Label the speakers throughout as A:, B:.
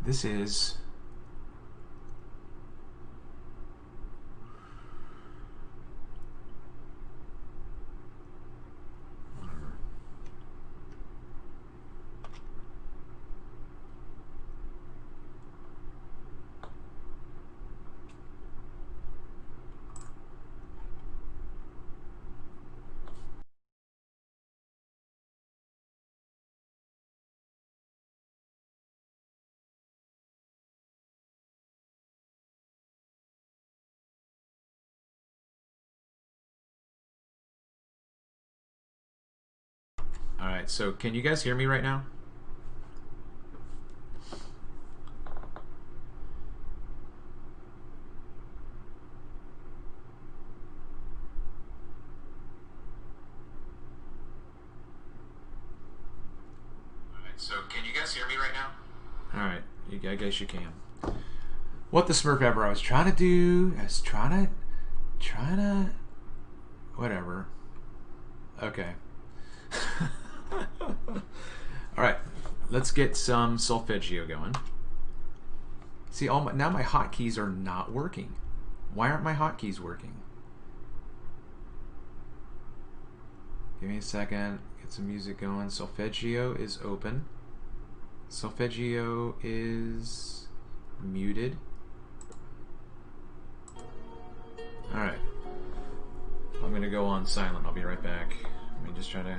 A: This is... Alright, so can you guys hear me right now? Alright, so can you guys hear me right now? Alright, I guess you can. What the Smurf ever I was trying to do, I was trying to, whatever. Okay. Alright, let's get some solfeggio going. See, now my hotkeys are not working. Why aren't my hotkeys working? Give me a second, get some music going. Solfeggio is open. Solfeggio is muted. Alright. I'm gonna go on silent, I'll be right back. Let me just try to...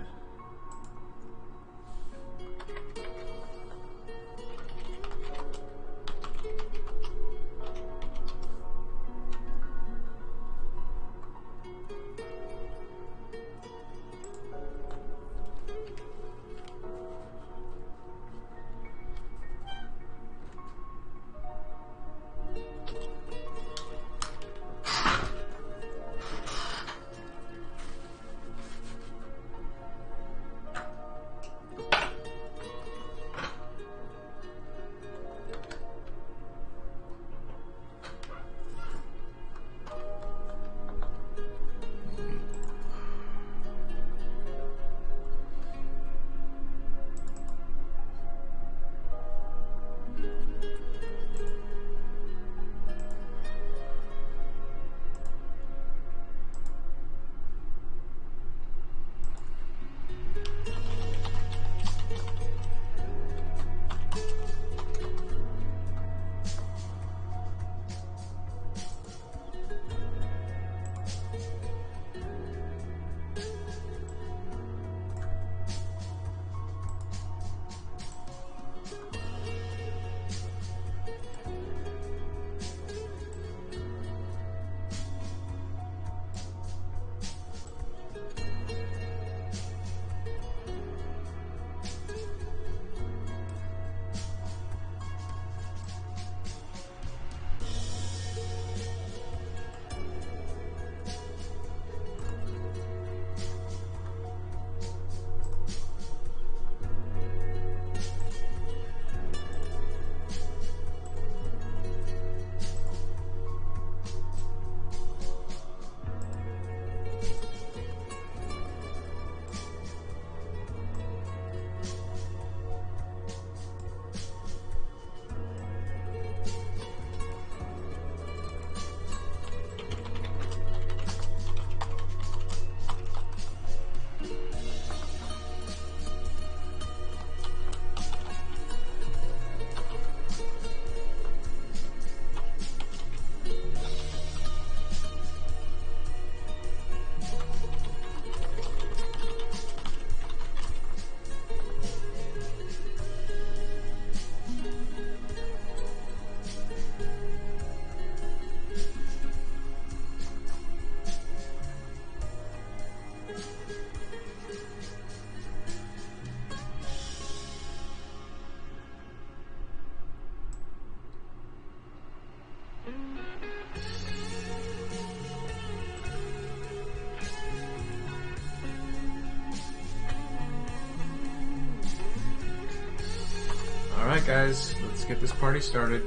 A: Alright guys, let's get this party started.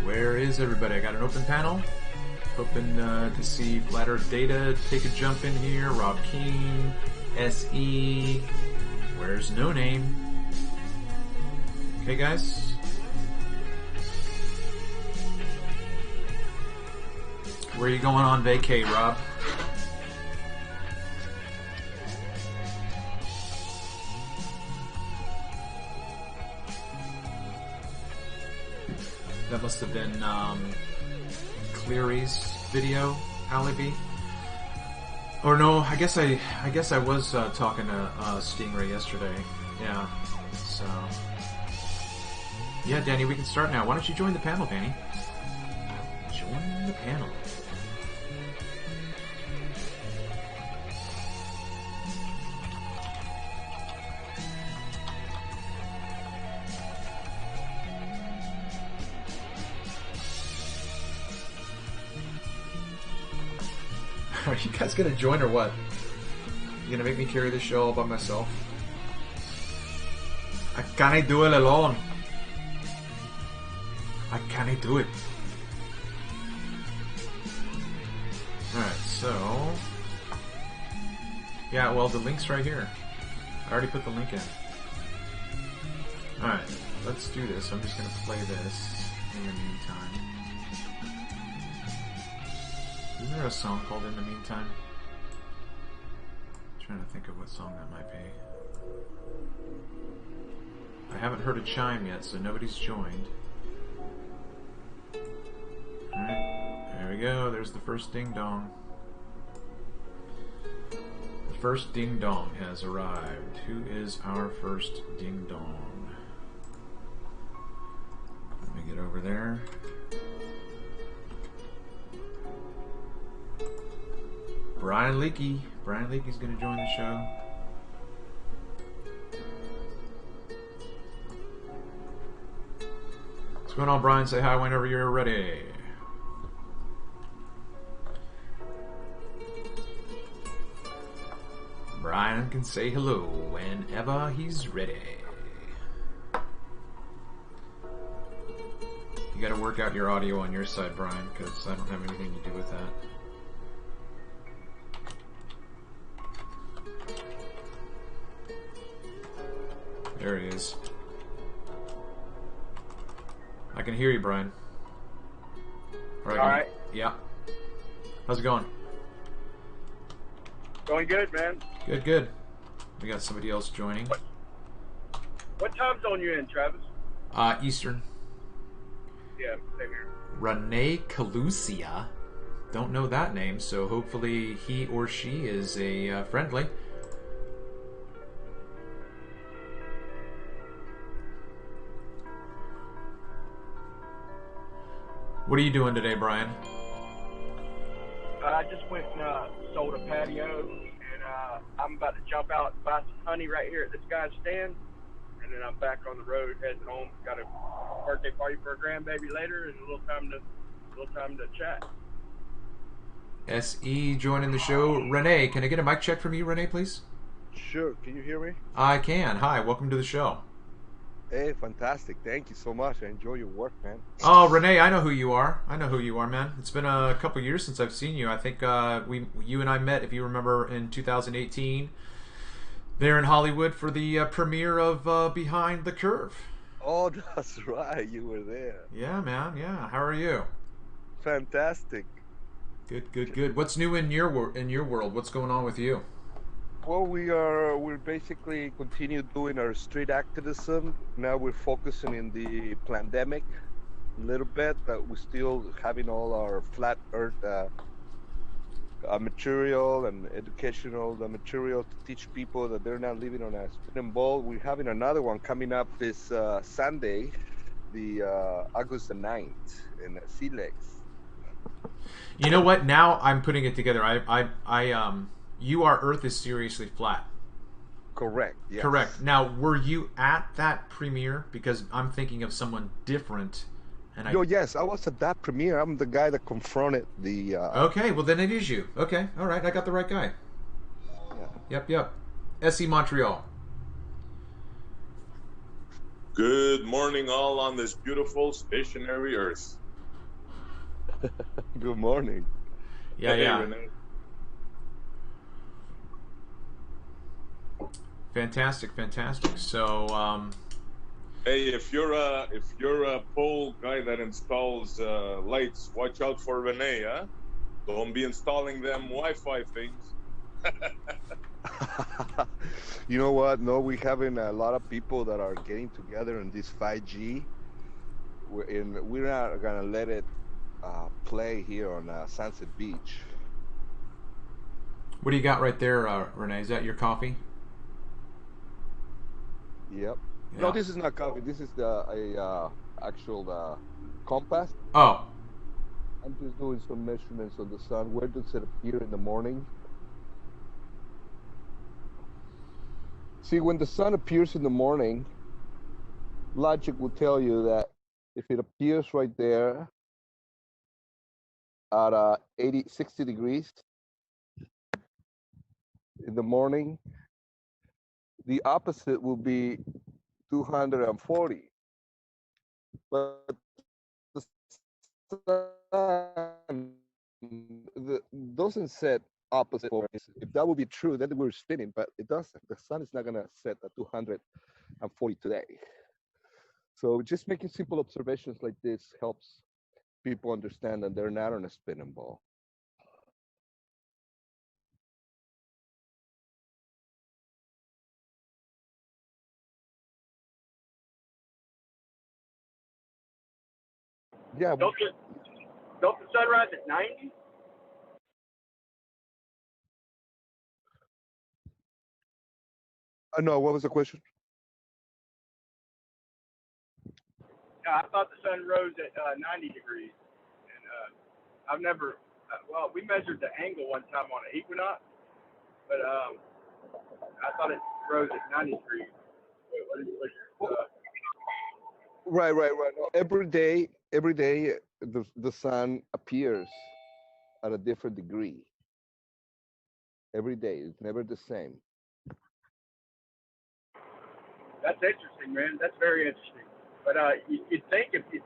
A: Where is everybody? I got an open panel. Hoping to see FlatterDay take a jump in here. Rob King, SE. Where's No Name? Okay guys, Where are you going on vacay, Rob? That must have been Cleary's video, Alibi. Or no, I guess I was talking to Stingray yesterday. Yeah. So yeah, Danny, we can start now. Why don't you join the panel, Danny? Join the panel. Are you guys gonna join or what? You gonna make me carry the show all by myself? I can't do it alone. I can't do it. Alright, so... yeah, well, the link's right here. I already put the link in. Alright, let's do this. I'm just gonna play this in the meantime. Isn't there a song called In the Meantime? I'm trying to think of what song that might be. I haven't heard a chime yet, so nobody's joined. Alright, there we go. There's the first ding-dong. The first ding-dong has arrived. Who is our first ding-dong? Let me get over there. Brian Leakey. Brian Leakey's going to join the show. What's going on, Brian? Say hi whenever you're ready. Brian can say hello whenever he's ready. You got to work out your audio on your side, Brian, because I don't have anything to do with that. There he is. I can hear you, Brian.
B: Alright.
A: Yeah. How's it going?
B: Going good, man.
A: Good, good. We got somebody else joining.
B: What time zone you in, Travis?
A: Eastern.
B: Yeah, same here.
A: Renee Calusia. Don't know that name, so hopefully he or she is a friendly. What are you doing today, Brian?
B: I just went and sold a patio, and I'm about to jump out and buy some honey right here at this guy's stand, and then I'm back on the road heading home. Got a birthday party for a grandbaby later, and a little time to chat.
A: SE joining the show. Renee, can I get a mic check from you, Renee, please?
C: Sure. Can you hear me?
A: I can. Hi, welcome to the show.
C: Hey, fantastic. Thank you so much. I enjoy your work, man.
A: Oh, Renee, I know who you are. I know who you are, man. It's been a couple years since I've seen you. I think you and I met, if you remember, in 2018 there in Hollywood for the premiere of Behind the Curve.
C: Oh, that's right. You were there.
A: Yeah, man. Yeah. How are you?
C: Fantastic.
A: Good, good, good. What's new in your world? What's going on with you?
C: Well, we're basically continue doing our street activism. Now we're focusing in the pandemic a little bit, but we're still having all our flat earth material and educational material to teach people that they're not living on a spinning ball. We're having another one coming up this Sunday, the August the 9th in Sea Lakes.
A: You know what? Now I'm putting it together. Our Earth is seriously flat.
C: Correct. Yes.
A: Correct. Now, were you at that premiere? Because I'm thinking of someone different. And
C: yes, I was at that premiere. I'm the guy that confronted the.
A: Okay, well then it is you. Okay, all right, I got the right guy.
C: Yeah.
A: Yep. SE Montreal.
D: Good morning, all on this beautiful stationary Earth.
C: Good morning.
A: Yeah,
D: Hey,
A: yeah.
D: Renee.
A: Fantastic, fantastic. So,
D: Hey, if you're a pole guy that installs lights, watch out for Renee, huh? Don't be installing them Wi-Fi things.
C: You know what? No, we're having a lot of people that are getting together in this 5G. We're not gonna let it play here on Sunset Beach.
A: What do you got right there, Renee? Is that your coffee?
C: Yep.
A: Yeah.
C: No, this is not coffee. This is a actual compass.
A: Oh.
C: I'm just doing some measurements of the sun. Where does it appear in the morning? See, when the sun appears in the morning, logic will tell you that if it appears right there at 60 degrees in the morning, the opposite will be 240. But the sun doesn't set opposite. If that would be true, then we're spinning, but it doesn't. The sun is not going to set at 240 today. So just making simple observations like this helps people understand that they're not on a spinning ball. Yeah.
B: Don't the sun rise at 90?
C: No, what was the question?
B: I thought the sun rose at 90 degrees. And I've never, well, we measured the angle one time on an equinox, but I thought it rose at 90 degrees.
C: Right. No, every day, the sun appears at a different degree. Every day, it's never the same.
B: That's interesting, man. That's very interesting. But you'd think if you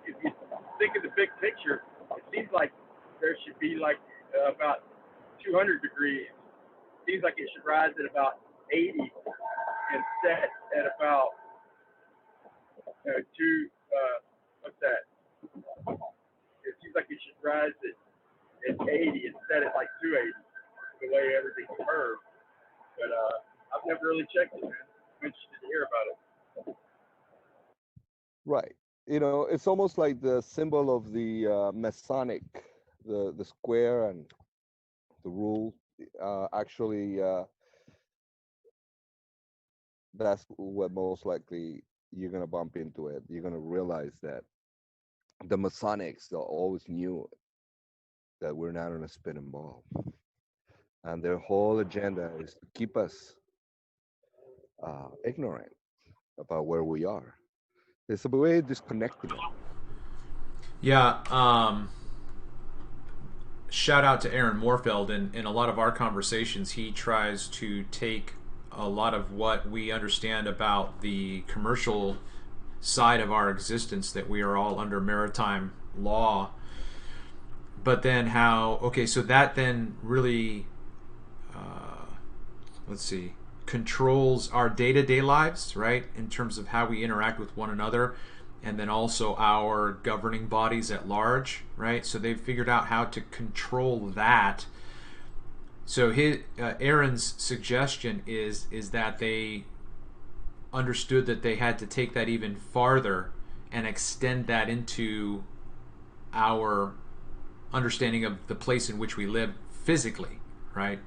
B: think of the big picture, it seems like there should be like about 200 degrees. It seems like it should rise at about 80 and set at about what's that? It seems like it should rise at 80 and set at like 280. The way everything's curved. But I've never really checked it, man. I'm interested to hear about it.
C: Right. You know, it's almost like the symbol of the Masonic, the square and the rule. Actually, that's what most likely you're going to bump into it. You're going to realize that the Masonics always knew that we're not on a spinning ball. And their whole agenda is to keep us ignorant about where we are. It's a way of disconnecting it.
A: Yeah. Shout out to Aaron Moorfeld. In a lot of our conversations, he tries to take a lot of what we understand about the commercial side of our existence, that we are all under maritime law. But then so that then really, controls our day-to-day lives, right? In terms of how we interact with one another, and then also our governing bodies at large, right? So they've figured out how to control that. So Aaron's suggestion is that they understood that they had to take that even farther and extend that into our understanding of the place in which we live physically, right?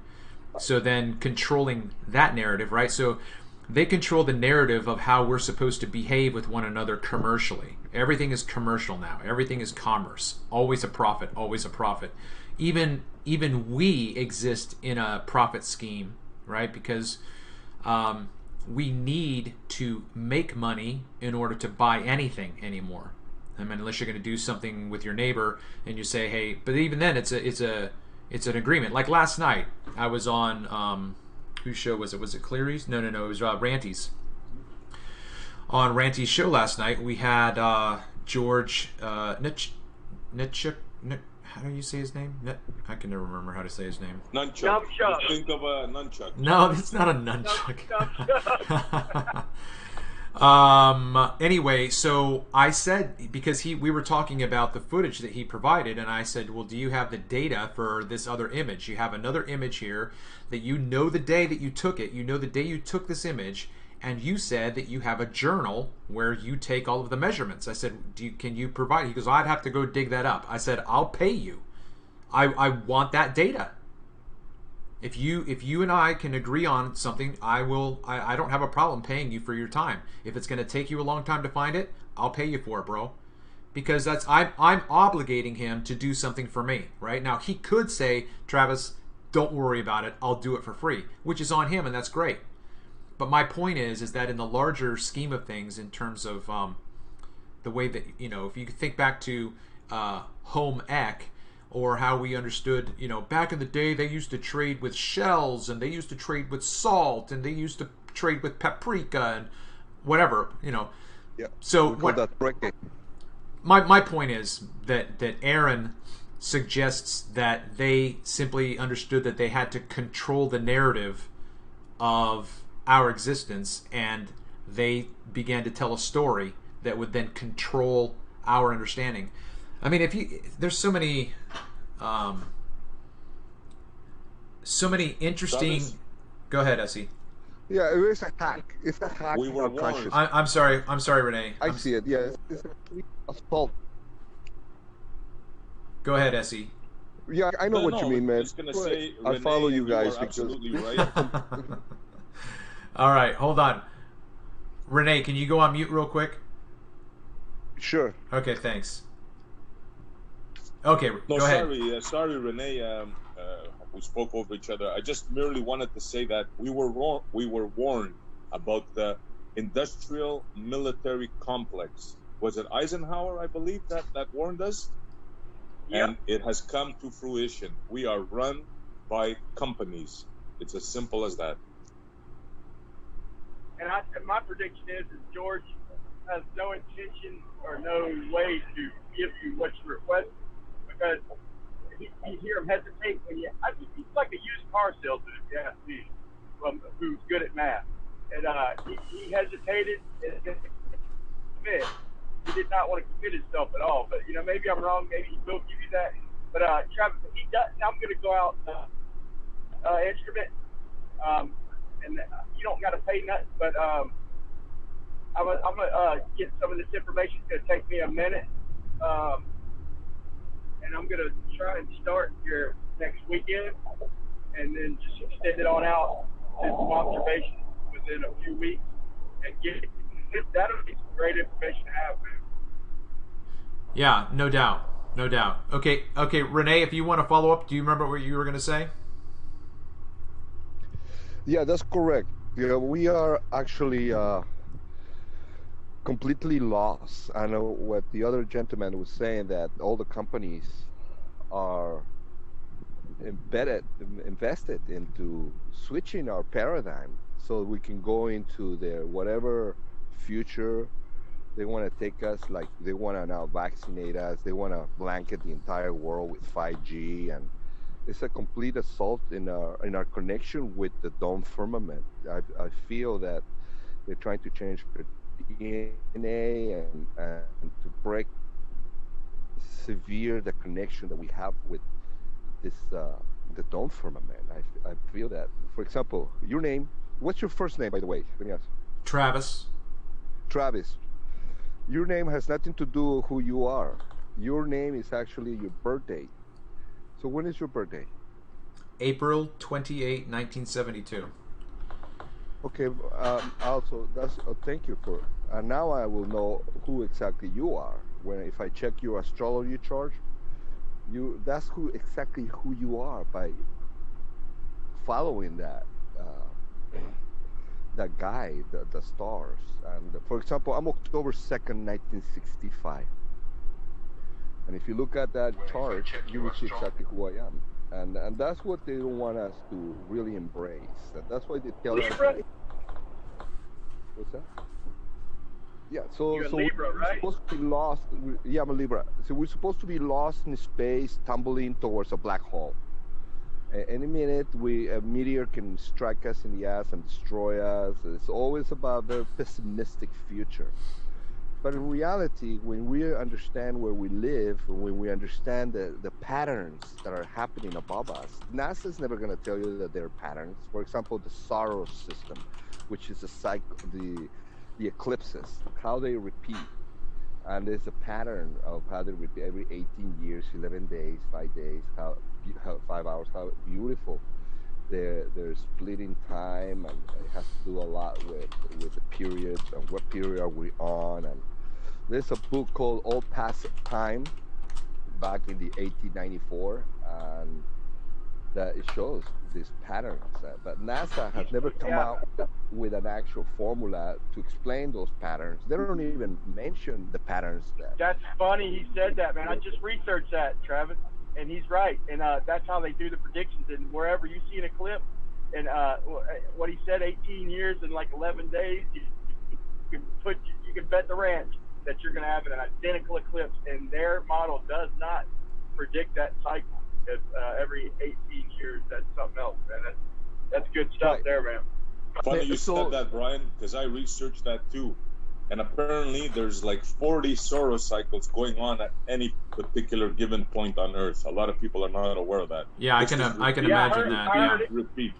A: So then controlling that narrative, right? So they control the narrative of how we're supposed to behave with one another commercially. Everything is commercial now. Everything is commerce. Always a profit, always a profit. Even we exist in a profit scheme, right? Because we need to make money in order to buy anything anymore. I mean, unless you're going to do something with your neighbor and you say, hey, but even then it's an agreement. Like last night, I was on, whose show was it? Was it Cleary's? No, it was Ranty's. On Ranty's show last night, we had George Nitschuk. How do you say his name? I can never remember how to say his name.
D: Nunchuck. Think of a nunchuck.
A: No, it's not a nunchuck. Anyway, so I said, because we were talking about the footage that he provided, and I said, well, do you have the data for this other image? You have another image here that you know the day that you took it. You know the day you took this image, and you said that you have a journal where you take all of the measurements. I said, can you provide? He goes, I'd have to go dig that up. I said, I'll pay you. I want that data. If you and I can agree on something, I don't have a problem paying you for your time. If it's going to take you a long time to find it, I'll pay you for it, bro. Because I'm obligating him to do something for me, right? Now, he could say, Travis, don't worry about it. I'll do it for free, which is on him, and that's great. But my point is that in the larger scheme of things, in terms of the way that, if you think back to home ec, or how we understood, back in the day they used to trade with shells, and they used to trade with salt, and they used to trade with paprika and whatever,
C: Yeah.
A: So my point is that Aaron suggests that they simply understood that they had to control the narrative of our existence, and they began to tell a story that would then control our understanding. I mean, there's so many interesting.
D: Travis?
A: Go ahead, Essie.
C: Yeah, it's a hack. It's a hack.
D: We were
C: of consciousness.
A: I'm sorry, Renee.
C: I see it. Yeah, it's a assault.
A: Go ahead, Essie.
C: Yeah, I know what you mean, man.
D: I was gonna say,
C: I
D: Renee,
C: follow you
D: and
C: guys
D: are
C: because
D: absolutely right.
A: All right, hold on. Renee, can you go on mute real quick?
C: Sure.
A: Okay, thanks. Okay,
D: No,
A: go ahead.
D: sorry, Renee. We spoke over each other. I just merely wanted to say that we were warned about the industrial military complex. Was it Eisenhower, I believe, that warned us?
B: Yep.
D: And it has come to fruition. We are run by companies. It's as simple as that.
B: And my prediction is George has no intention or no way to give you what you request, because you hear him hesitate when he's like a used car salesman, if you ask me, who's good at math. And he hesitated and commit. He did not want to commit himself at all. But maybe I'm wrong. Maybe he will give you that. But Travis, if he doesn't, I'm going to go out instrument. And you don't got to pay nothing, but I'm gonna get some of this information. It's gonna take me a minute, and I'm gonna try and start here next weekend, and then just extend it on out to some observations within a few weeks, and that'll be some great information to have, man.
A: Yeah, no doubt. Okay, Renee, if you want to follow up, do you remember what you were going to say?
C: Yeah, that's correct. We are actually completely lost. I know what the other gentleman was saying, that all the companies are invested into switching our paradigm so we can go into their whatever future they want to take us. Like, they want to now vaccinate us. They want to blanket the entire world with 5G, and it's a complete assault in our connection with the dome firmament. I feel that they're trying to change the DNA and to break severe the connection that we have with this the dome firmament. I feel that. For example, your name. What's your first name, by the way? Let me ask.
A: Travis.
C: Travis. Your name has nothing to do with who you are. Your name is actually your birthday. So when is your birthday?
A: April 28, 1972.
C: Okay. Also, thank you for. And now I will know who exactly you are. If I check your astrology chart, that's exactly who you are by following that guide, the stars. And for example, I'm October 2nd, 1965. And if you look at that chart, you will see exactly who I am. And that's what they don't want us to really embrace. And that's why they tell
B: Libra?
C: us. What's that? Yeah, so
B: You're a
C: so
B: Libra,
C: we're
B: right?
C: supposed to be lost. Yeah, I'm a Libra. So we're supposed to be lost in space, tumbling towards a black hole. Any minute, a meteor can strike us in the ass and destroy us. It's always about a very pessimistic future. But in reality, when we understand where we live, when we understand the patterns that are happening above us, NASA's never going to tell you that there are patterns. For example, the Saros system, which is a cycle, the eclipses, how they repeat. And there's a pattern of how they repeat every 18 years, 11 days, 5 days, how 5 hours, how beautiful. They're splitting time, and it has to do a lot with the periods and what period are we on. And there's a book called All Past Time back in the 1894, and that it shows these patterns. But NASA has never come out with an actual formula to explain those patterns. They don't even mention the patterns.
B: That's funny he said that, man. I just researched that, Travis. And he's right, and that's how they do the predictions. And wherever you see an eclipse, and what he said, 18 years and like 11 days, you can bet the ranch that you're going to have an identical eclipse. And their model does not predict that cycle. If, every 18 years, that's something else, man. That's good stuff there, man.
D: Funny you said that, Brian, because I researched that too. And apparently there's like 40 Soros cycles going on at any particular given point on Earth. A lot of people are not aware of that.
A: Yeah, I can imagine that.
D: Repeat.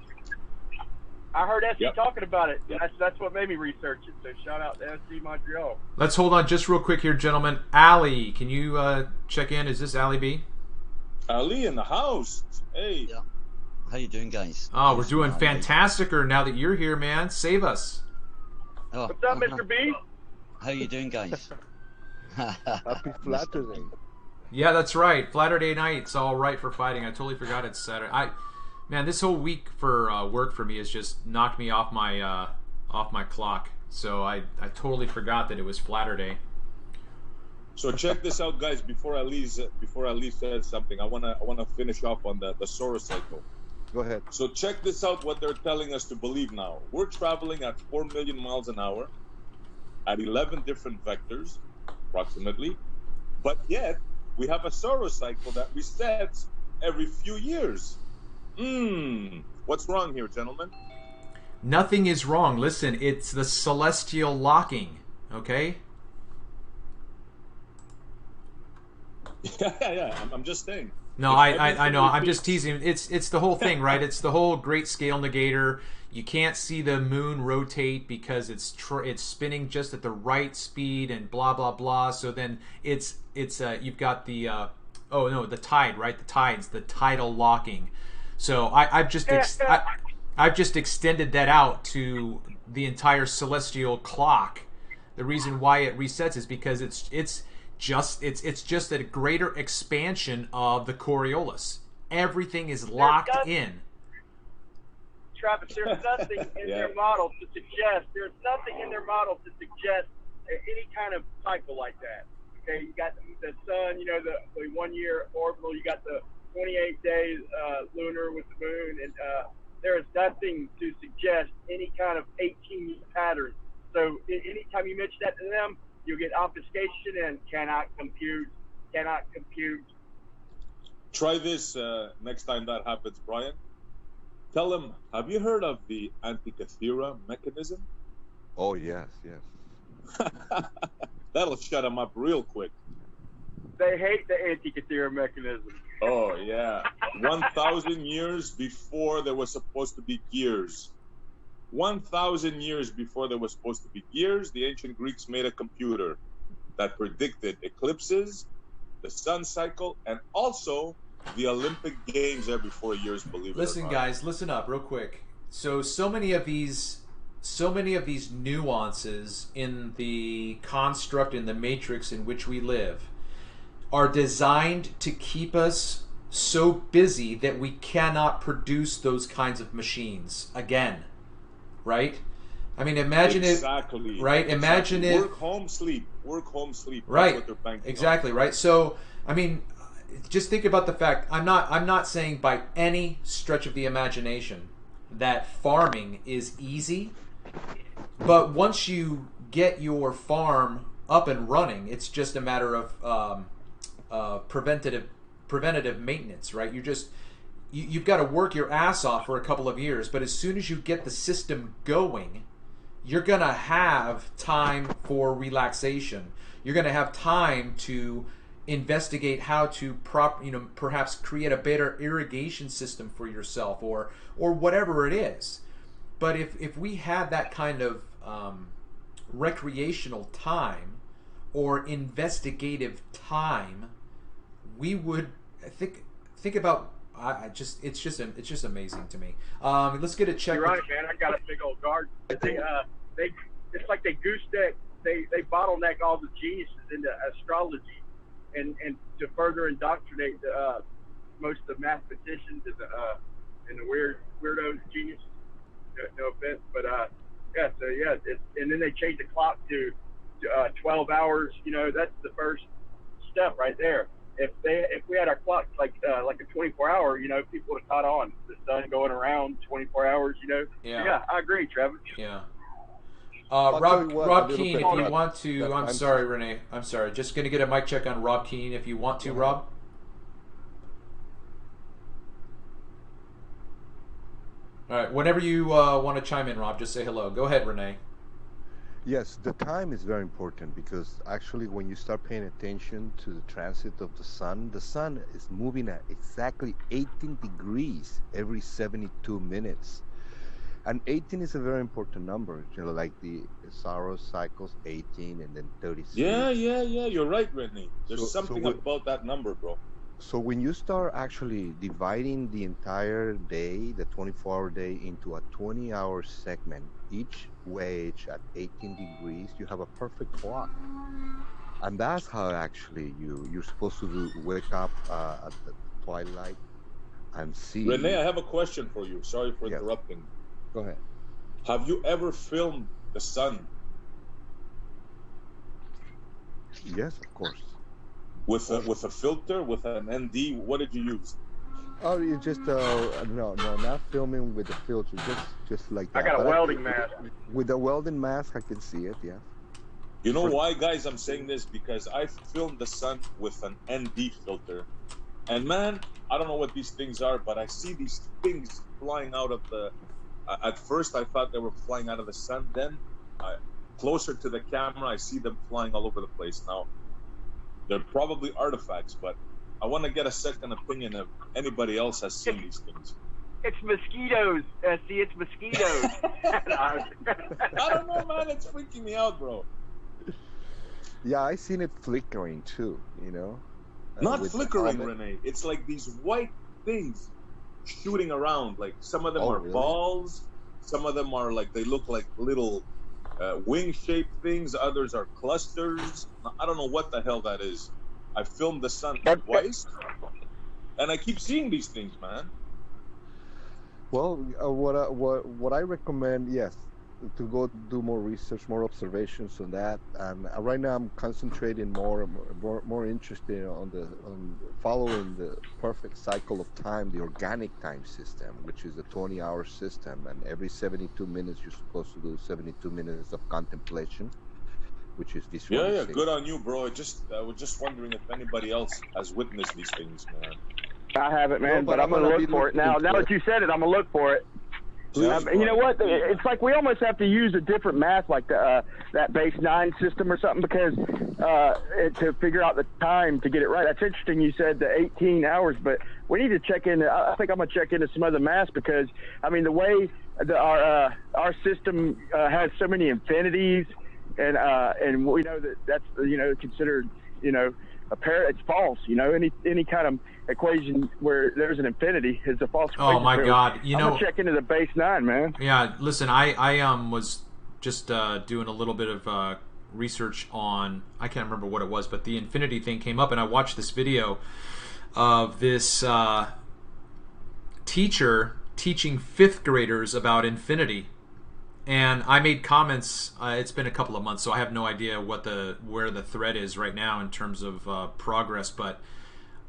B: I heard SC talking about it. That's what made me research it. So shout out to SC Montreal.
A: Let's hold on just real quick here, gentlemen. Ali, can you check in? Is this Ali B?
D: Ali in the house. Hey.
E: Yeah. How you doing, guys?
A: Oh, we're doing fantasticer now that you're here, man. Save us.
E: Oh,
B: what's up, Mr. B?
E: How you doing, guys?
C: Happy FlatterDay.
A: Yeah, that's right. FlatterDay night's all right for fighting. I totally forgot it's Saturday. Man, this whole week for work for me has just knocked me off my clock. So I totally forgot that it was FlatterDay.
D: So check this out, guys. Before Ali says something, I wanna finish off on the Soros cycle.
C: Go ahead.
D: So check this out. What they're telling us to believe now. We're traveling at 4 million miles an hour. At 11 different vectors, approximately, but yet we have a Soros cycle that resets every few years. What's wrong here, gentlemen?
A: Nothing is wrong. Listen, it's the celestial locking, okay?
D: Yeah. I'm just saying.
A: No, I know. I'm just teasing. It's the whole thing, right? It's the whole great scale negator. You can't see the moon rotate because it's spinning just at the right speed and blah blah blah. So then it's you've got the the tide, right? The tidal locking. So I've just extended that out to the entire celestial clock. The reason why it resets is because it's just a greater expansion of the Coriolis. Everything is locked in.
B: Travis, there's nothing in their model to suggest. There's nothing in their model to suggest any kind of cycle like that. Okay, you got the sun, the 1 year orbital. You got the 28 days lunar with the moon, and there is nothing to suggest any kind of 18-year pattern. So anytime you mention that to them, you'll get obfuscation and cannot compute.
D: Try this next time that happens, Brian. Tell them, have you heard of the Antikythera mechanism?
C: Oh, yes.
D: That'll shut them up real quick.
B: They hate the Antikythera mechanism.
D: Oh, yeah. 1,000 years before there was supposed to be gears. 1,000 years before there was supposed to be gears, the ancient Greeks made a computer that predicted eclipses, the sun cycle, and also the Olympic Games every 4 years, believe it or not.
A: Listen, guys, listen up real quick. So many of these nuances in the construct, in the matrix in which we live, are designed to keep us so busy that we cannot produce those kinds of machines again. Right? I mean, imagine
D: exactly.
A: It. Right? Imagine it.
D: Work, home, sleep. Work, home, sleep.
A: Right.
D: That's what they're banking
A: exactly.
D: on.
A: Right. So, I mean, just think about the fact. I'm not saying by any stretch of the imagination that farming is easy, but once you get your farm up and running, it's just a matter of preventative maintenance. Right? you've got to work your ass off for a couple of years, but as soon as you get the system going, you're going to have time for relaxation. You're going to have time to investigate how to perhaps create a better irrigation system for yourself, or whatever it is. But if we had that kind of recreational time or investigative time, we would think about. It's just amazing to me. Let's get a check.
B: You're right, man. I got a big old garden. They it's like they gooseneck. They bottleneck all the geniuses into astrology, and to further indoctrinate most of the mathematicians and the weirdos, geniuses. No offense, but and then they change the clock to 12 hours. That's the first step right there. If we had our clocks like a 24-hour, people would have caught on. The sun going around 24 hours, Yeah, I agree, Trevor.
A: Yeah. Rob Keane, if you want to, I'm sorry, Renee. I'm sorry. Just going to get a mic check on Rob Keane if you want to, Rob. All right. Whenever you want to chime in, Rob, just say hello. Go ahead, Renee.
C: Yes, the time is very important, because actually when you start paying attention to the transit of the sun is moving at exactly 18 degrees every 72 minutes. And 18 is a very important number, like the Saros cycles 18 and then 36.
D: Yeah, you're right, Renee. There's something about that number, bro.
C: So when you start actually dividing the entire day, the 24-hour day, into a 20-hour segment, each wedge at 18 degrees, you have a perfect clock. And that's how actually you're supposed to wake up at the twilight and see.
D: Renee, I have a question for you. Sorry for interrupting.
C: Go ahead.
D: Have you ever filmed the sun?
C: Yes, of course.
D: With a filter, with an ND, what did you use?
C: Oh, you just no, not filming with the filter, just like that.
B: I got a welding mask.
C: With a welding mask, I can see it. Yeah.
D: You know why, guys? I'm saying this because I filmed the sun with an ND filter, and man, I don't know what these things are, but I see these things flying out of the. At first, I thought they were flying out of the sun. Then, closer to the camera, I see them flying all over the place. Now, they're probably artifacts, but I want to get a second opinion if anybody else has seen these things.
B: It's mosquitoes. It's mosquitoes.
D: I don't know, man. It's freaking me out, bro.
C: Yeah, I seen it flickering too.
D: Not flickering, Renee. It's like these white things shooting around. Like some of them are
C: really?
D: balls. Some of them are like they look like little wing-shaped things. Others are clusters. I don't know what the hell that is. I filmed the sun twice, and I keep seeing these things, man.
C: Well, what I recommend, yes, to go do more research, more observations on that. And right now I'm concentrating more interested on following the perfect cycle of time, the organic time system, which is a 20-hour system, and every 72 minutes you're supposed to do 72 minutes of contemplation, which is visualization.
D: Yeah, good on you, bro. I was just wondering if anybody else has witnessed these things, man.
B: I haven't, man, but I'm gonna look for it now. Now that you said it, I'm gonna look for it. You know what? It's like we almost have to use a different math, like that base 9 system or something, because to figure out the time to get it right. That's interesting. You said the 18 hours, but we need to check in. I think I'm gonna check into some other math, because I mean the way our system has so many infinities, and we know that's considered it's false. Any kind of equation where there's an infinity is a false equation.
A: Oh my God!
B: I'm gonna check into the base 9, man.
A: Yeah, listen, I was just doing a little bit of research on, I can't remember what it was, but the infinity thing came up, and I watched this video of this teacher teaching 5th graders about infinity. And I made comments. It's been a couple of months, so I have no idea where the thread is right now in terms of progress. But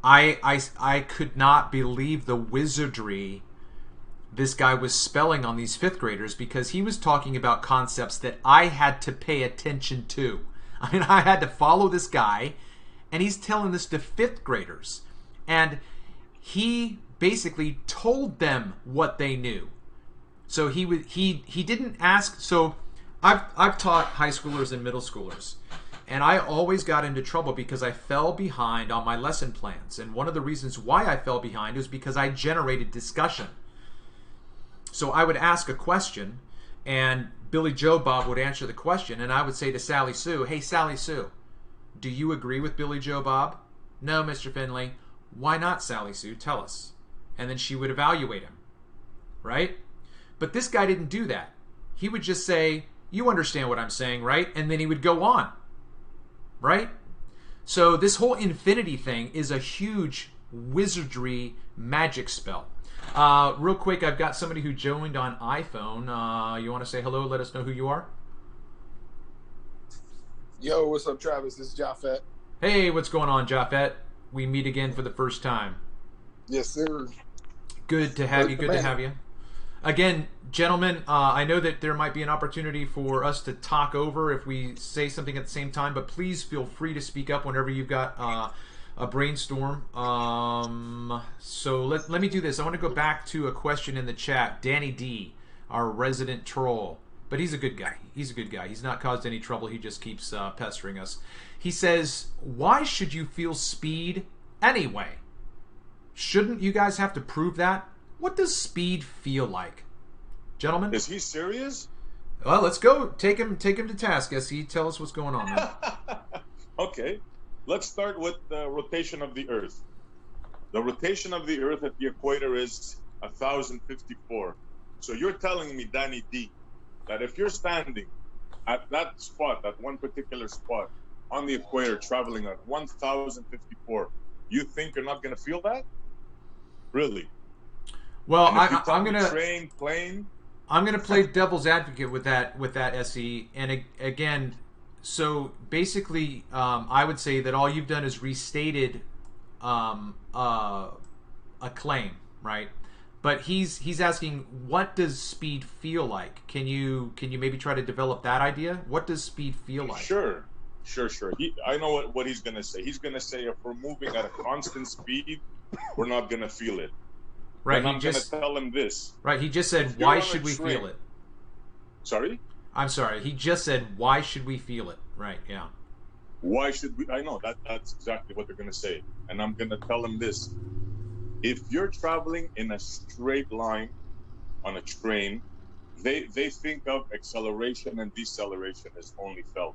A: I could not believe the wizardry this guy was spelling on these 5th graders, because he was talking about concepts that I had to pay attention to. I mean, I had to follow this guy, and he's telling this to 5th graders, and he basically told them what they knew. So he didn't ask. So I've taught high schoolers and middle schoolers, and I always got into trouble because I fell behind on my lesson plans. And one of the reasons why I fell behind was because I generated discussion. So I would ask a question, and Billy Joe Bob would answer the question, and I would say to Sally Sue, "Hey, Sally Sue, do you agree with Billy Joe Bob?" "No, Mr. Finley." "Why not, Sally Sue? Tell us." And then she would evaluate him, right? But this guy didn't do that. He would just say, "You understand what I'm saying, right?" And then he would go on, right? So this whole infinity thing is a huge wizardry magic spell. Real quick, I've got somebody who joined on iPhone. You want to say hello? Let us know who you are.
F: Yo, what's up, Travis? This is Japheth.
A: Hey, what's going on, Japheth? We meet again for the first time.
F: Yes, sir.
A: Good to have you. Good to have you. Again, gentlemen, I know that there might be an opportunity for us to talk over if we say something at the same time, but please feel free to speak up whenever you've got a brainstorm. So let me do this. I want to go back to a question in the chat. Danny D, our resident troll, but he's a good guy. He's a good guy. He's not caused any trouble. He just keeps pestering us. He says, "Why should you feel speed anyway? Shouldn't you guys have to prove that? What does speed feel like?" Gentlemen?
D: Is he serious?
A: Well, let's go. Take him to task, SE. Tell us what's going on, man.
D: Okay. Let's start with the rotation of the Earth. The rotation of the Earth at the equator is 1,054. So you're telling me, Danny D, that if you're standing at that spot, that one particular spot on the equator, traveling at 1,054, you think you're not going to feel that? Really?
A: Well,
D: I'm going to train, plane.
A: I'm going to play devil's advocate with that SE. And again, so basically, I would say that all you've done is restated a claim, right? But he's asking, what does speed feel like? Can you maybe try to develop that idea? What does speed feel like?
D: Sure. I know what he's going to say. He's going to say if we're moving at a constant speed, we're not going to feel it.
A: Right.
D: And I'm going to tell him this.
A: Right. He just said, why should we feel it?
D: Sorry?
A: I'm sorry. He just said, why should we feel it? Right. Yeah.
D: Why should we? I know that's exactly what they're going to say. And I'm going to tell them this. If you're traveling in a straight line on a train, they think of acceleration and deceleration as only felt.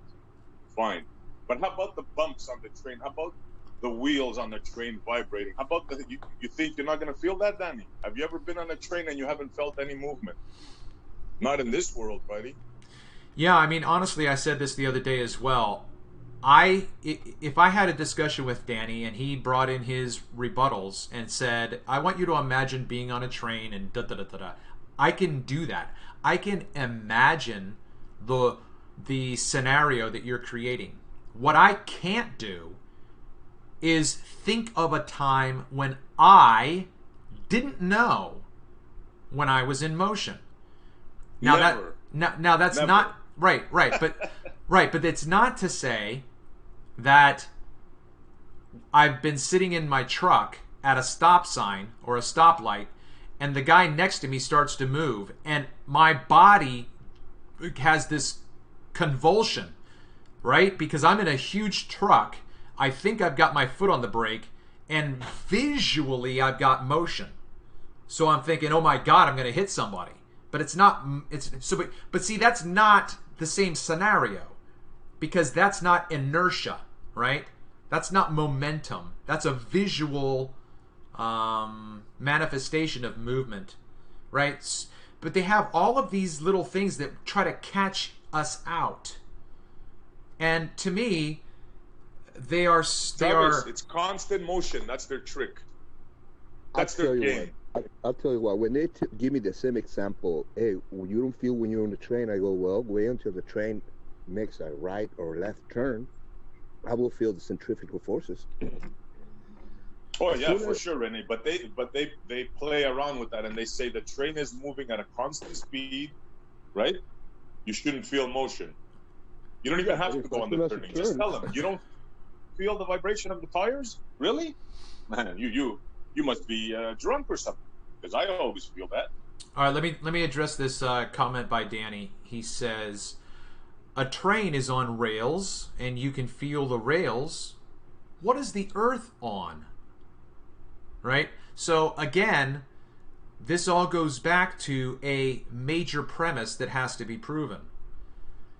D: Fine. But how about the bumps on the train? How about the wheels on the train vibrating? How about you think you're not going to feel that, Danny? Have you ever been on a train and you haven't felt any movement? Not in this world, buddy.
A: Yeah, I mean, honestly, I said this the other day as well. If I had a discussion with Danny and he brought in his rebuttals and said, I want you to imagine being on a train and da-da-da-da-da, I can do that. I can imagine the scenario that you're creating. What I can't do is think of a time when I didn't know when I was in motion. Now
D: Never.
A: Now that's
D: Never.
A: not right, but it's not to say that I've been sitting in my truck at a stop sign or a stoplight and the guy next to me starts to move and my body has this convulsion, right? Because I'm in a huge truck. I think I've got my foot on the brake and visually I've got motion. So I'm thinking, oh my God, I'm going to hit somebody. But it's not, but see, that's not the same scenario because that's not inertia, right? That's not momentum. That's a visual manifestation of movement, right? But they have all of these little things that try to catch us out. And to me,
D: Travis, it's constant motion. That's their trick. That's their game.
C: I'll tell you what, when they give me the same example, hey, well, you don't feel when you're on the train, I go, well, wait until the train makes a right or left turn, I will feel the centrifugal forces.
D: Oh yeah, for sure, Rene. But they play around with that and they say the train is moving at a constant speed, right? You shouldn't feel motion. You don't even have to go on the turning. Just tell them you don't feel the vibration of the tires. Really, man? You must be drunk or something, because I always feel that.
A: All right, let me address this comment by Danny. He says, a train is on rails, and you can feel the rails. What is the Earth on? Right? So, again, this all goes back to a major premise that has to be proven.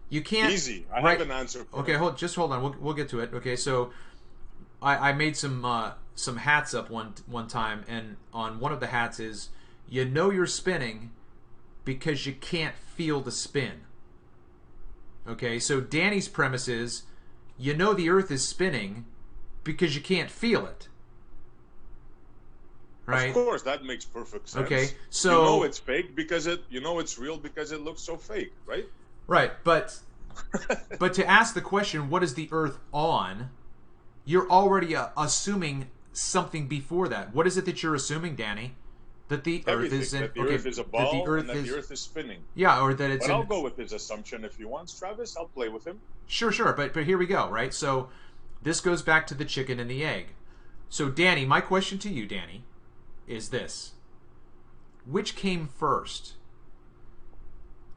A: You can't...
D: Easy. I have an answer for
A: Okay,
D: it.
A: just hold on. We'll get to it. Okay, so I made some hats up one time, and on one of the hats is, you know you're spinning because you can't feel the spin. Okay, so Danny's premise is, you know the Earth is spinning because you can't feel it. Right?
D: Of course, that makes perfect sense.
A: Okay, so...
D: You know it's fake because you know it's real because it looks so fake, right?
A: Right, but to ask the question, what is the Earth on, you're already assuming something before that. What is it that you're assuming, Danny? That the
D: Everything.
A: Earth is
D: That the Earth is a ball and that the Earth is spinning.
A: Yeah, or that it's...
D: But I'll go with his assumption if he wants, Travis. I'll play with him.
A: Sure, but here we go, right? So this goes back to the chicken and the egg. So Danny, my question to you, Danny, is this. Which came first?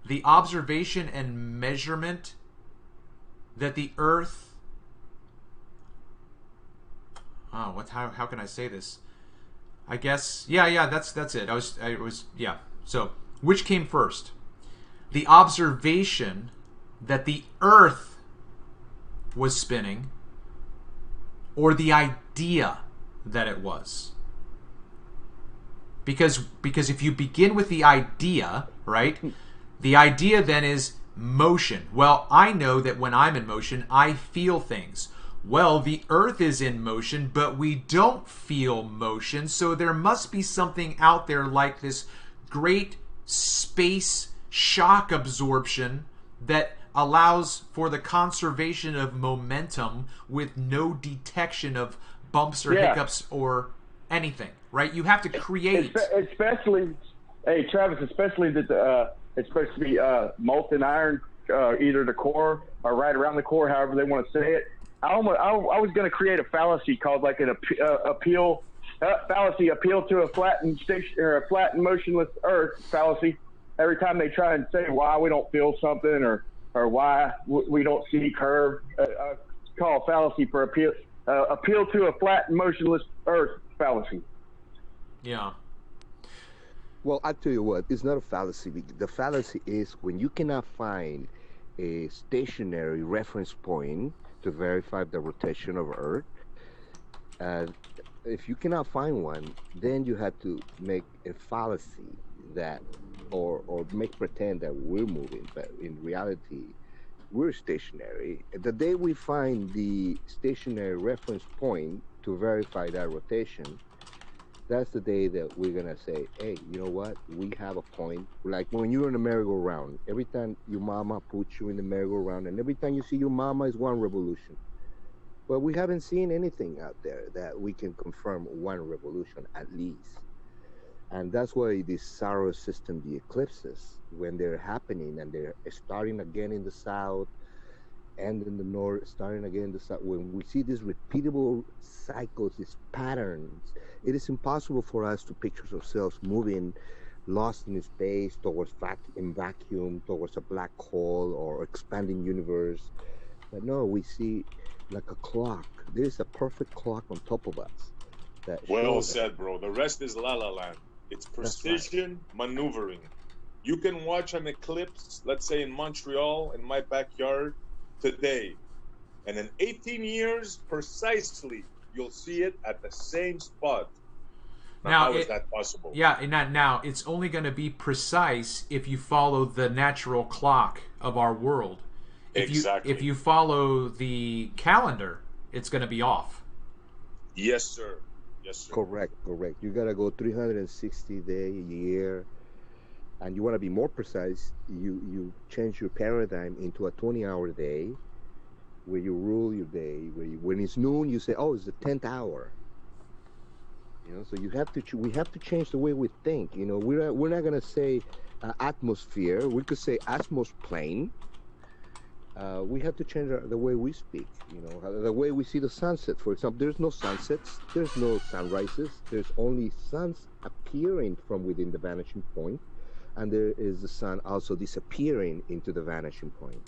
A: The observation and measurement that the Earth... Oh, how can I say this? I guess, yeah, that's it. Yeah. So, which came first? The observation that the Earth was spinning, or the idea that it was? Because if you begin with the idea, right? The idea then is motion. Well, I know that when I'm in motion, I feel things. Well, the Earth is in motion, but we don't feel motion, so there must be something out there like this great space shock absorption that allows for the conservation of momentum with no detection of bumps or hiccups or anything, right? You have to create...
B: Especially, hey, Travis, especially that it's supposed to be molten iron, either the core or right around the core, however they want to say it. I was going to create a fallacy called like an appeal to a flattened station or a flattened motionless Earth fallacy. Every time they try and say why we don't feel something or why we don't see curve, call a fallacy for appeal to a flattened motionless Earth fallacy.
A: Yeah.
C: Well, I tell you what, it's not a fallacy. The fallacy is when you cannot find a stationary reference point to verify the rotation of Earth. If you cannot find one, then you have to make a fallacy that, or make pretend that we're moving, but in reality, we're stationary. The day we find the stationary reference point to verify that rotation, that's the day that we're gonna say, hey, you know what? We have a point. Like when you're in a merry-go-round, every time your mama puts you in the merry-go-round, and every time you see your mama is one revolution. But we haven't seen anything out there that we can confirm one revolution at least. And that's why this solar system, the eclipses, when they're happening and they're starting again in the south and in the north, starting again in the south, when we see these repeatable cycles, these patterns, it is impossible for us to picture ourselves moving lost in space towards vacuum, towards a black hole or expanding universe. But no, we see like a clock. There's a perfect clock on top of us.
D: Well said, bro. The rest is La La Land. It's precision maneuvering. You can watch an eclipse, let's say in Montreal, in my backyard today. And in 18 years, precisely, you'll see it at the same spot. Now, how is that possible?
A: Yeah, and now it's only going to be precise if you follow the natural clock of our world. If you follow the calendar, it's going to be off.
D: Yes, sir. Yes, sir.
C: Correct. You got to go 360 day a year. And you want to be more precise, you change your paradigm into a 20-hour day where you rule your day. When it's noon, you say, oh, it's the 10th hour. You know, so we have to change the way we think. You know, we're not going to say atmosphere. We could say atmos plane. we have to change the way we speak, the way we see the sunset. For example, there's no sunsets, there's no sunrises, there's only suns appearing from within the vanishing point, and there is the sun also disappearing into the vanishing point.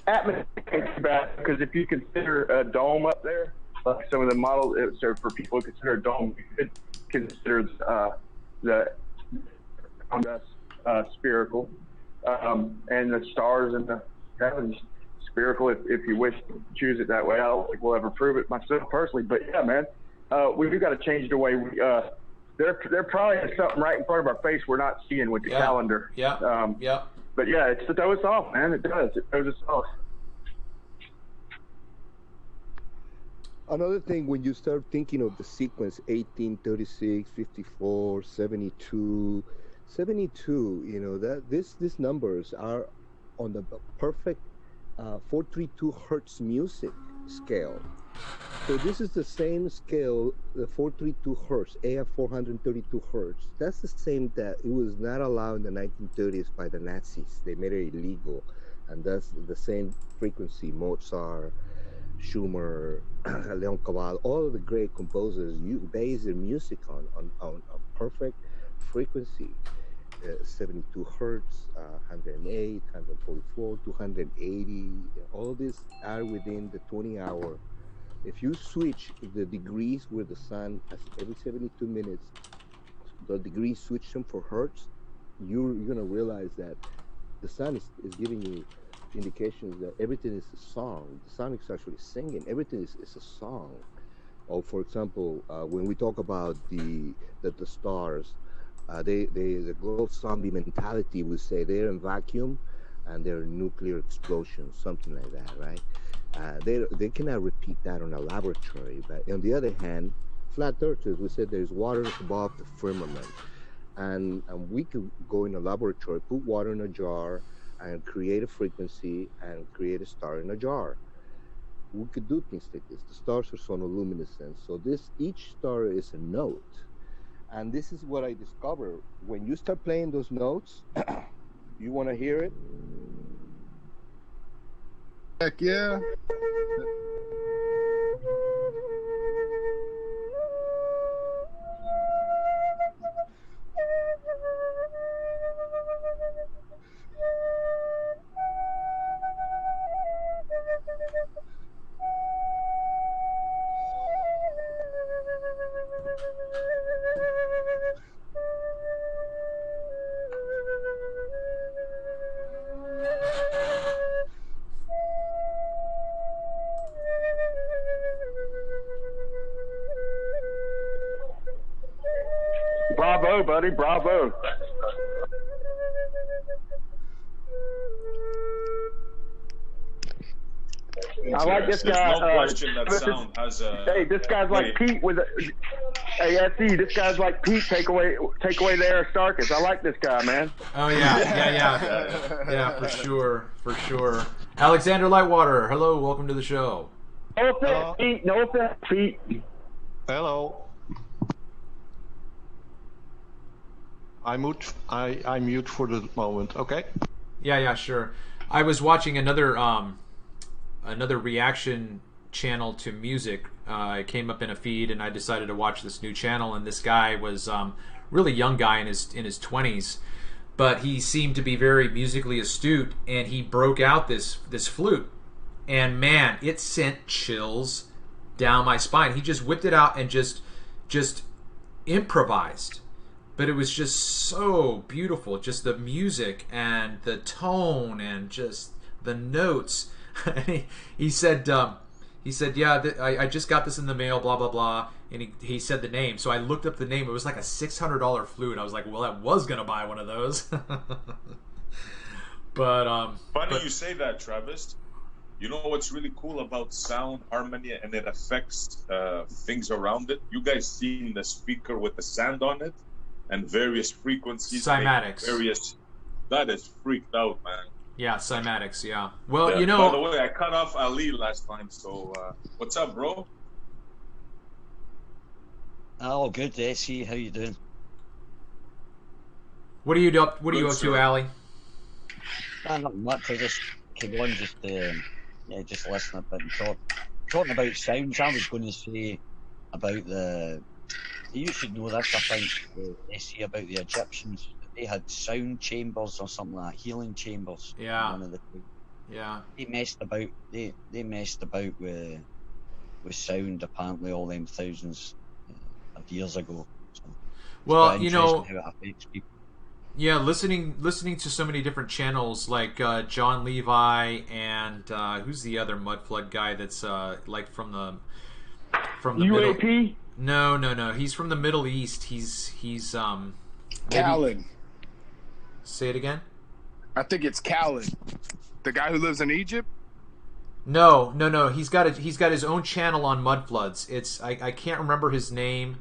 B: Atmosphere ain't too bad, because if you consider a dome up there, like some of the models, so for people who consider a dome, you could consider the spherical, and the stars and the heavens spherical, if you wish to choose it that way. I don't think we'll ever prove it myself personally, but yeah, man, we've got to change the way we. There probably is something right in front of our face we're not seeing with the calendar.
A: Yeah.
B: But yeah, it throws us off, man. It does. It throws us off.
C: Another thing, when you start thinking of the sequence 18, 36, 54, 72, that these numbers are on the perfect 432 hertz music scale. So this is the same scale, the 432 hertz, AF 432 hertz. That's the same that it was not allowed in the 1930s by the Nazis. They made it illegal, and that's the same frequency. Mozart, Schumann, Leon Caval, all of the great composers base their music on a perfect frequency. 72 hertz, 108, 144, 280. All these are within the 20-hour. If you switch the degrees where the sun has every 72 minutes, the degrees switch them for hertz, you're going to realize that the sun is giving you indications that everything is a song. The sun is actually singing. Everything is a song. Or for example, when we talk about the stars, the global zombie mentality would say they're in vacuum and they're nuclear explosion, something like that, right? They cannot repeat that on a laboratory. But on the other hand, flat earthers, we said there's water above the firmament, and we could go in a laboratory, put water in a jar, and create a frequency and create a star in a jar. We could do things like this. The stars are sonoluminescent, so each star is a note. And this is what I discovered. When you start playing those notes, you want to hear it?
F: Heck yeah.
B: Bravo, buddy, bravo. I like this guy.
D: There's no question that sound has a.
B: Hey, this guy's like Pete with a. Hey, I see. This guy's like Pete. Take away the Aristarchus. I like this guy, man.
A: Oh yeah, for sure. Alexander Lightwater, hello, welcome to the show.
B: No offense, Pete. No offense, Pete.
G: Hello. I mute for the moment. Okay.
A: Yeah, sure. I was watching another reaction channel to music. It came up in a feed, and I decided to watch this new channel. And this guy was really young guy in his 20s, but he seemed to be very musically astute. And he broke out this flute, and man, it sent chills down my spine. He just whipped it out and just improvised. But it was just so beautiful, just the music and the tone and just the notes. he said, yeah, I just got this in the mail, blah, blah, blah. And he said the name. So I looked up the name. It was like a $600 flute. I was like, well, I was going to buy one of those. But
D: Funny you say that, Travis. You know what's really cool about sound, harmony, and it affects things around it? You guys seen the speaker with the sand on it? And various frequencies.
A: Cymatics.
D: That is freaked out, man.
A: Yeah, cymatics, yeah. Well,
D: yeah,
A: you know...
D: By the way, I cut off Ali last time, so what's up, bro?
E: Oh, good, SC. How you doing?
A: What are you up to, Ali?
E: Not much. I just came on just listen a bit and talking about sounds. I was going to say about you should know this. I think they say about the Egyptians, they had sound chambers or something like that, healing chambers.
A: Yeah.
E: One of the
A: Yeah.
E: They messed about. They messed about with sound apparently all them thousands of years ago. So
A: Well, you know,
E: how it affects people.
A: Yeah, listening to so many different channels like John Levi and who's the other Mudflood guy that's like from the
B: UAP?
A: Middle... No. He's from the Middle East. He's
F: Khaled.
A: Say it again.
F: I think it's Khaled, the guy who lives in Egypt.
A: No. He's got his own channel on Mudfloods. It's I can't remember his name,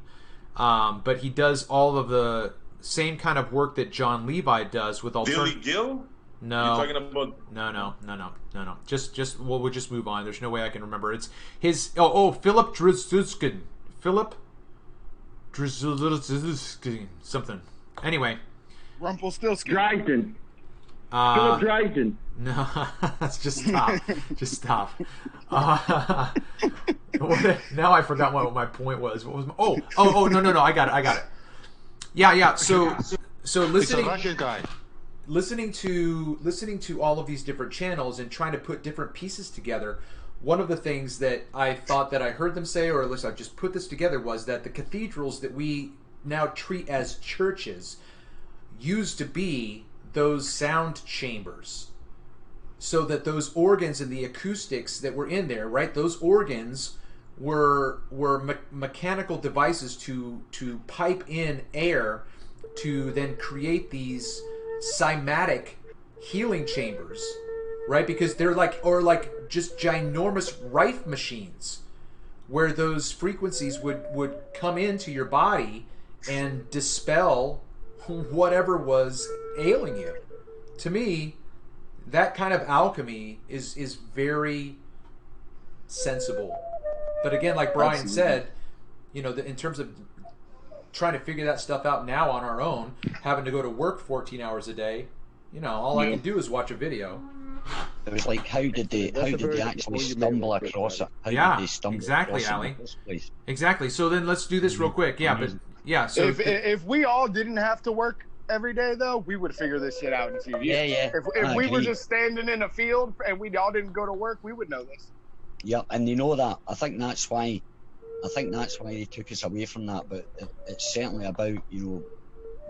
A: but he does all of the same kind of work that John Levi does with
D: Billy Gill?
A: No.
D: You're talking about...
A: No. Just we'll just move on. There's no way I can remember. It's his Philip Druzkin. Philip Druzkin something. Anyway.
F: Rumpelstiltskin.
B: Dryden. Philip Dryden.
A: No, just stop. Just stop. Now I forgot what my point was. What was no, I got it. Yeah. So listening.
G: It's a Russian guy.
A: Listening to all of these different channels and trying to put different pieces together. One of the things that I thought that I heard them say, or at least I've just put this together, was that the cathedrals that we now treat as churches used to be those sound chambers. So that those organs and the acoustics that were in there, right? Those organs were mechanical devices to pipe in air to then create these cymatic healing chambers, right? Because they're like just ginormous rife machines where those frequencies would come into your body and dispel whatever was ailing you. To me, that kind of alchemy is very sensible. But again, like Brian said, you know, in terms of trying to figure that stuff out now on our own, having to go to work 14 hours a day, you know, all I can do is watch a video.
E: It was like, how did they actually stumble across it? How did they stumble
A: exactly,
E: across
A: Ali.
E: it in the first place?
A: Exactly. So then let's do this real quick. So
F: if we all didn't have to work every day, though, we would figure this shit out in a few years.
E: Yeah.
F: If we were just standing in a field and we all didn't go to work, we would know this.
E: Yeah, and you know that. I think that's why they took us away from that. But it's certainly about, you know,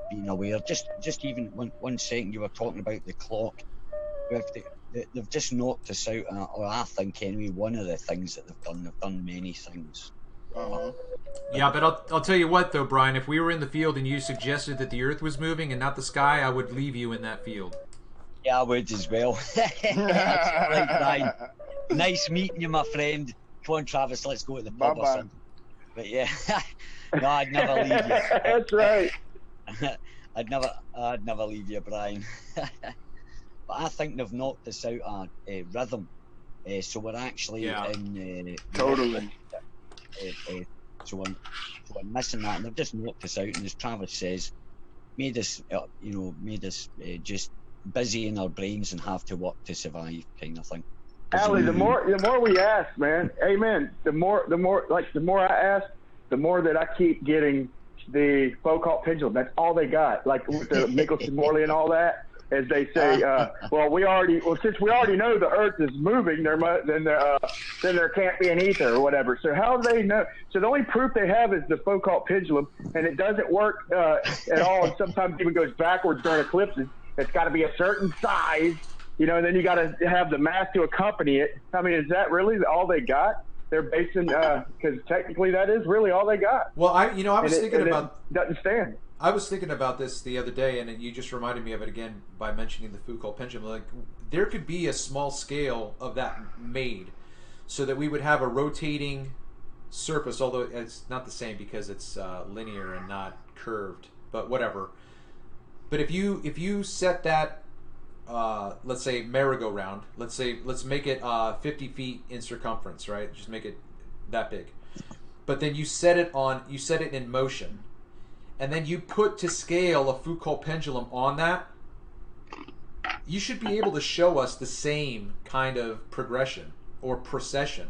E: being aware. Just even one second, you were talking about the clock. They've just knocked us out, or I think anyway. One of the things that they've done many things.
A: Yeah, but I'll tell you what though, Brian. If we were in the field and you suggested that the Earth was moving and not the sky, I would leave you in that field.
E: Yeah, I would as well. Right, Brian. Nice meeting you, my friend. Come on, Travis, let's go to the pub or something. But yeah, no, I'd never leave you.
B: That's right.
E: I'd never leave you, Brian. But I think they've knocked us out on rhythm. So we're actually in
F: totally.
E: So I'm missing that, and they've just knocked us out. And as Travis says, made us just busy in our brains and have to work to survive, kind of thing.
B: Ali, the more we ask, man, amen. The more I ask, the more that I keep getting the Foucault pendulum. That's all they got. Like with the Michelson-Morley and all that, as they say. Since we already know the Earth is moving, then there can't be an ether or whatever. So how do they know? So the only proof they have is the Foucault pendulum, and it doesn't work at all. And sometimes even goes backwards during eclipses. It's got to be a certain size. You know, and then you got to have the math to accompany it. I mean, is that really all they got? They're basing because technically that is really all they got.
A: Well, I was thinking about
B: doesn't stand.
A: I was thinking about this the other day, and you just reminded me of it again by mentioning the Foucault pendulum. Like, there could be a small scale of that made, so that we would have a rotating surface. Although it's not the same because it's linear and not curved. But whatever. But if you set that. Let's say merry-go-round. Let's make it 50 feet in circumference, right? Just make it that big. But then you set it in motion, and then you put to scale a Foucault pendulum on that. you should be able to show us the same kind of progression or procession.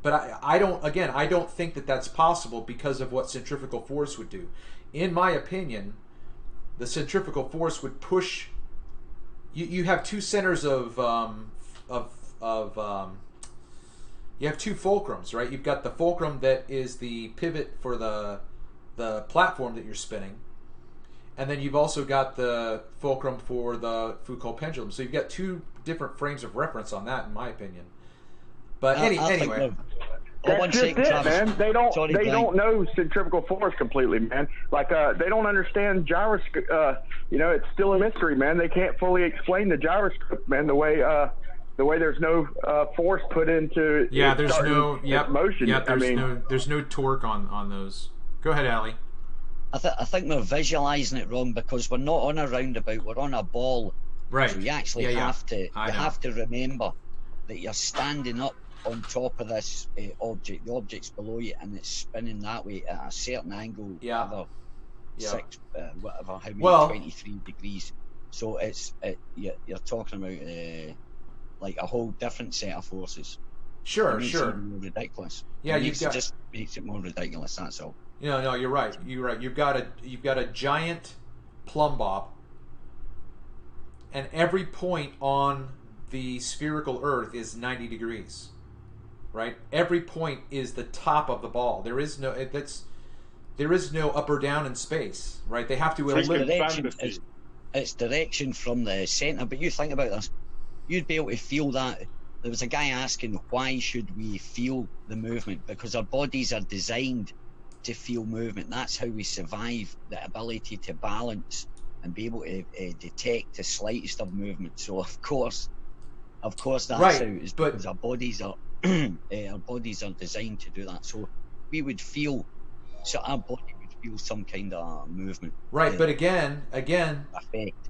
A: But I don't think that that's possible because of what centrifugal force would do. In my opinion, the centrifugal force would push. You have two centers of you have two fulcrums, right? You've got the fulcrum that is the pivot for the platform that you're spinning, and then you've also got the fulcrum for the Foucault pendulum. So you've got two different frames of reference on that, in my opinion. But anyway.
B: That's just it, man. They don't know centrifugal force completely, man. Like they don't understand gyroscope. It's still a mystery, man. They can't fully explain the gyroscope, man. The way there's no force put into
A: there's no
B: motion.
A: There's no torque on those. Go ahead, Ali.
E: I think we're visualizing it wrong because we're not on a roundabout. We're on a ball.
A: Right.
E: So you actually have to remember that you're standing up on top of this object. The object's below you, and it's spinning that way at a certain angle. How many? 23 degrees. So you're talking about like a whole different set of forces.
A: Sure.
E: It more ridiculous.
A: Yeah,
E: just makes it more ridiculous. That's all.
A: No, you're right. You've got a giant plumb bob, and every point on the spherical Earth is 90 degrees. Right? Every point is the top of the ball. There is no up or down in space, right? They have to eliminate.
E: It's direction from the center. But you think about this, you'd be able to feel that. There was a guy asking, why should we feel the movement? Because our bodies are designed to feel movement. That's how we survive, the ability to balance and be able to detect the slightest of movement. So of course that's
A: right,
E: how it is, because our bodies are designed to do that. So we would feel, so our body would feel some kind of movement.
A: Right, but again,
E: effect.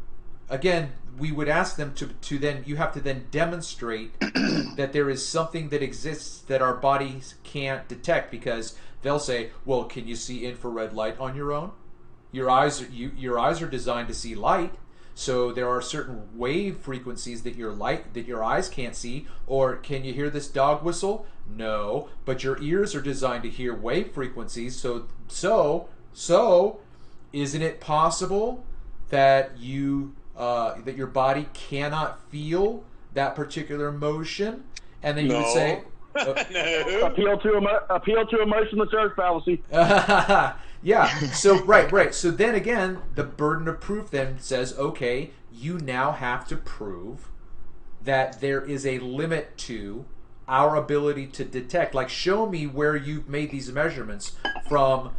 A: Again, we would ask them to then, you have to then demonstrate that there is something that exists that our bodies can't detect, because they'll say, well, can you see infrared light on your own? Your eyes are designed to see light. So there are certain wave frequencies that your eyes can't see. Or can you hear this dog whistle? No, but your ears are designed to hear wave frequencies. So isn't it possible that that your body cannot feel that particular motion? And then you would say,
B: no. Appeal to emotionless earth fallacy.
A: Yeah. So right. So then again, the burden of proof then says, okay, you now have to prove that there is a limit to our ability to detect. Like, show me where you've made these measurements from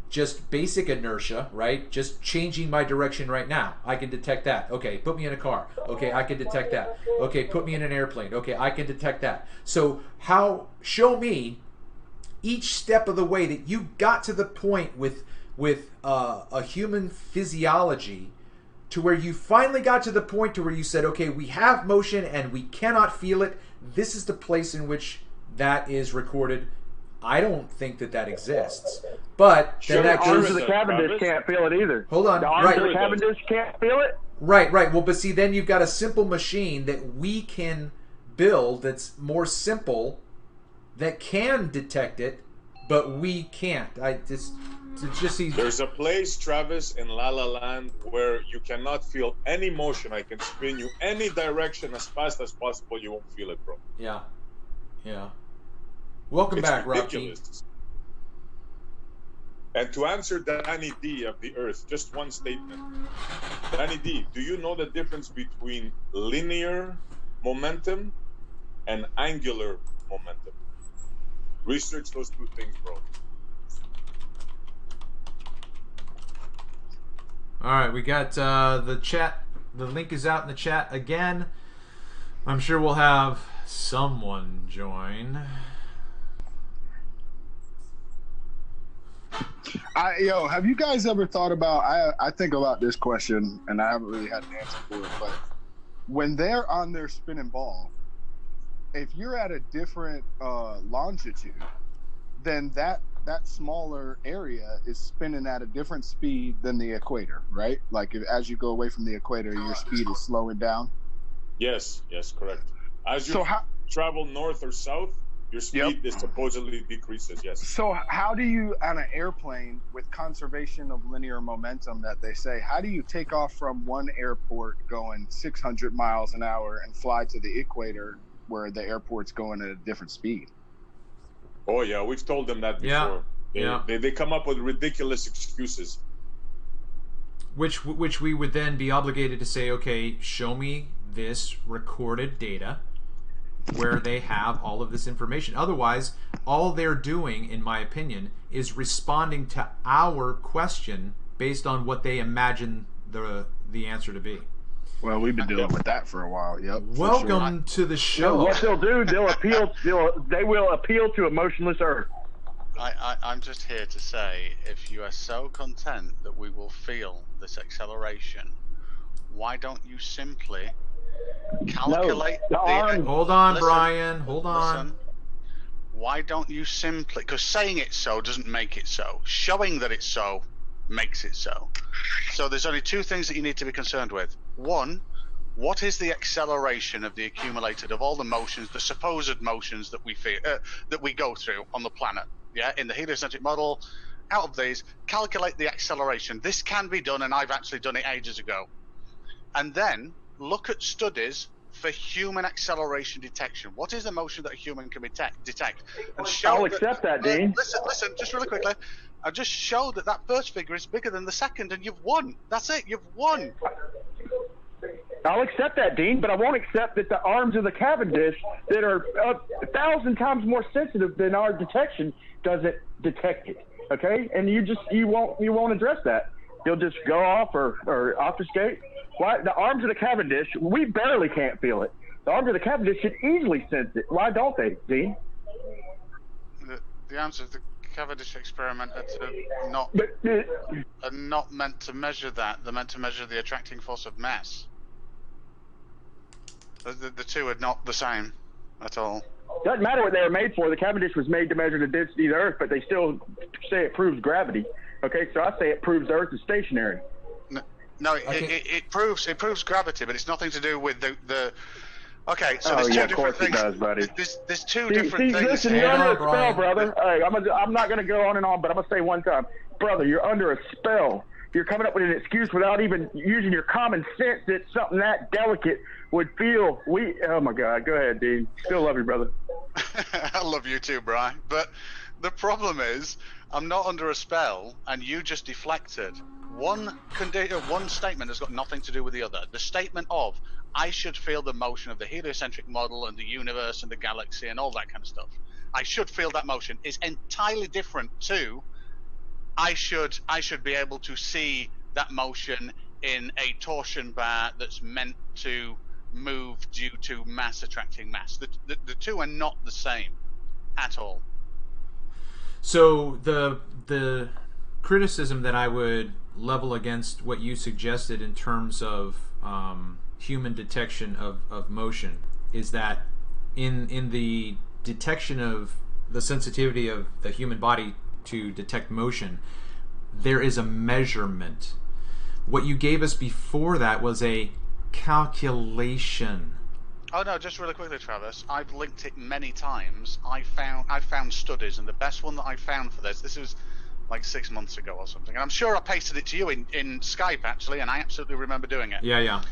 A: just basic inertia, right? Just changing my direction right now. I can detect that. Okay, put me in a car. Okay, I can detect that. Okay, put me in an airplane. Okay, I can detect that. So show me each step of the way that you got to the point with a human physiology to where you finally got to the point to where you said, okay, we have motion and we cannot feel it. This is the place in which that is recorded. I don't think that exists. But then that
B: goes to the Cabbage can't feel it either.
A: Hold on.
B: The arms of the Cabbage can't feel it?
A: Right. Well, but see, then you've got a simple machine that we can build that's more simple, that can detect it, but we can't.
D: There's a place, Travis, in La La Land where you cannot feel any motion. I can spin you any direction as fast as possible. You won't feel it, bro.
A: Yeah. Welcome back, Rocky.
D: And to answer Danny D of the Earth, just one statement. Danny D, do you know the difference between linear momentum and angular momentum? Research those two things, bro.
A: All right, we got the chat. The link is out in the chat again. I'm sure we'll have someone join.
F: Have you guys ever thought about, I think about this question, and I haven't really had an answer for it, but when they're on their spinning ball, if you're at a different longitude, then that that smaller area is spinning at a different speed than the equator, right? Like as you go away from the equator, your speed is slowing down.
D: Yes, correct. As you travel north or south, your speed is supposedly decreases. Yes.
F: So how do you, on an airplane with conservation of linear momentum that they say, how do you take off from one airport going 600 miles an hour and fly to the equator where the airport's going at a different speed?
D: Oh yeah, we've told them that before. They come up with ridiculous excuses.
A: Which we would then be obligated to say, okay, show me this recorded data where they have all of this information. Otherwise, all they're doing, in my opinion, is responding to our question based on what they imagine the answer to be.
F: Well, we've been dealing with that for a while. Yep.
A: Welcome to the show.
B: What they'll do, they will appeal to a motionless Earth.
H: I'm just here to say, if you are so content that we will feel this acceleration, why don't you simply calculate
A: Hold on, Brian. Hold on.
H: Listen, why don't you simply, because saying it's so doesn't make it so. Showing that it's so makes it so. So there's only two things that you need to be concerned with. One, what is the acceleration of the accumulated of all the motions, the supposed motions that we feel, that we go through on the planet? Yeah, in the heliocentric model, out of these, calculate the acceleration. This can be done, and I've actually done it ages ago. And then look at studies for human acceleration detection. What is the motion that a human can detect? And show
B: I'll accept that, Dean.
H: Listen, just really quickly. I'll just show that first figure is bigger than the second, and you've won. That's it, you've won.
B: I'll accept that, Dean, but I won't accept that the arms of the Cavendish that are 1,000 times more sensitive than our detection doesn't detect it. Okay? And you won't address that. You'll just go off or obfuscate. Why the arms of the Cavendish, we barely can't feel it. The arms of the Cavendish should easily sense it. Why don't they, Dean?
H: The arms of the Cavendish experiment are not meant to measure that. They're meant to measure the attracting force of mass. The two are not the same at all.
B: Doesn't matter what they were made for. The Cavendish was made to measure the density of the Earth, but they still say it proves gravity. Okay, so I say it proves the Earth is stationary.
H: No, it proves gravity, but it's nothing to do with the. Okay, so there's two different things.
B: It does, buddy.
H: There's two different things.
B: Listen, you're under a spell, brother. Hey, I'm not going to go on and on, but I'm going to say one time, brother, you're under a spell. You're coming up with an excuse without even using your common sense that something that delicate would feel. Oh my God, go ahead, Dean. Still love you, brother.
H: I love you too, Brian. But the problem is, I'm not under a spell, and you just deflected. One statement has got nothing to do with the other. The statement of, I should feel the motion of the heliocentric model and the universe and the galaxy and all that kind of stuff. I should feel that motion is entirely different to, I should be able to see that motion in a torsion bar that's meant to move due to mass attracting mass. The two are not the same at all.
A: So the criticism that I would level against what you suggested in terms of human detection of motion is that in the detection of the sensitivity of the human body to detect motion, there is a measurement. What you gave us before that was a calculation.
H: Oh no, just really quickly, Travis. I've linked it many times. I found studies, and the best one that I found for this was like 6 months ago or something. And I'm sure I pasted it to you in Skype actually, and I absolutely remember doing it.
A: Yeah.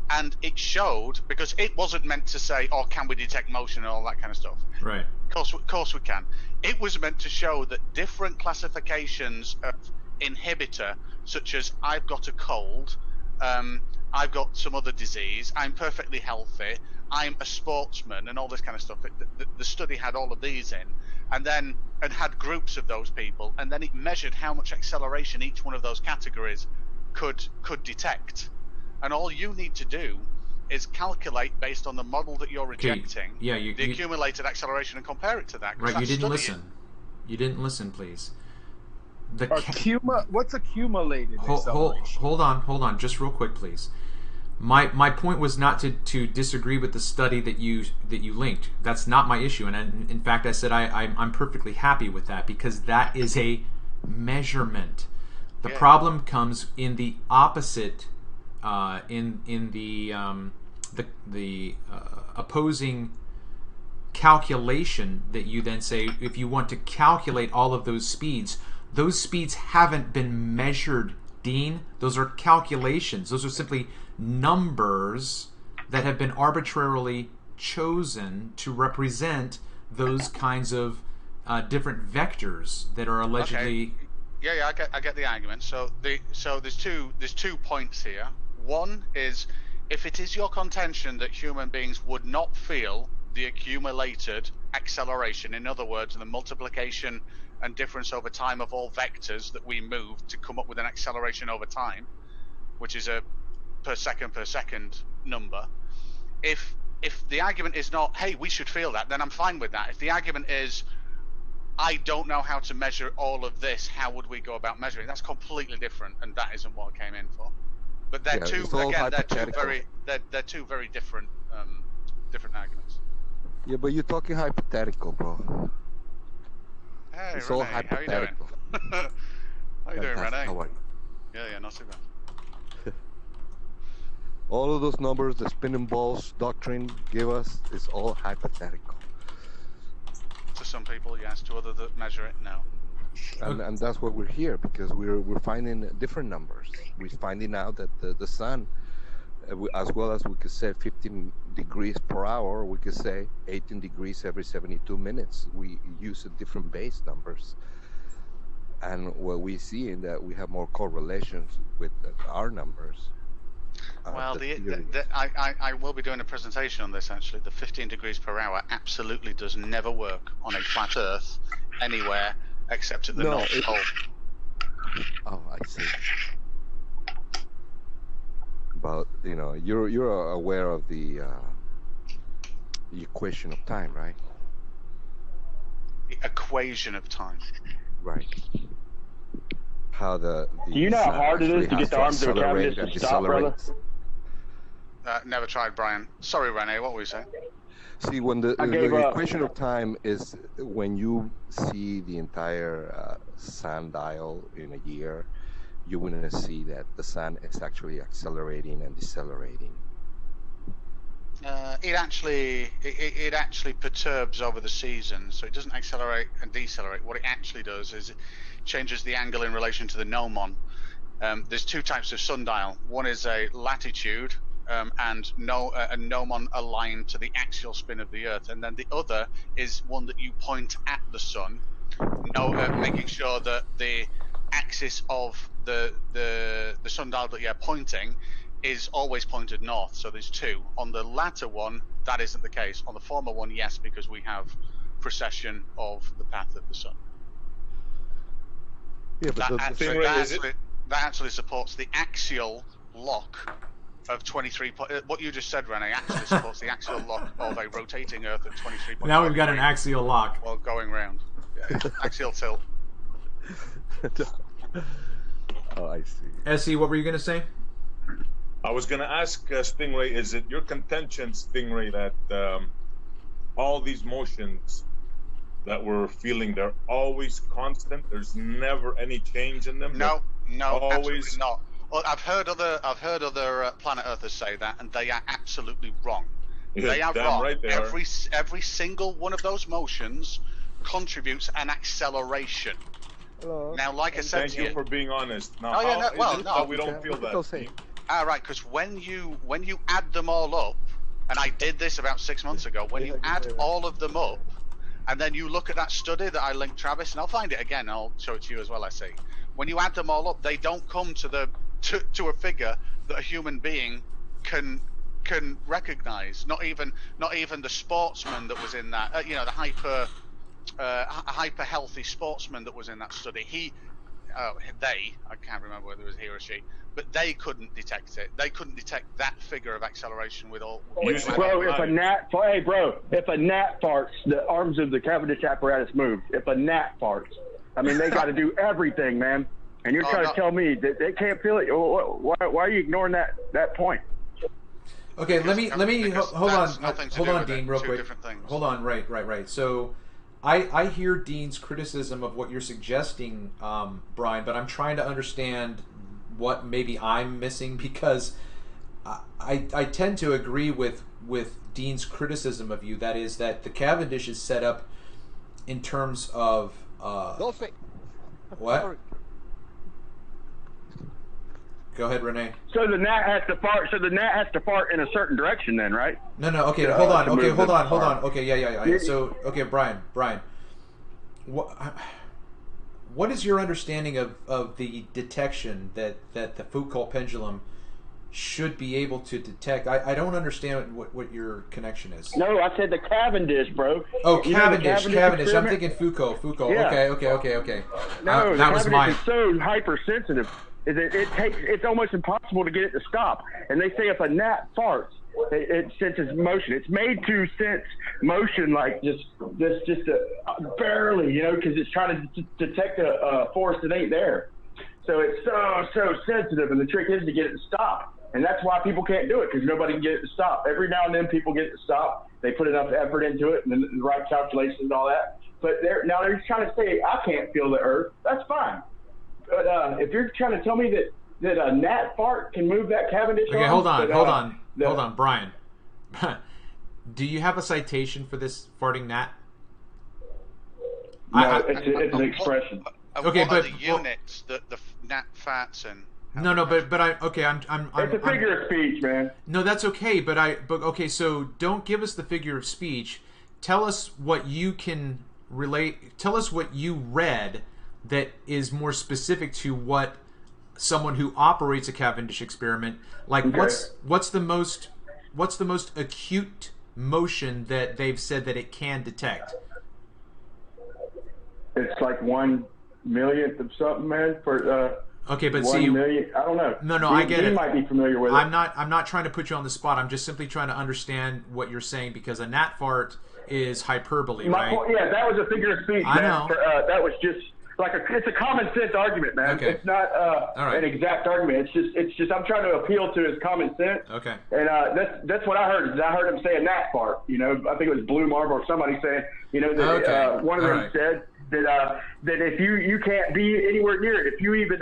H: And it showed, because it wasn't meant to say, oh, can we detect motion and all that kind of stuff.
A: Right.
H: Of course we can. It was meant to show that different classifications of inhibitor, such as I've got a cold, I've got some other disease, I'm perfectly healthy, I'm a sportsman, and all this kind of stuff. The study had all of these in, and had groups of those people, and then it measured how much acceleration each one of those categories could detect. And all you need to do is calculate based on the model that you're rejecting, the accumulated acceleration, and compare it to that.
A: Right, you didn't listen. You didn't listen, please.
F: What's accumulated acceleration?
A: Hold on, just real quick, please. My point was not to disagree with the study that you linked. That's not my issue, and in fact I said I'm perfectly happy with that, because that is a measurement. The problem comes in the opposite, in the opposing calculation that you then say, if you want to calculate all of those speeds haven't been measured, Dean. Those are calculations. Those are simply numbers that have been arbitrarily chosen to represent those kinds of different vectors that are allegedly.
H: Okay. Yeah, I get the argument. So there's two points here. One is, if it is your contention that human beings would not feel the accumulated acceleration, in other words, the multiplication and difference over time of all vectors that we move to come up with an acceleration over time, which is a per second number. If the argument is not, hey, we should feel that, then I'm fine with that. If the argument is, I don't know how to measure all of this, how would we go about measuring? That's completely different, and that isn't what I came in for. But they're two very different different arguments.
C: Yeah, but you're talking hypothetical, bro.
H: Hey,
C: it's
H: Renee,
C: all hypothetical.
H: How you doing? How you doing, Renee?
C: How are you?
H: Yeah, not too bad.
C: All of those numbers the spinning balls doctrine give us is all hypothetical.
H: To some people, yes. To others that measure it, no.
C: And that's why we're here, because we're finding different numbers. We're finding out that the sun, as well as we could say 15 degrees per hour, we could say 18 degrees every 72 minutes. We use different base numbers. And what we see in that we have more correlations with our numbers.
H: Well, I will be doing a presentation on this, actually. The 15 degrees per hour absolutely does never work on a flat Earth anywhere except at the North Pole.
C: Oh, I see. But you're aware of the equation of time, right?
H: The equation of time.
C: Right. How the
B: do you know how hard it is to get the arms of a cabbage to stop, brother?
H: Never tried, Brian. Sorry, Renee, what were you saying?
C: See, when the equation of time is when you see the entire sundial in a year, you're going to see that the sun is actually accelerating and decelerating.
H: It actually perturbs over the season, so it doesn't accelerate and decelerate. What it actually does is it changes the angle in relation to the gnomon. There's two types of sundial. One is a latitude and a gnomon aligned to the axial spin of the Earth, and then the other is one that you point at the sun, making sure that the axis of the sundial that you're pointing is always pointed north. So there's two. On the latter one, that isn't the case. On the former one, yes, because we have precession of the path of the sun.
C: Yeah, but
H: that actually supports the axial lock of 23. What you just said, Renee, actually supports the axial lock of a rotating Earth at 23.
A: Now we've got an axial lock.
H: Well, going round. Yeah, axial tilt.
C: Oh, I see.
A: Essie, what were you going to say?
D: I was going to ask Stingray, is it your contention, Stingray, that all these motions that we're feeling, they're always constant? There's never any change in them?
H: No,
D: always
H: absolutely not. Well, I've heard other planet Earthers say that, and they are absolutely wrong. They are wrong.
D: Right they
H: every single one of those motions contributes an acceleration.
C: Hello.
H: Now, like I said,
D: thank you for being honest. Now, we don't feel that.
H: Right, because when you add them all up, and I did this about 6 months ago, when you add all of them up, and then you look at that study that I linked Travis, and I'll find it again, I'll show it to you as well, I see. When you add them all up, they don't come to a figure that a human being can recognize. Not even the sportsman that was in that, the hyper healthy sportsman that was in that study. I can't remember whether it was he or she, but they couldn't detect it. They couldn't detect that figure of acceleration with all.
B: Bro, if a gnat farts, the arms of the Cabbage apparatus move. If a gnat farts, I mean, they got to do everything, man. And you're trying to tell me that they can't feel it? Why are you ignoring that point?
A: Okay, let me hold on, Dean, real quick.
H: Different things.
A: Hold on, right. So, I hear Dean's criticism of what you're suggesting, Brian, but I'm trying to understand what maybe I'm missing, because I tend to agree with Dean's criticism of you. That is that the Cavendish is set up in terms of what?
C: Sorry.
A: Go ahead, Renee.
B: So the gnat has to fart. So the gnat has to fart in a certain direction, then, right?
A: No. Okay, hold on. Okay, yeah. So, okay, Brian. What is your understanding of the detection that the Foucault pendulum should be able to detect? I don't understand what your connection is.
B: No, I said the Cavendish, bro.
A: Oh, Cavendish. I'm
B: experiment?
A: thinking Foucault.
B: Yeah.
A: Okay.
B: No,
A: that was
B: Cavendish
A: my.
B: is so hypersensitive. It's almost impossible to get it to stop. And they say if a gnat farts, it senses motion. It's made to sense motion, like just barely, because it's trying to detect a force that ain't there. So it's so sensitive, and the trick is to get it to stop. And that's why people can't do it, because nobody can get it to stop. Every now and then people get it to stop. They put enough effort into it and then the right calculations and all that. But they're trying to say, I can't feel the earth. That's fine. But if you're trying to tell me that a gnat fart can move that Cavendish
A: Okay, hold on,
B: but,
A: Brian. Do you have a citation for this farting gnat?
B: No, it's an expression.
A: Okay,
H: what
A: but
H: are the units that the gnat farts in?
A: No, but I'm
B: it's a figure of speech, man.
A: No, that's okay, but okay, so don't give us the figure of speech. Tell us what you can relate. Tell us what you read that is more specific to what someone who operates a Cavendish experiment, like
B: Okay.
A: what's the most acute motion that they've said that it can detect?
B: It's like 1/1,000,000th of something, man. For
A: Okay, but
B: 1
A: see,
B: million. I don't know.
A: No, I get
B: Dean
A: it.
B: might be familiar with it.
A: I'm not trying to put you on the spot. I'm just simply trying to understand what you're saying, because a gnat fart is hyperbole, right?
B: Yeah, that was a figure of speech,
A: I
B: man.
A: know.
B: That was just like it's a common sense argument, man.
A: Okay.
B: It's not
A: right.
B: an exact argument. It's just I'm trying to appeal to his common sense.
A: Okay.
B: And that's what I heard. Is I heard him say a gnat fart. I think it was Blue Marble or somebody saying, that
A: Okay.
B: one of them
A: Right.
B: said that if you can't be anywhere near it, if you even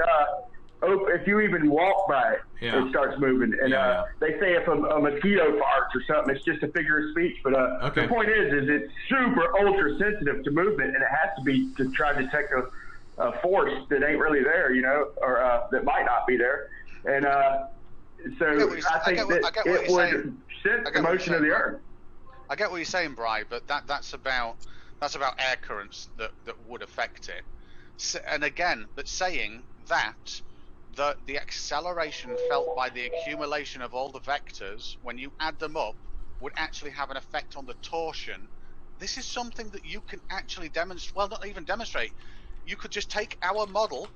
B: walk by it,
A: Yeah.
B: it starts moving. And
A: Yeah.
B: they say if a mosquito farts or something, it's just a figure of speech. But
A: Okay.
B: the point is it's super ultra sensitive to movement, and it has to be to try to detect a force that ain't really there, or that might not be there. And so I think that it would sense the motion of the earth.
H: I get what you're saying, Bri, but that's about air currents that would affect it. So, and again, but saying that the acceleration felt by the accumulation of all the vectors, when you add them up, would actually have an effect on the torsion. This is something that you can actually demonstrate. Well, not even demonstrate. You could just take our model,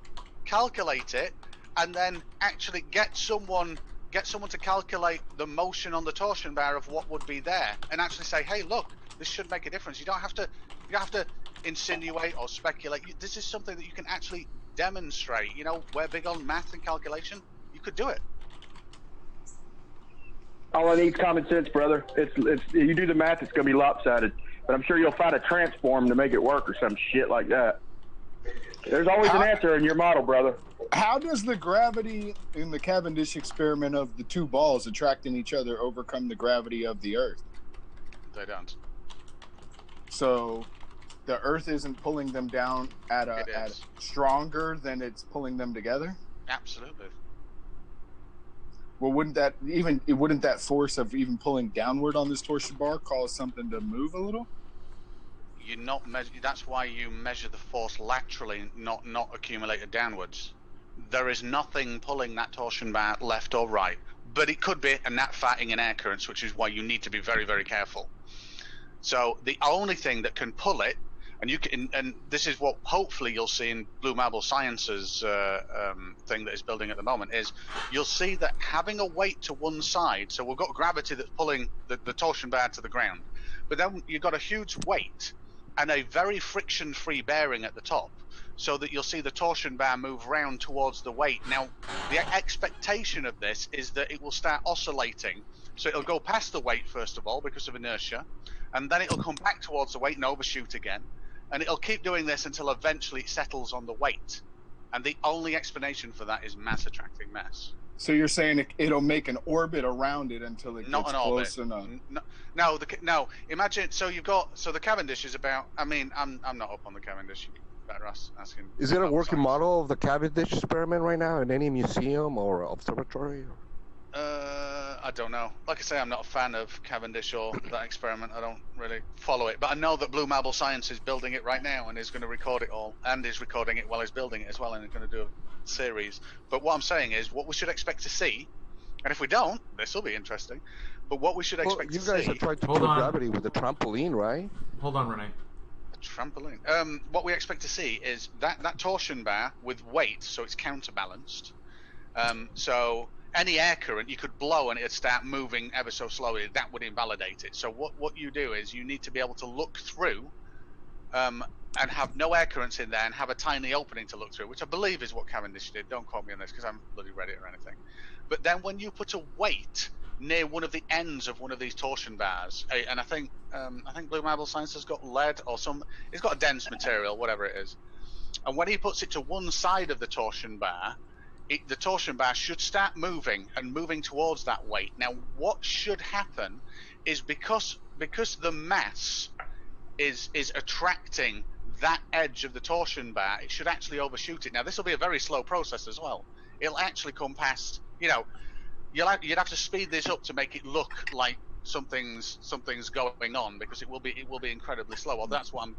H: calculate it, and then actually get someone to calculate the motion on the torsion bar of what would be there, and actually say, hey, look, this should make a difference. You don't have to insinuate or speculate. This is something that you can actually demonstrate. We're big on math and calculation. You could do it.
B: All I need is common sense, brother. It's you do the math, it's gonna be lopsided. But I'm sure you'll find a transform to make it work or some shit like that. There's always an answer in your model, brother.
F: How does the gravity in the Cavendish experiment of the two balls attracting each other overcome the gravity of the Earth?
H: They don't.
F: So the Earth isn't pulling them down at stronger than it's pulling them together?
H: Absolutely.
F: Well, wouldn't that force of even pulling downward on this torsion bar cause something to move a little?
H: You're not that's why you measure the force laterally, not accumulated downwards. There is nothing pulling that torsion bar left or right, but it could be a gnat farting in air currents, which is why you need to be very, very careful. So the only thing that can pull it, and this is what hopefully you'll see in Blue Marble Science's thing that is building at the moment, is you'll see that having a weight to one side, so we've got gravity that's pulling the torsion bar to the ground, but then you've got a huge weight and a very friction-free bearing at the top, so that you'll see the torsion bar move round towards the weight. Now, the expectation of this is that it will start oscillating So it'll go past the weight first of all because of inertia, and then it'll come back towards the weight and overshoot again, and it'll keep doing this until eventually it settles on the weight. And the only explanation for that is mass attracting mass.
F: So you're saying it'll make an orbit around it until it
H: Not
F: gets
H: an orbit.
F: close enough?
H: No. Imagine. So the Cavendish is about. I mean, I'm not up on the Cavendish. You better asking.
C: Is there a working
H: science.
C: model of the Cabbage experiment right now in any museum or observatory?
H: I don't know. Like I say, I'm not a fan of Cavendish or that experiment. I don't really follow it. But I know that Blue Marble Science is building it right now and is going to record it all, and is recording it while he's building it as well, and is going to do a series. But what I'm saying is, what we should expect to see, and if we don't, this will be interesting. But what we should expect to see.
C: You guys are trying to
A: Hold
C: prove
A: on.
C: gravity with the trampoline, right?
A: Hold on, Renee.
H: Trampoline. What we expect to see is that torsion bar with weight, so it's counterbalanced. So any air current you could blow and it'd start moving ever so slowly. That would invalidate it. So what you do is you need to be able to look through, and have no air currents in there, and have a tiny opening to look through, which I believe is what Cavendish did. Don't quote me on this because I haven't bloody read it or anything. But then when you put a weight near one of the ends of one of these torsion bars, and I think Blue Marble Science has got lead or some. It's got a dense material, whatever it is. And when he puts it to one side of the torsion bar, the torsion bar should start moving and moving towards that weight. Now, what should happen is because the mass is attracting that edge of the torsion bar, it should actually overshoot it. Now, this will be a very slow process as well. It'll actually come past. You know, you'd have to speed this up to make it look like something's going on, because it will be incredibly slow. Well, that's what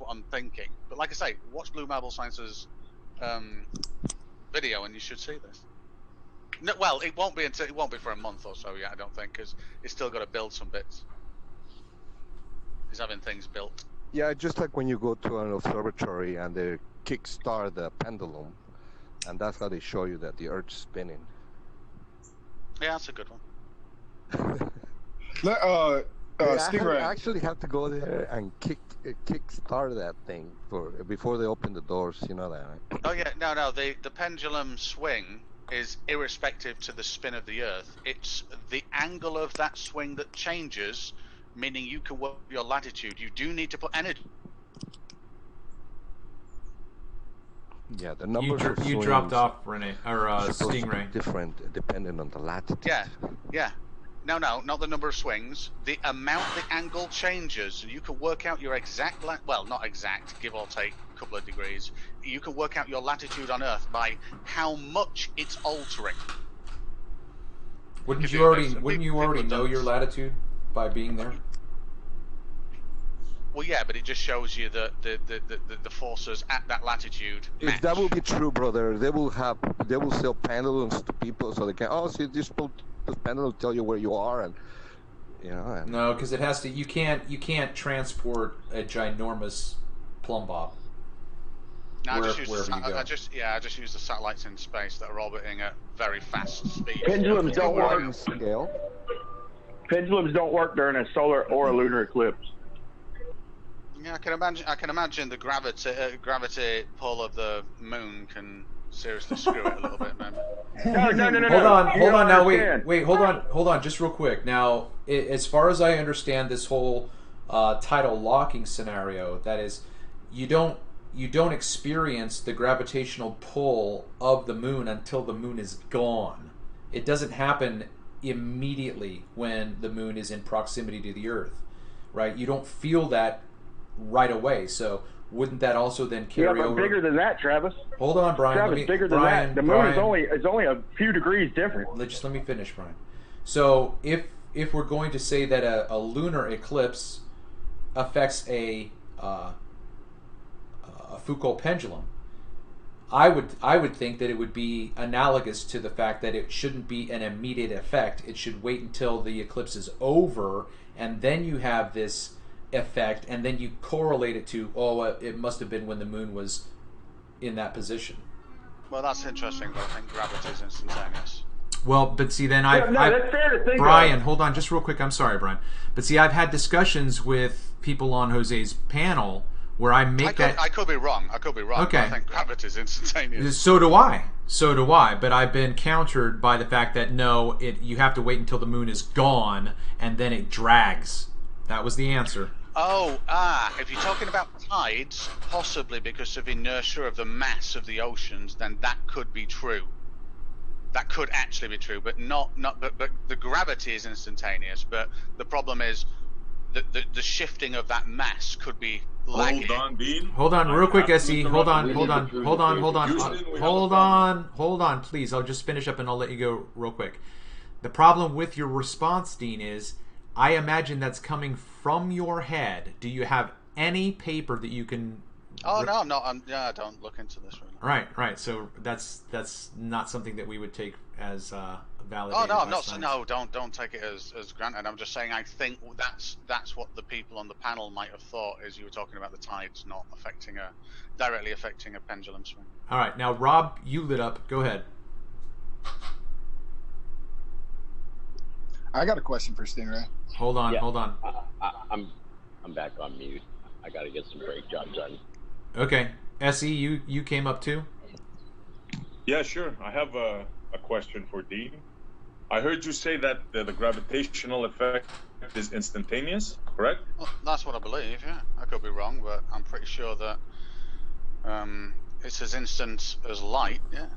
H: I'm thinking. But like I say, watch Blue Marble Science's video and you should see this. No, well, it won't be for a month or so yet, I don't think, because it's still got to build some bits. He's having things built.
C: Yeah, just like when you go to an observatory and they kickstart the pendulum, and that's how they show you that the Earth's spinning.
H: Yeah, that's a good one.
C: I actually have to go there and kickstart that thing before they open the doors. You know that, right?
H: Oh yeah, no. The pendulum swing is irrespective to the spin of the Earth. It's the angle of that swing that changes, meaning you can work your latitude. You do need to put energy.
C: Yeah, the numbers
A: you dropped off, Renee, or Stingray.
C: Different depending on the latitude.
H: Yeah. No, not the number of swings. The amount the angle changes, and you can work out your exact, well, not exact, give or take a couple of degrees. You can work out your latitude on Earth by how much it's altering.
A: Wouldn't you already know your latitude by being there?
C: Well,
H: yeah, but it just shows you the forces at that latitude.
C: If that will be true, brother, they will sell pendulums to people so they can. Oh, see, this pendulum will tell you where you are, and you know. And,
A: no, because it has to. You can't transport a ginormous plumb bob.
H: No, I just use the satellites in space that are orbiting at very fast speeds.
B: Pendulums don't work. Pendulums don't work during a solar or a lunar eclipse.
H: Yeah, I can imagine the gravity pull of the moon can seriously screw it a little bit, man.
B: No.
A: Hold on. Now, wait. Hold on. Just real quick. Now, as far as I understand this whole tidal locking scenario, that is, you don't experience the gravitational pull of the moon until the moon is gone. It doesn't happen immediately when the moon is in proximity to the Earth, right? You don't feel that right away. So wouldn't that also then carry over?
B: Bigger than that, Travis.
A: Hold on, Brian.
B: Travis, bigger than that. The moon is only a few degrees different.
A: Let me finish, Brian. So if we're going to say that a lunar eclipse affects a Foucault pendulum, I would think that it would be analogous to the fact that it shouldn't be an immediate effect. It should wait until the eclipse is over, and then you have this effect, and then you correlate it to, it must have been when the moon was in that position.
H: Well, that's interesting, but I think gravity is instantaneous.
A: Well, but see, then
B: that's fair to think
A: Brian, hold on, just real quick. I'm sorry, Brian, but see, I've had discussions with people on Jose's panel where I make
H: I could be wrong. Okay. But I think gravity is instantaneous.
A: So do I. But I've been countered by the fact that no, you have to wait until the moon is gone and then it drags. That was the answer.
H: If you're talking about tides, possibly because of inertia of the mass of the oceans, then that could be true. That could actually be true, but but the gravity is instantaneous. But the problem is the shifting of that mass could be lagging.
D: Hold on, Dean.
A: Hold on, real quick, SE. Hold on, please. I'll just finish up and I'll let you go real quick. The problem with your response, Dean, is I imagine that's coming from your head. Do you have any paper that you can?
H: Oh no, I'm not. I don't look into this really.
A: Right. So that's not something that we would take as valid.
H: Oh no, I'm not. No, don't take it as granted. I'm just saying I think that's what the people on the panel might have thought as you were talking about the tides not directly affecting a pendulum swing.
A: All right, now Rob, you lit up. Go ahead.
F: I got a question for Stingray.
A: Hold on.
I: I'm back on mute. I got to get some brake jobs done.
A: Okay, SE, you came up too.
D: Yeah, sure. I have a question for Dean. I heard you say that the gravitational effect is instantaneous, correct?
H: Well, that's what I believe. Yeah, I could be wrong, but I'm pretty sure that it's as instant as light. Yeah.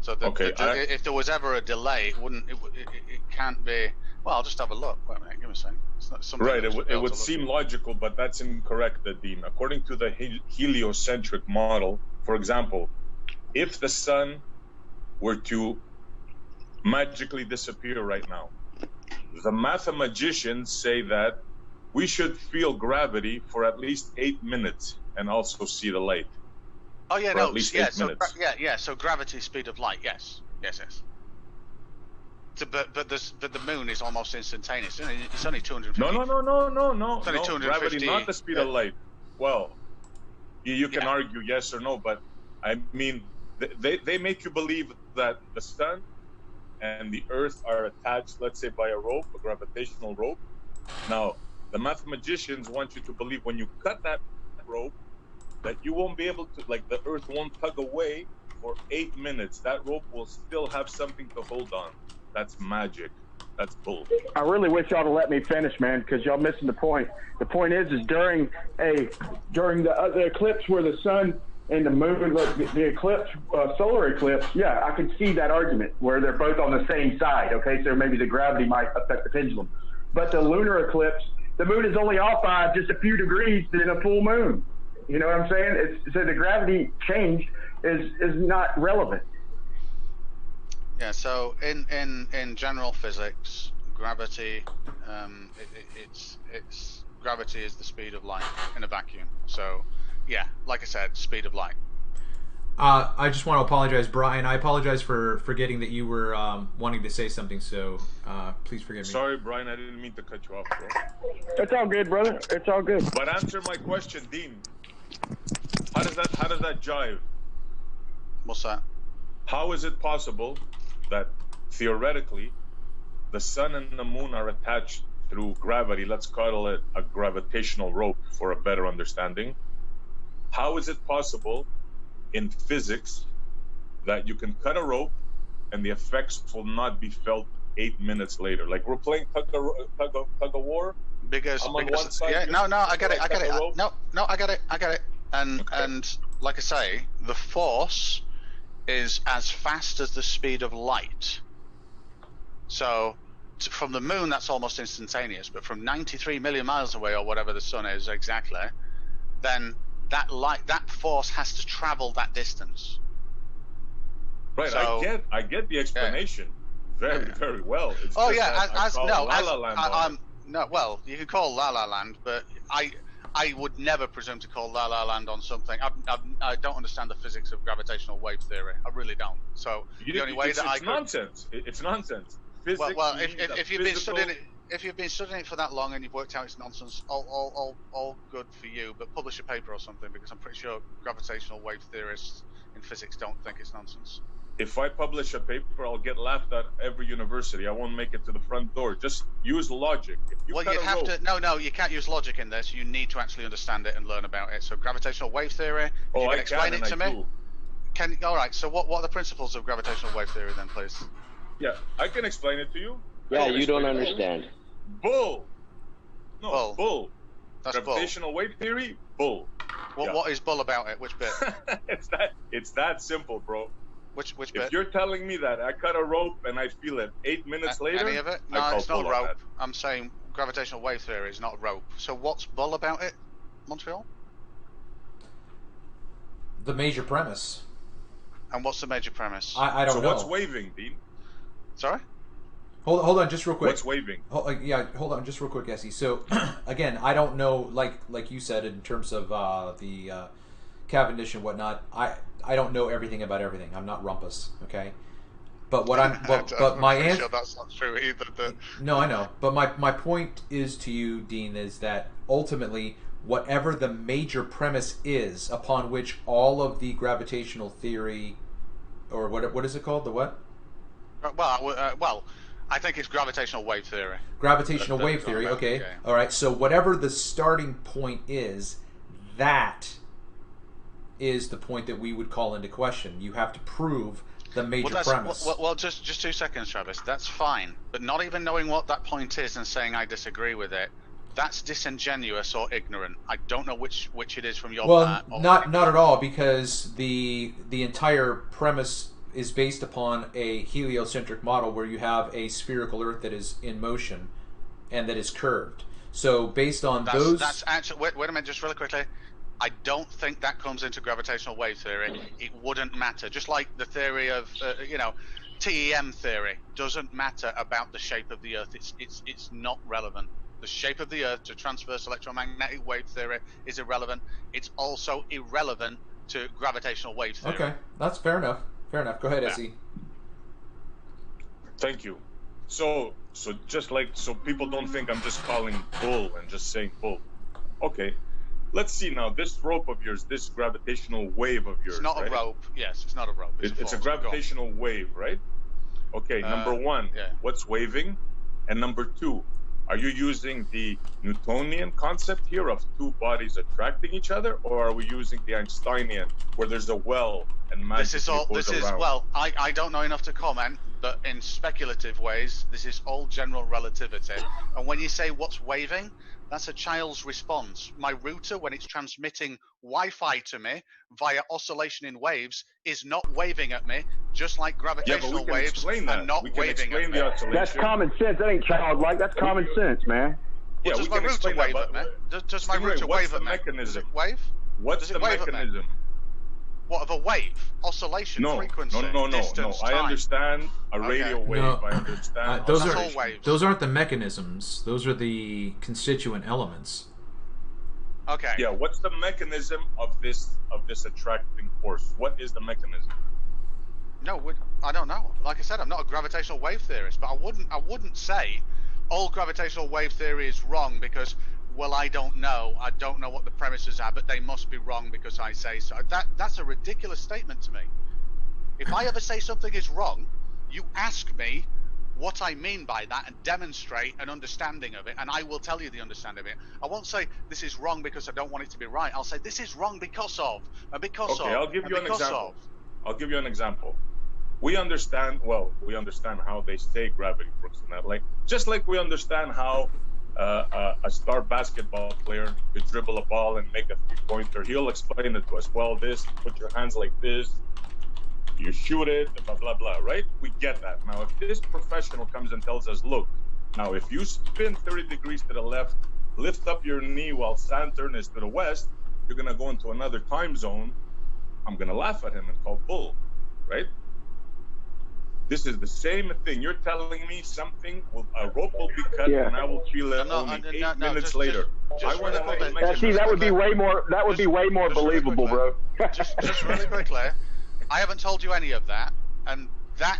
H: So if there was ever a delay, it can't be. Well, I'll just have a look. Wait a minute, give me a second.
D: Right, it would seem logical, but that's incorrect, Dean. According to the heliocentric model, for example, if the sun were to magically disappear right now, the mathematicians say that we should feel gravity for at least 8 minutes and also see the light.
H: Oh yeah,
D: for
H: no,
D: at least
H: yeah,
D: 8 minutes.
H: So gravity, speed of light, yes. So, but the moon is almost instantaneous. It's only 250.
D: No.
H: It's only 250.
D: Gravity, not the speed of light. Well, you can argue yes or no, but I mean, they make you believe that the sun and the earth are attached, let's say, by a rope, a gravitational rope. Now, the mathematicians want you to believe when you cut that rope that you won't be able to, like, the earth won't tug away for 8 minutes. That rope will still have something to hold on. That's magic. That's bull.
B: I really wish y'all to let me finish, man, because y'all missing the point. The point is during the eclipse where the sun and the moon, the eclipse, solar eclipse, yeah, I can see that argument where they're both on the same side. Okay, so maybe the gravity might affect the pendulum, but the lunar eclipse, the moon is only off by just a few degrees than a full moon. You know what I'm saying? So the gravity change is not relevant.
H: Yeah. So in general physics, gravity, gravity is the speed of light in a vacuum. So, yeah, like I said, speed of light.
A: I just want to apologize, Brian. I apologize for forgetting that you were wanting to say something. So please forgive me.
D: Sorry, Brian. I didn't mean to cut you off, bro.
B: It's all good, brother. It's all good.
D: But answer my question, Dean. How does that jive?
H: What's that?
D: How is it possible that theoretically the sun and the moon are attached through gravity? Let's call it a gravitational rope for a better understanding. How is it possible in physics that you can cut a rope and the effects will not be felt 8 minutes later? Like we're playing tug of war.
H: Because
D: I'm on one side,
H: yeah, no, I get it. No, I get it. And
D: okay.
H: And like I say, the force is as fast as the speed of light. So from the moon, that's almost instantaneous. But from 93 million miles away, or whatever the sun is exactly, then that force has to travel that distance.
D: Right. So, I get the explanation very well. It's
H: well, you can call La La Land, but I would never presume to call La La Land on something. I don't understand the physics of gravitational wave theory. I really don't. So the only way that
D: nonsense. It's nonsense. Physics.
H: Well, if you've been studying it for that long and you've worked out it's nonsense, all good for you. But publish a paper or something, because I'm pretty sure gravitational wave theorists in physics don't think it's nonsense.
D: If I publish a paper, I'll get laughed at every university. I won't make it to the front door. Just use logic. If you
H: Well,
D: cut
H: you
D: a
H: have
D: rope,
H: to. No, you can't use logic in this. You need to actually understand it and learn about it. So gravitational wave theory. If you can explain it to me. All right. So what are the principles of gravitational wave theory then, please?
D: Yeah, I can explain it to you.
I: Yeah, you don't understand.
D: Bull. No,
H: Bull.
D: bull.
H: That's
D: Gravitational wave theory. Bull.
H: What is bull about it? Which bit?
D: It's that simple, bro.
H: Which
D: If
H: bit?
D: you're telling me that I cut a rope and I feel it 8 minutes later,
H: Any of it? No, it's not a rope. I'm saying gravitational wave theory is not a rope. So what's bull about it, Montreal?
A: The major premise.
H: And what's the major premise?
A: I don't know.
D: So what's waving, Dean?
H: Sorry?
A: Hold on, just real quick.
D: What's waving?
A: Hold on, just real quick, Essie. So, again, I don't know, like you said, in terms of the Cavendish and whatnot. I don't know everything about everything. I'm not Rumpus, okay? But what but my answer.
H: Sure that's not true either. But...
A: No, I know. But my point is to you, Dean, is that ultimately, whatever the major premise is upon which all of the gravitational theory, or what is it called? The what?
H: Well, I think it's gravitational wave theory.
A: Gravitational wave theory, okay. All right, so whatever the starting point is, that is the point that we would call into question. You have to prove the major premise.
H: Well, just 2 seconds, Travis. That's fine. But not even knowing what that point is and saying I disagree with it, that's disingenuous or ignorant. I don't know which it is from your part.
A: Well, not at all, because the entire premise is based upon a heliocentric model where you have a spherical Earth that is in motion and that is curved. So based on
H: that's actually wait a minute, just really quickly. I don't think that comes into gravitational wave theory. It wouldn't matter. Just like the theory of TEM theory doesn't matter about the shape of the Earth. It's not relevant. The shape of the Earth to transverse electromagnetic wave theory is irrelevant. It's also irrelevant to gravitational wave theory.
A: Okay, that's fair enough. Fair enough. Go ahead, Essie.
D: Thank you. So just so people don't think I'm just calling bull and just saying bull. Okay. Let's see now. This rope of yours, this gravitational wave of yours.
H: It's not
D: right?
H: a rope. Yes, it's not a rope.
D: It's a gravitational wave, right? Okay. Number one, what's waving? And number two, are you using the Newtonian concept here of two bodies attracting each other, or are we using the Einsteinian where there's a well and magic goes around?
H: Well, I don't know enough to comment, but in speculative ways, this is all general relativity. And when you say what's waving, that's a child's response. My router, when it's transmitting Wi-Fi to me via oscillation in waves, is not waving at me, just like gravitational waves are not waving at me.
B: That's common sense. That ain't childlike. That's common sense, man.
D: Yeah,
H: does my router wave at me? Does my router wave at me?
D: Mechanism?
H: Wave?
D: What's the mechanism?
H: What, of a wave? Oscillation, frequency, distance,
D: I
H: time.
D: understand a radio wave.
A: No.
D: I understand.
A: Those aren't the mechanisms. Those are the constituent elements.
H: Okay.
D: Yeah. What's the mechanism of this attracting force? What is the mechanism?
H: No, I don't know. Like I said, I'm not a gravitational wave theorist, but I wouldn't say all gravitational wave theory is wrong because, well, I don't know. I don't know what the premises are, but they must be wrong because I say so. That's a ridiculous statement to me. If I ever say something is wrong, you ask me what I mean by that and demonstrate an understanding of it, and I will tell you the understanding of it. I won't say this is wrong because I don't want it to be right. I'll say this is wrong because of, and because of,
D: I'll give you an example.
H: Of.
D: I'll give you an example. We understand how they say gravity works, and just like we understand how a star basketball player could dribble a ball and make a three-pointer. He'll explain it to us. Well, put your hands like this, you shoot it, blah, blah, blah, right? We get that. Now, if this professional comes and tells us, look, now if you spin 30 degrees to the left, lift up your knee while Saturn is to the west, you're going to go into another time zone, I'm going to laugh at him and call bull, right? This is the same thing. You're telling me something, a rope will be cut and I will feel it only 8 minutes later.
B: That would be way more. That would be way more believable, bro.
H: just really quickly, I haven't told you any of that, and that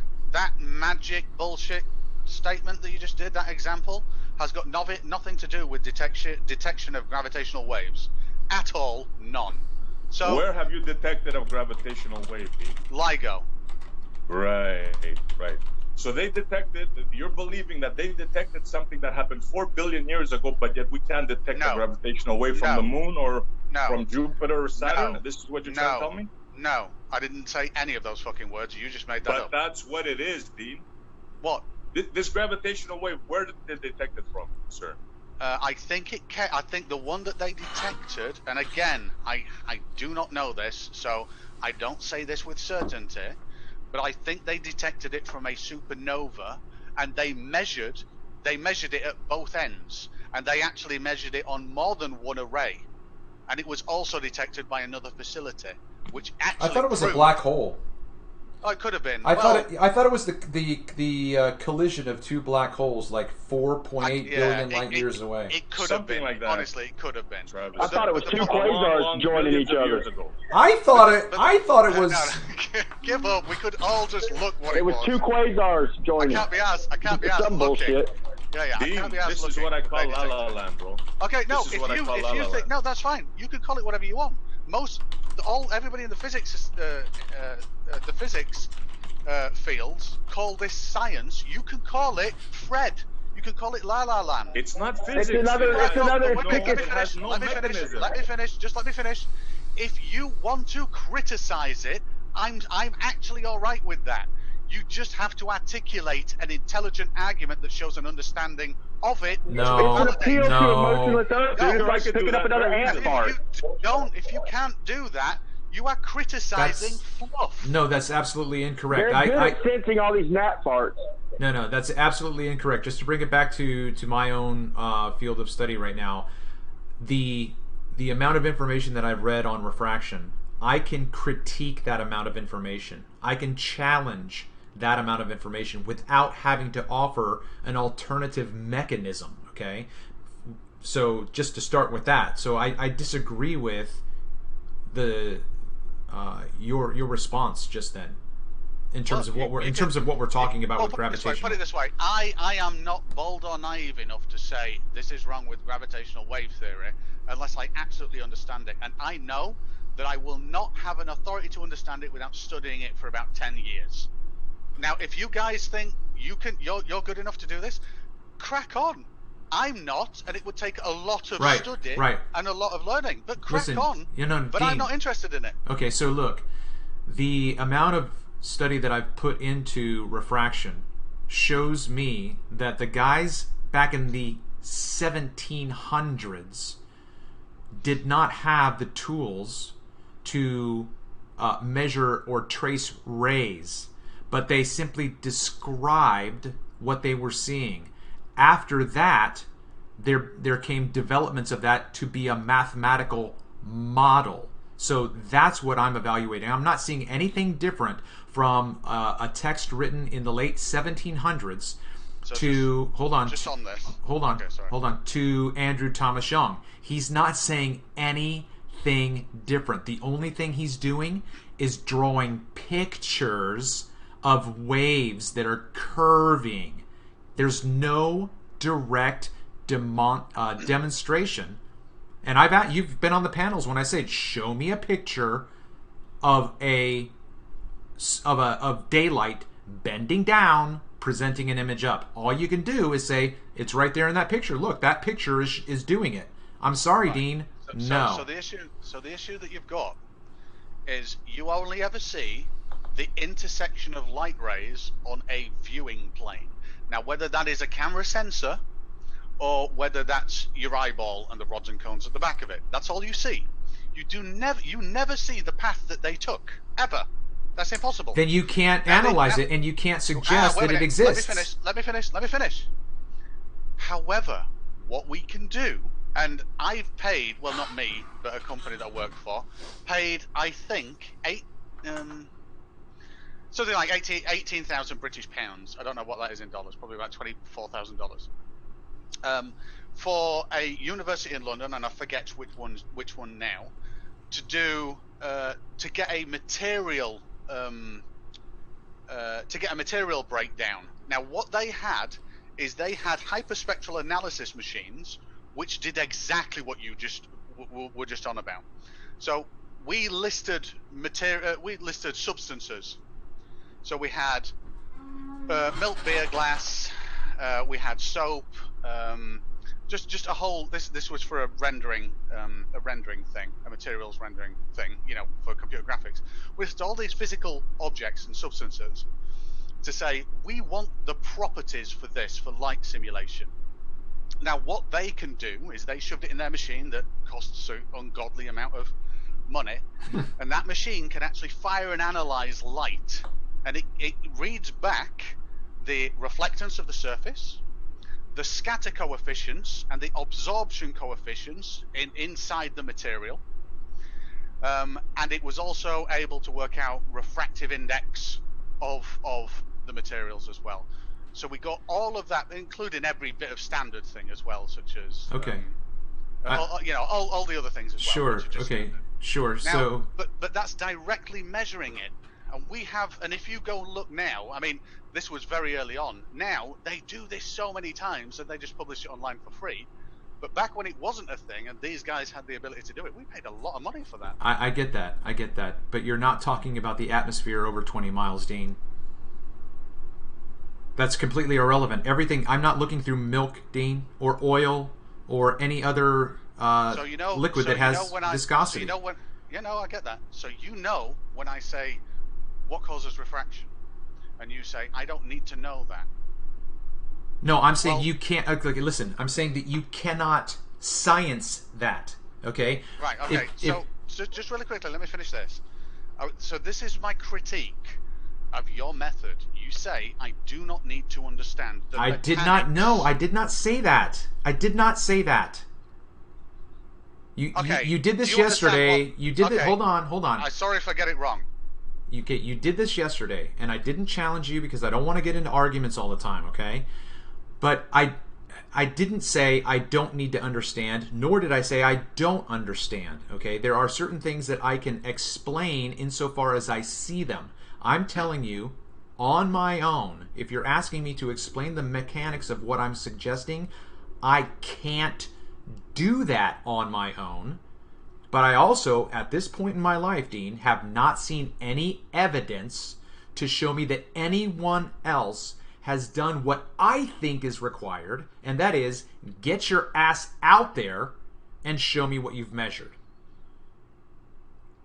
H: magic bullshit statement that you just did, that example, has got nothing to do with detection of gravitational waves at all. None. So
D: where have you detected a gravitational wave, Pete?
H: LIGO.
D: Right. So they detected, you're believing that they detected something that happened 4 billion years ago, but yet we can't detect a gravitational wave from the moon or from Jupiter or Saturn? This is what you're trying to tell me?
H: No, I didn't say any of those fucking words. You just made that up.
D: But that's what it is, Dean.
H: What?
D: This gravitational wave, where did they detect it from, sir?
H: I think the one that they detected, and again, I do not know this, so I don't say this with certainty, but I think they detected it from a supernova, and they measured it at both ends, and they actually measured it on more than one array, and it was also detected by another facility, which actually
A: I thought it was a black hole.
H: Oh, it could have been.
A: I thought it was the collision of two black holes, like 4.8 billion light years away.
H: It could have been. Like that. Honestly, it could have been.
B: I thought it was two quasars joining each other.
A: I thought it was.
H: No, give up. We could all just look what
B: it was. It was two quasars joining.
H: I can't be asked.
B: Some bullshit.
H: Yeah. I can't be asked.
D: This is what I call La La Land, bro.
H: Okay, no. If you think no, that's fine. You can call it whatever you want. Everybody in the physics fields call this science. You can call it Fred. You can call it La La Land.
D: It's not physics.
B: It's another.
H: Let me finish. Just let me finish. If you want to criticize it, I'm actually all right with that. You just have to articulate an intelligent argument that shows an understanding of it.
A: No.
B: It's an appeal to emotionless earth. It's like picking up another ant fart.
H: If you can't do that, you are criticizing fluff.
A: No, that's absolutely incorrect.
B: They're good at sensing all these gnat farts.
A: No, that's absolutely incorrect. Just to bring it back to my own field of study right now, the amount of information that I've read on refraction, I can critique that amount of information. I can challenge that amount of information without having to offer an alternative mechanism, okay? So just to start with that. So I disagree with your response just then in terms of what we're talking about with gravitation.
H: Put it this way. I am not bold or naive enough to say this is wrong with gravitational wave theory unless I absolutely understand it. And I know that I will not have an authority to understand it without studying it for about 10 years. Now, if you guys think you're good enough to do this, crack on. I'm not, and it would take a lot of study and a lot of learning. But crack on. But Dean, I'm not interested in it.
A: Okay, so look, the amount of study that I've put into refraction shows me that the guys back in the 1700s did not have the tools to measure or trace rays, but they simply described what they were seeing. After that, there came developments of that to be a mathematical model. So that's what I'm evaluating. I'm not seeing anything different from a text written in the late 1700s to to Andrew Thomas Young. He's not saying anything different. The only thing he's doing is drawing pictures of waves that are curving. There's no direct demonstration. And you've been on the panels when I said, show me a picture of daylight bending down, presenting an image up. All you can do is say, it's right there in that picture. Look, that picture is doing it. I'm sorry, Dean. No.
H: So the issue that you've got is you only ever see the intersection of light rays on a viewing plane. Now, whether that is a camera sensor or whether that's your eyeball and the rods and cones at the back of it, that's all you see. You never see the path that they took, ever. That's impossible.
A: Then you can't analyze it, and you can't suggest that it exists.
H: Let me finish. However, what we can do, and I've paid, well, not me, but a company that I work for, paid, I think, something like 18,000 British pounds. I don't know what that is in dollars. Probably about $24,000. For a university in London, and I forget which one now, to get a material breakdown. Now, what they had is they had hyperspectral analysis machines, which did exactly what you were just on about. So we listed substances. So we had milk beer glass, we had soap, just a whole. This was for a rendering thing, a materials rendering thing, you know, for computer graphics. With all these physical objects and substances, to say we want the properties for this for light simulation. Now, what they can do is they shoved it in their machine that costs an ungodly amount of money, and that machine can actually fire and analyze light, and it reads back the reflectance of the surface, the scatter coefficients, and the absorption coefficients inside the material. And it was also able to work out refractive index of the materials as well. So we got all of that, including every bit of standard thing as well, such as all the other things as well.
A: Sure. Okay. Sure.
H: Now,
A: so,
H: but that's directly measuring it, and we have. And if you go look now, I mean, this was very early on. Now they do this so many times, and they just publish it online for free. But back when it wasn't a thing, and these guys had the ability to do it, we paid a lot of money for that.
A: I get that. I get that. But you're not talking about the atmosphere over 20 miles, Dean. That's completely irrelevant. Everything. I'm not looking through milk, Dean, or oil, or any other liquid that has viscosity.
H: I get that. So when I say what causes refraction, and you say I don't need to know that.
A: No, I'm saying you can't. Okay, listen, I'm saying that you cannot science that. Okay.
H: Right. Okay. So just really quickly, let me finish this. So this is my critique of your method. You say I do not need to understand the mechanics.
A: Did not know. I did not say that. I did not say that. You did this yesterday. You did it. Hold on.
H: I'm sorry if I get it wrong.
A: You did this yesterday, and I didn't challenge you because I don't want to get into arguments all the time. Okay. But I didn't say I don't need to understand, nor did I say I don't understand, okay? There are certain things that I can explain insofar as I see them. I'm telling you, on my own, if you're asking me to explain the mechanics of what I'm suggesting, I can't do that on my own. But I also, at this point in my life, Dean, have not seen any evidence to show me that anyone else has done what I think is required, and that is get your ass out there and show me what you've measured.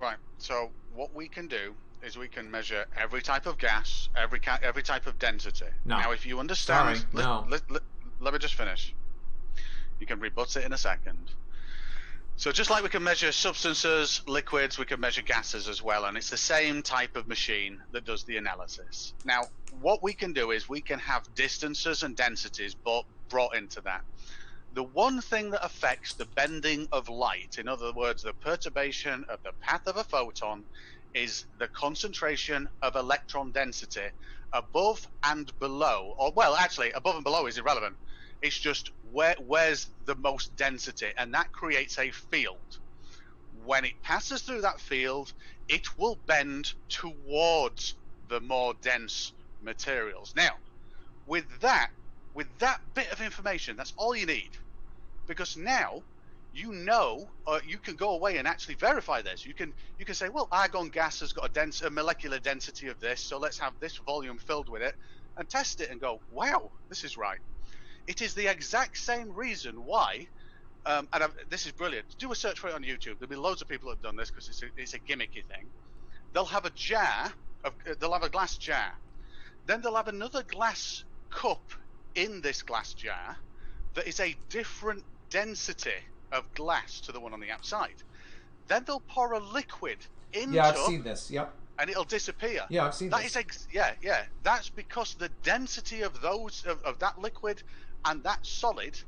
H: Right. So what we can do is we can measure every type of gas, every type of density.
A: No.
H: Now, if you understand, let me just finish. You can rebut it in a second. So just like we can measure substances, liquids, we can measure gases as well, and it's the same type of machine that does the analysis. Now, what we can do is we can have distances and densities brought into that. The one thing that affects the bending of light, in other words, the perturbation of the path of a photon, is the concentration of electron density above and below, or well, actually, above and below is irrelevant. It's just where's the most density, and that creates a field. When it passes through that field, it will bend towards the more dense materials. Now, with that bit of information, that's all you need, because now you know, you can go away and actually verify this. You can say, well, argon gas has got a molecular density of this, so let's have this volume filled with it, and test it and go, wow, this is right. It is the exact same reason why, this is brilliant. Do a search for it on YouTube. There'll be loads of people that have done this because it's a gimmicky thing. They'll have a they'll have a glass jar. Then they'll have another glass cup in this glass jar that is a different density of glass to the one on the outside. Then they'll pour a liquid into.
A: Yeah, I've seen this. Yep.
H: And it'll disappear.
A: Yeah, I've seen this.
H: That's because the density of of that liquid and that solid,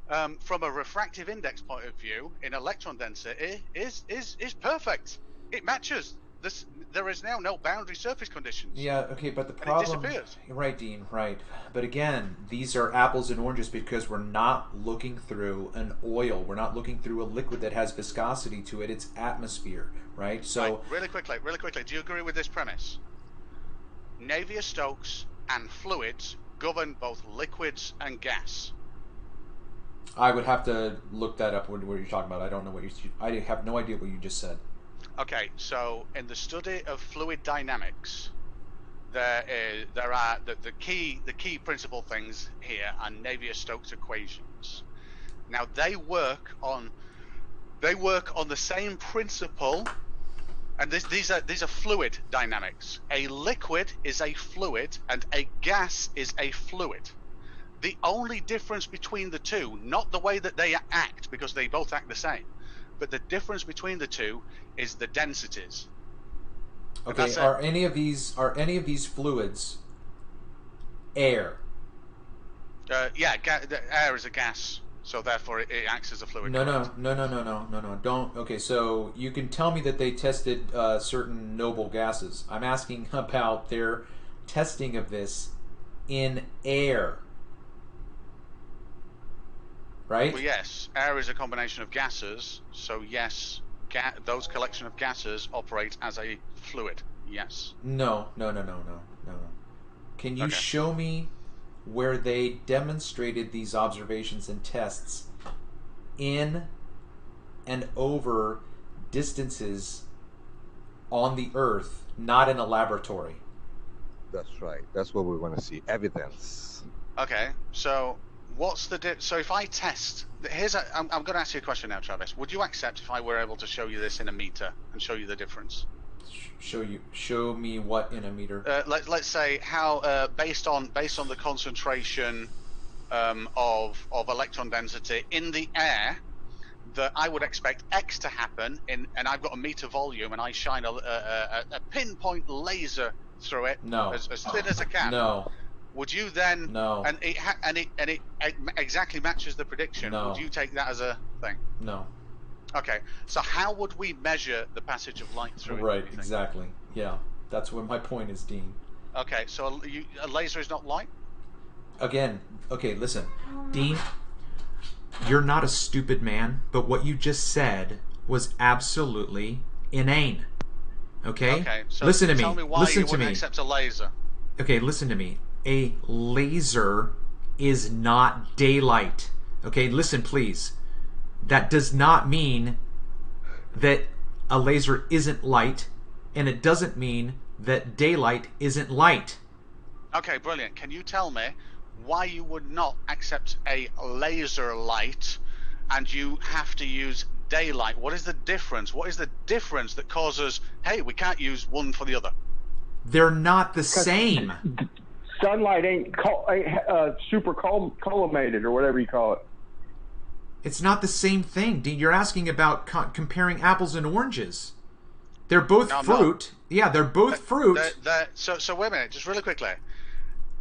H: from a refractive index point of view, in electron density, is perfect. It matches. There is now no boundary surface conditions.
A: Yeah, okay, but the problem...
H: And it disappears.
A: Right, Dean, right. But again, these are apples and oranges because we're not looking through an oil. We're not looking through a liquid that has viscosity to it. It's atmosphere, right? So...
H: Right, really quickly, do you agree with this premise? Navier, Stokes, and fluids govern both liquids and gas.
A: I would have to look that up, what you're talking about. I don't know what I have no idea what you just said.
H: Okay, so in the study of fluid dynamics, there are the key principal things here are Navier-Stokes equations. Now they work on the same principle, and these are fluid dynamics. A liquid is a fluid, and a gas is a fluid. The only difference between the two, not the way that they act, because they both act the same, but the difference between the two is the densities.
A: Okay, are any of these fluids air?
H: Yeah, air is a gas, so therefore it acts as a fluid.
A: No. Don't. Okay, so you can tell me that they tested certain noble gases. I'm asking about their testing of this in air. Right?
H: Well, yes, air is a combination of gases, so yes, those collection of gases operate as a fluid. Yes.
A: No. Can you show me where they demonstrated these observations and tests in and over distances on the Earth, not in a laboratory?
C: That's right. That's what we want to see. Evidence.
H: Okay, so what's the so if I test I'm going to ask you a question now, Travis. Would you accept if I were able to show you this in a meter and show you the difference?
A: Show me what in a meter?
H: Let's say how based on the concentration of electron density in the air, that I would expect X to happen and I've got a meter volume and I shine a pinpoint laser through it, as thin as I can.
A: No.
H: Would you then?
A: No.
H: And it exactly matches the prediction.
A: No.
H: Would you take that as a thing?
A: No.
H: Okay. So how would we measure the passage of light through it?
A: Right. Exactly. Yeah. That's what my point is, Dean.
H: Okay. So a laser is not light.
A: Again. Okay. Listen, Dean. You're not a stupid man, but what you just said was absolutely inane. Okay.
H: Okay. So
A: listen to me.
H: Tell me why
A: listen
H: you
A: to
H: wouldn't
A: me.
H: accept a laser.
A: Okay. Listen to me. A laser is not daylight. Okay. Listen, please. That does not mean that a laser isn't light, and it doesn't mean that daylight isn't light.
H: Okay, brilliant. Can you tell me why you would not accept a laser light and you have to use daylight? What is the difference? What is the difference that causes, hey, we can't use one for the other?
A: They're not the same.
B: Sunlight ain't super collimated or whatever you call it.
A: It's not the same thing, Dean. You're asking about comparing apples and oranges. They're both fruit. Yeah, they're both fruit.
H: So wait a minute, just really quickly.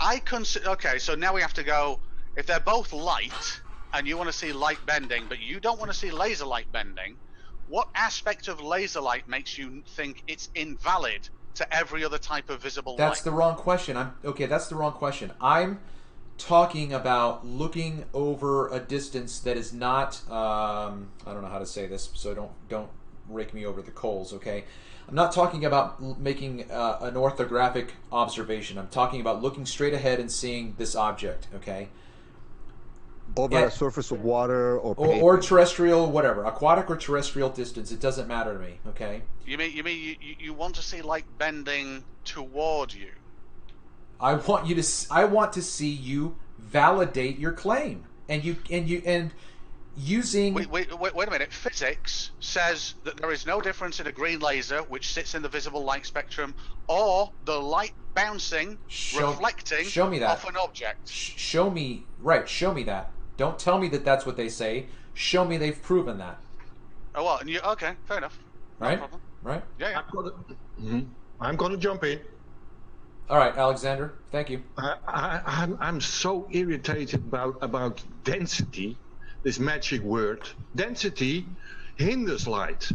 H: Okay, so now we have to go, if they're both light, and you want to see light bending, but you don't want to see laser light bending, what aspect of laser light makes you think it's invalid to every other type of visible light?
A: That's the wrong question. That's the wrong question. I'm talking about looking over a distance that is not I don't know how to say this, so don't rake me over the coals, okay? I'm not talking about making an orthographic observation. I'm talking about looking straight ahead and seeing this object, okay?
C: Over a surface of water
A: or terrestrial, whatever, aquatic or terrestrial distance. It doesn't matter to me, okay?
H: You mean you want to see light bending toward you?
A: I want to see you validate your claim, and using.
H: Wait a minute. Physics says that there is no difference in a green laser, which sits in the visible light spectrum, or the light bouncing, reflecting off an object.
A: Show me that. Don't tell me that that's what they say. Show me they've proven that.
H: Oh, well, okay, fair enough.
A: Right?
H: No problem.
A: Right?
H: Yeah.
G: I'm going to jump in.
A: All right, Alexander. Thank you.
G: I'm so irritated about density, this magic word. Density hinders light.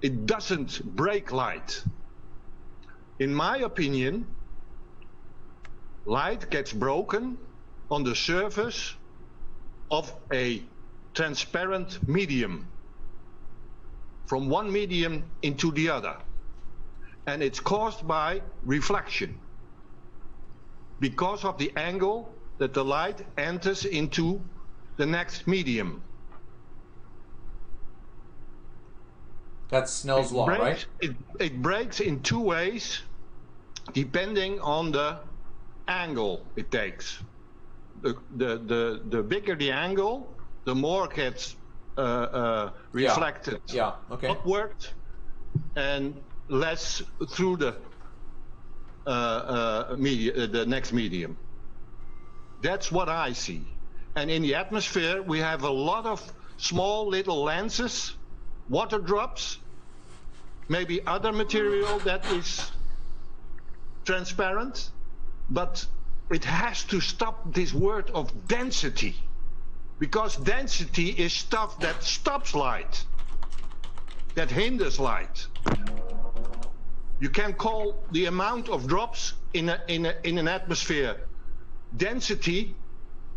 G: It doesn't break light. In my opinion, light gets broken on the surface of a transparent medium, from one medium into the other. And it's caused by reflection, because of the angle that the light enters into the next medium.
A: That's Snell's law, right?
G: It breaks in two ways. depending on the angle it takes. The bigger the angle, the more gets reflected upward and less through the the next medium. That's what I see. And in the atmosphere, we have a lot of small little lenses, water drops, maybe other material that is transparent, but it has to stop this word of density, because density is stuff that stops light, that hinders light. You can call the amount of drops in an atmosphere density,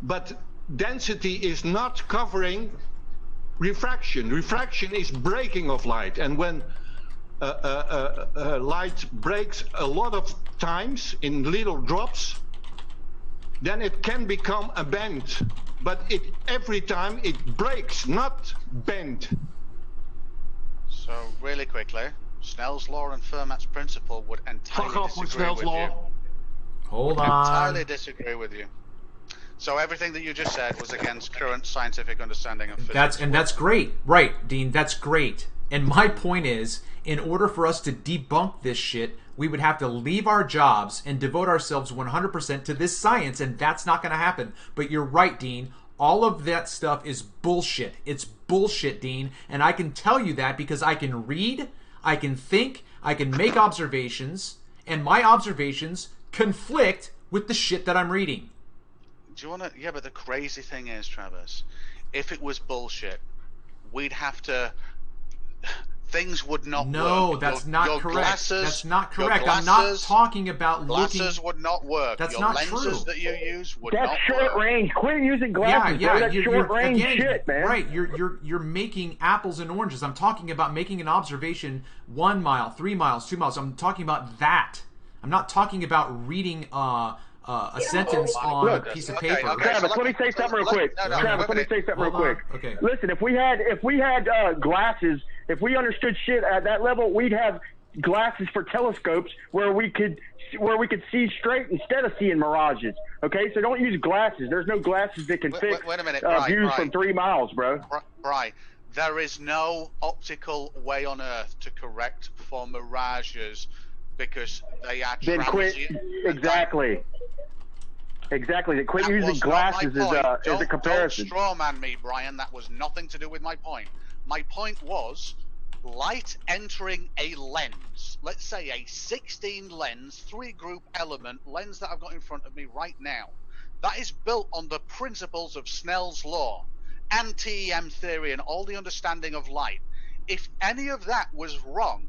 G: but density is not covering refraction. Refraction is breaking of light, and when light breaks a lot of times in little drops, then it can become a bend, but every time it breaks, not bend.
H: So really quickly, Snell's law and Fermat's principle would entirely disagree with you.
A: Hold on.
H: Entirely disagree with you. So everything that you just said was against current scientific understanding of physics.
A: That's great. Right, Dean, that's great. And my point is, in order for us to debunk this shit, we would have to leave our jobs and devote ourselves 100% to this science, and that's not going to happen. But you're right, Dean. All of that stuff is bullshit. It's bullshit, Dean. And I can tell you that because I can read, I can think, I can make observations, and my observations conflict with the shit that I'm reading.
H: Do you want to... Yeah, but the crazy thing is, Travis, if it was bullshit, we'd have to... Things would not work.
A: No, that's not correct.
H: Glasses,
A: that's not correct. I'm not talking about looking...
H: Glasses would not work.
A: That's
H: your
A: not
H: lenses
A: true.
H: That you use would not work.
B: That's short range. Quit using glasses, bro. That's short range shit, man.
A: Right, you're making apples and oranges. I'm talking about making an observation 1 mile, 3 miles, 2 miles. I'm talking about that. I'm not talking about reading a sentence on a piece of paper.
B: Okay, Travis, let me say something real quick. Travis, let me say something real quick.
A: Okay.
B: Listen, if we had glasses, if we understood shit at that level, we'd have glasses for telescopes where we could see straight instead of seeing mirages. Okay, so don't use glasses. There's no glasses that can fix
H: wait a minute,
B: views from 3 miles, bro.
H: Right. There is no optical way on Earth to correct for mirages because they are transient.
B: Exactly. Exactly. Quit using glasses as a comparison.
H: Don't strawman me, Brian. That was nothing to do with my point. My point was light entering a lens. Let's say a 16 lens, 3-group element lens that I've got in front of me right now. That is built on the principles of Snell's law, anti-EM theory, and all the understanding of light. If any of that was wrong,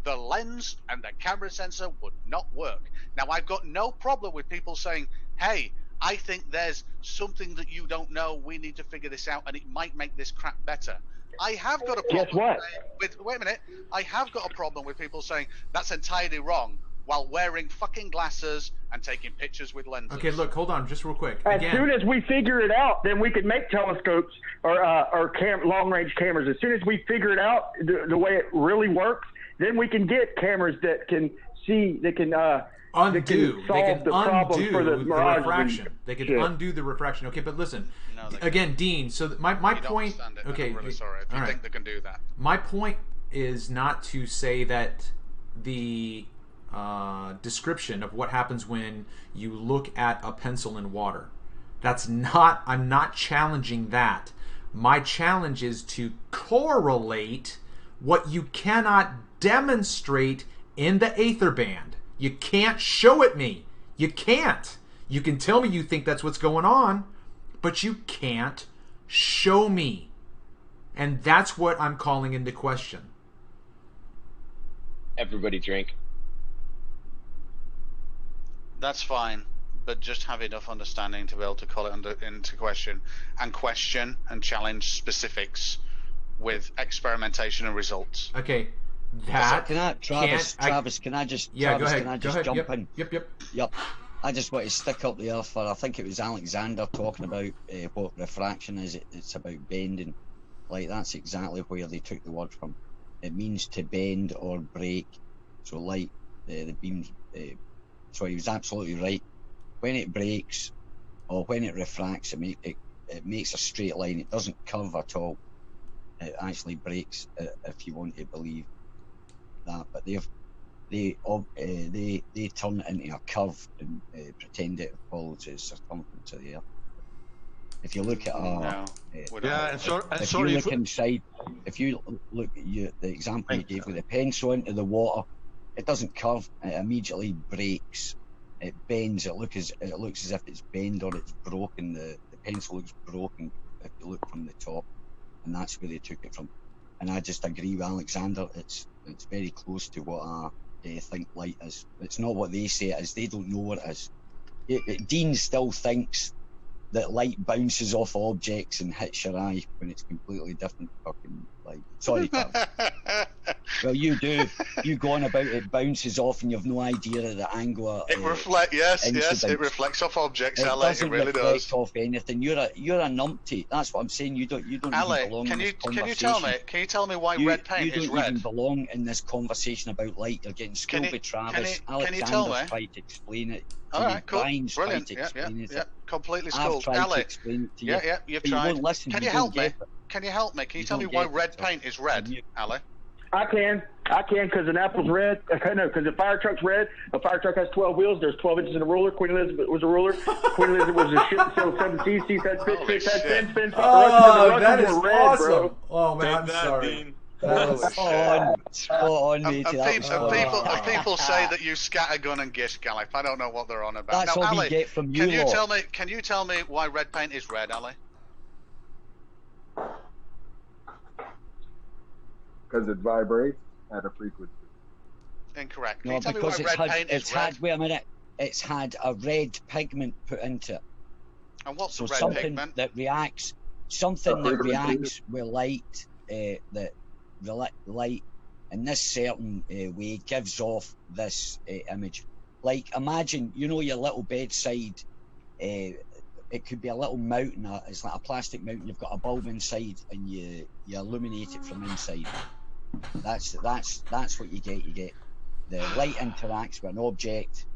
H: the lens and the camera sensor would not work. Now, I've got no problem with people saying, hey, I think there's something that you don't know. We need to figure this out, and it might make this crap better. I have got a problem.
B: Guess what?
H: Wait a minute. I have got a problem with people saying that's entirely wrong while wearing fucking glasses and taking pictures with lenses.
A: Okay, look, hold on, just real quick.
B: As soon as we figure it out, then we can make telescopes or long-range cameras. As soon as we figure it out the way it really works, then we can get cameras that can see, that can
A: undo.
B: They can
A: undo
B: for the
A: refraction. They can undo the refraction. Okay, but listen, again, Dean. So my point. Okay,
H: I'm really sorry. If you think they can do that.
A: My point is not to say that the description of what happens when you look at a pencil in water. That's not. I'm not challenging that. My challenge is to correlate what you cannot demonstrate in the aether band. You can't show it me. You can't. You can tell me you think that's what's going on, but you can't show me. And that's what I'm calling into question.
I: Everybody drink.
H: That's fine, but just have enough understanding to be able to call it into question and challenge specifics with experimentation and results.
A: Okay.
E: Travis, can I just
A: go ahead.
E: Jump in?
A: Yep.
E: I just want to stick up there for, I think it was Alexander talking about what refraction is. It's about bending. Like, that's exactly where they took the word from. It means to bend or break. So light, the beams So he was absolutely right. When it breaks or when it refracts, it makes a straight line. It doesn't curve at all. It actually breaks, if you want to believe that. But they turn it into a curve and pretend it follows the circumference of the Earth. If you look at inside, if you look at the example you gave with the pencil into the water, it doesn't curve. It immediately breaks. It bends. It looks as if it's bent or it's broken. The pencil looks broken if you look from the top, and that's where they took it from. And I just agree with Alexander. It's very close to what I think light is. It's not what they say it is. They don't know what it is. Dean still thinks that light bounces off objects and hits your eye when it's completely different fucking light. Sorry, Carl. Well, you do. You go on about it bounces off and you've no idea of the angle of
H: it reflects. Yes, it reflects off objects. It really does.
E: Off anything. You're a numpty. That's what I'm saying. You don't
H: Ale,
E: even belong in this conversation.
H: Can you tell me why red paint is red?
E: You don't even belong in this conversation about light. You're getting schooled by Travis. Alexander's tried to explain it.
H: All right, cool.
E: Brian's
H: Brilliant.
E: Tried to explain it.
H: Completely schooled.
E: I've tried to explain it to you.
H: Yeah, you've tried.
E: You won't listen.
H: Can you help me? Can you help me? Can you tell me why red paint is red, Ale?
B: I can, because an apple's red. No, because a fire truck's red. A fire truck has 12 wheels. There's 12 inches in a ruler. Queen Elizabeth was a ruler. Queen Elizabeth was a ship that sailed 7 seas. Seas had fish had fins.
A: Oh, that is awesome.
B: Bro.
A: Oh, man, I'm sorry.
H: People say that you scattergun and gish, Gallif. I don't know what they're on about.
E: That's
H: now,
E: what
H: Ali,
E: we get from you.
H: Can you tell me why red paint is red, Ali?
J: Because it vibrates at a frequency.
H: Incorrect.
E: No, because wait a minute. It's had a red pigment put into it.
H: And what's the red
E: something
H: pigment?
E: That reacts, something that reacts with light, that the light in this certain way gives off this image. Like imagine, your little bedside. It could be a little mountain. It's like a plastic mountain. You've got a bulb inside, and you illuminate it from inside. That's what you get. You get the light interacts with an object.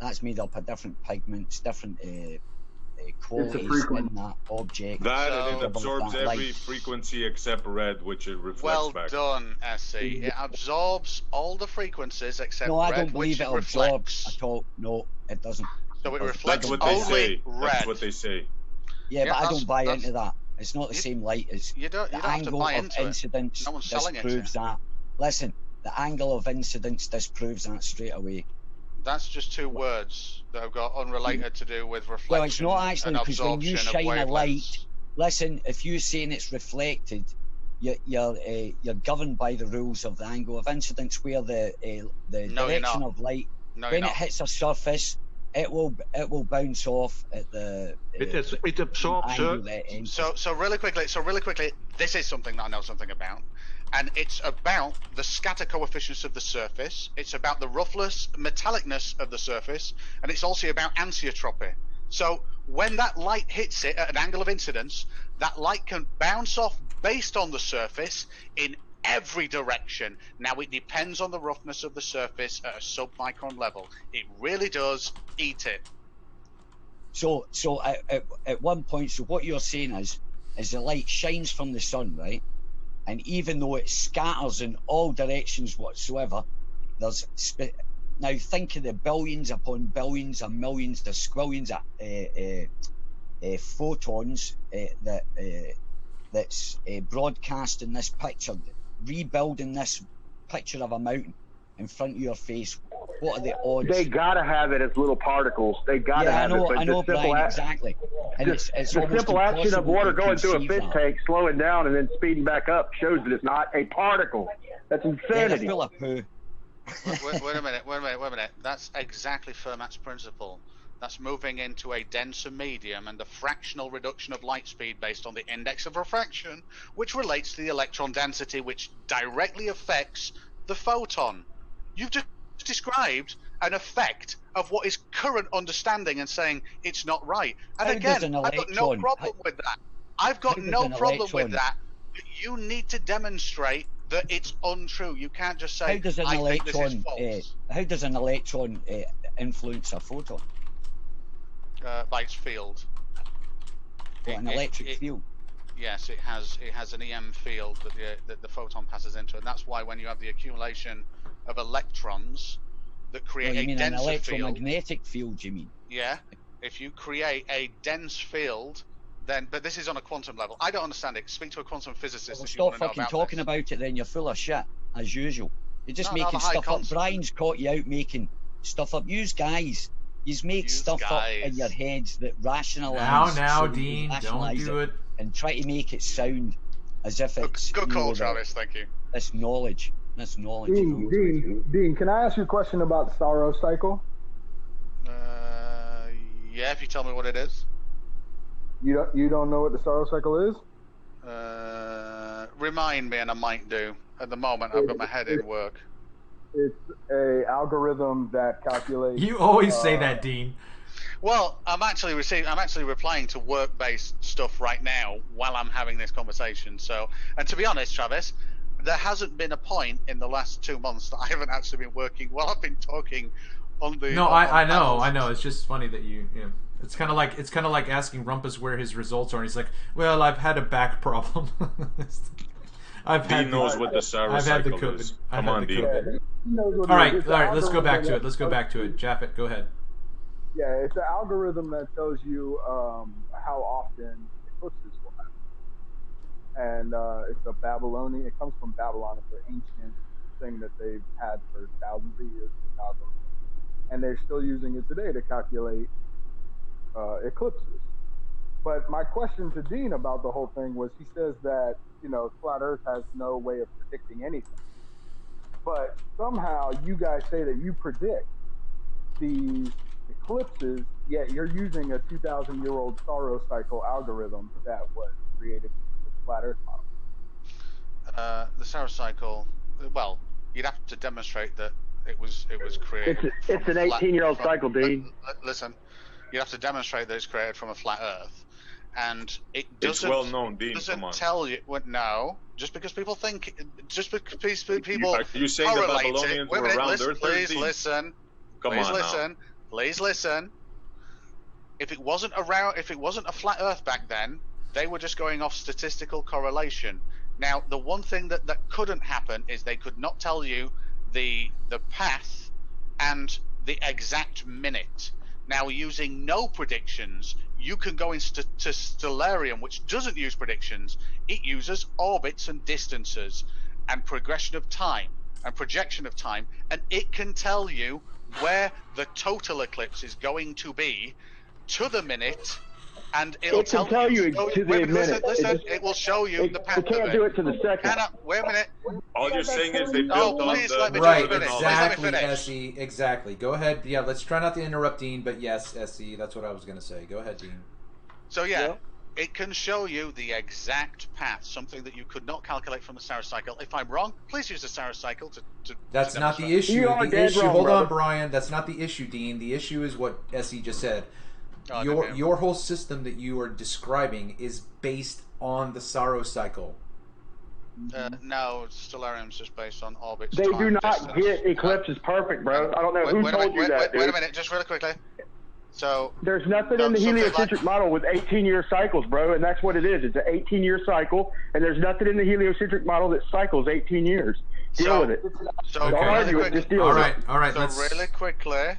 E: That's made up of different pigments, different qualities in that object.
D: It absorbs every frequency except red, which it reflects back.
H: Well done, SE. It absorbs all the frequencies except red,
E: No, I don't believe
H: which
E: it absorbs at all. No, it doesn't.
H: So it reflects
D: That's what they
H: only
D: say.
H: red.
D: That's what they say.
E: Yeah, but I don't buy into that. It's not the same light as
H: the
E: angle of incidence.
H: No one's selling
E: disproves that. Listen, the angle of incidence disproves that straight away.
H: That's just two words that have got unrelated to do with reflection.
E: Well, it's not actually, because when you shine a light, listen, if you're saying it's reflected, you're governed by the rules of the angle of incidence, where the direction of light, when it hits a surface, it will bounce off at the.
G: It absorbs.
H: So really quickly, this is something that I know something about, and it's about the scatter coefficients of the surface. It's about the roughness, metallicness of the surface, and it's also about anisotropy. So when that light hits it at an angle of incidence, that light can bounce off based on the surface in every direction. Now it depends on the roughness of the surface at a sub-micron level. It really does eat it.
E: So at one point, so what you're saying is the light shines from the sun, right? And even though it scatters in all directions whatsoever, there's now think of the billions upon billions and millions, the squillions of photons that's broadcasting this picture, rebuilding this picture of a mountain in front of your face. What are the odds?
B: They gotta have it as little particles. They gotta have it.
E: I know, Brian, exactly. And it's
B: the simple action of water going through a fish tank, slowing down and then speeding back up, shows that it's not a particle. That's insanity.
E: Yeah, full of poo.
H: Wait a minute. That's exactly Fermat's principle. That's moving into a denser medium and the fractional reduction of light speed based on the index of refraction, which relates to the electron density, which directly affects the photon. You've just described an effect of what is current understanding and saying it's not right. And again, I've got no problem with that. I've got no problem with that. You need to demonstrate that it's untrue. You can't just say, I think this is false.
E: How does an electron influence a photon?
H: By its field.
E: An electric field.
H: Yes, it has an EM field that the photon passes into, and that's why when you have the accumulation of electrons that create
E: You mean
H: a
E: an
H: denser
E: electromagnetic field, you mean?
H: Yeah. If you create a dense field, then, but this is on a quantum level. I don't understand it. Speak to a quantum physicist
E: Well,
H: if you want
E: stop
H: to know
E: fucking
H: about
E: talking
H: this.
E: about it then, you're full of shit, as usual. You're just
H: No,
E: making
H: the high
E: stuff up.
H: concept.
E: Brian's caught you out making stuff up. Use guys. You make stuff up in your heads that rationalise.
A: Now, Dean, don't do it.
E: And try to make it sound as if it's...
H: Good call, Travis, thank you.
E: That's knowledge. That's knowledge.
J: Dean, can I ask you a question about the Sorrow cycle?
H: Yeah, if you tell me what it is.
J: You don't know what the Sorrow cycle is?
H: Remind me, and I might do. At the moment, I've got my head in work.
J: It's a algorithm that calculates.
A: You always say that, Dean.
H: Well, I'm actually replying to work-based stuff right now while I'm having this conversation. So, and to be honest, Travis, there hasn't been a point in the last 2 months that I haven't actually been working while I've been talking on the.
A: No, I know. It's just funny that you. It's kind of like asking Rumpus where his results are. And he's like, well, I've had a back problem.
D: Dean knows what the Sorrow cycle is. Come on, Dean.
A: All right. Let's go back to it. Japheth, go ahead.
J: Yeah, it's an algorithm that tells you how often eclipses will happen, and it's a Babylonian. It comes from Babylon. It's an ancient thing that they've had for thousands of years, and they're still using it today to calculate eclipses. But my question to Dean about the whole thing was, he says that flat Earth has no way of predicting anything, but somehow you guys say that you predict these eclipses, yet you're using a 2,000-year-old Sorrow cycle algorithm that was created with the flat Earth model.
H: The Sorrow cycle, well, you'd have to demonstrate that it was created.
B: It's an 18-year-old cycle, Dean.
H: Listen, you have to demonstrate that it's created from a flat Earth, and it doesn't.
D: It's well known, Dean.
H: Doesn't
D: come on.
H: tell you. Well, no, just because people think, just because people.
D: Are you saying the Babylonians were around Earth?
H: Please listen. Please listen. If it wasn't a flat Earth back then, they were just going off statistical correlation. Now, the one thing that couldn't happen is they could not tell you the path and the exact minute. Now, using no predictions, you can go into Stellarium, which doesn't use predictions. It uses orbits and distances and progression of time and projection of time, and it can tell you where the total eclipse is going to be to the minute, and it'll tell you
B: to the minute.
H: Listen, it will show you the path.
B: It can't do it to the second.
H: Wait a minute.
D: All you're saying is they built on the...
A: Right, exactly, Essie, exactly. Go ahead. Yeah, let's try not to interrupt Dean, but yes, Essie, that's what I was going to say. Go ahead, Dean.
H: So yeah, it can show you the exact path, something that you could not calculate from the Sorrow cycle. If I'm wrong, please use the Sorrow cycle to
A: That's not the issue. Hold on, Brian. That's not the issue, Dean. The issue is what Essie just said. Your whole system that you are describing is based on the Sorrow cycle.
H: No, Stellarium's just based on orbits.
B: They do not get eclipses perfect, bro. I don't know who told you that, dude.
H: Wait a minute, just really quickly. So
B: there's nothing in the heliocentric model with 18-year cycles, bro, and that's what it is. It's an 18-year cycle, and there's nothing in the heliocentric model that cycles 18 years. Deal with it.
H: So
B: don't argue it, just deal with it.
A: All right.
H: So really quickly,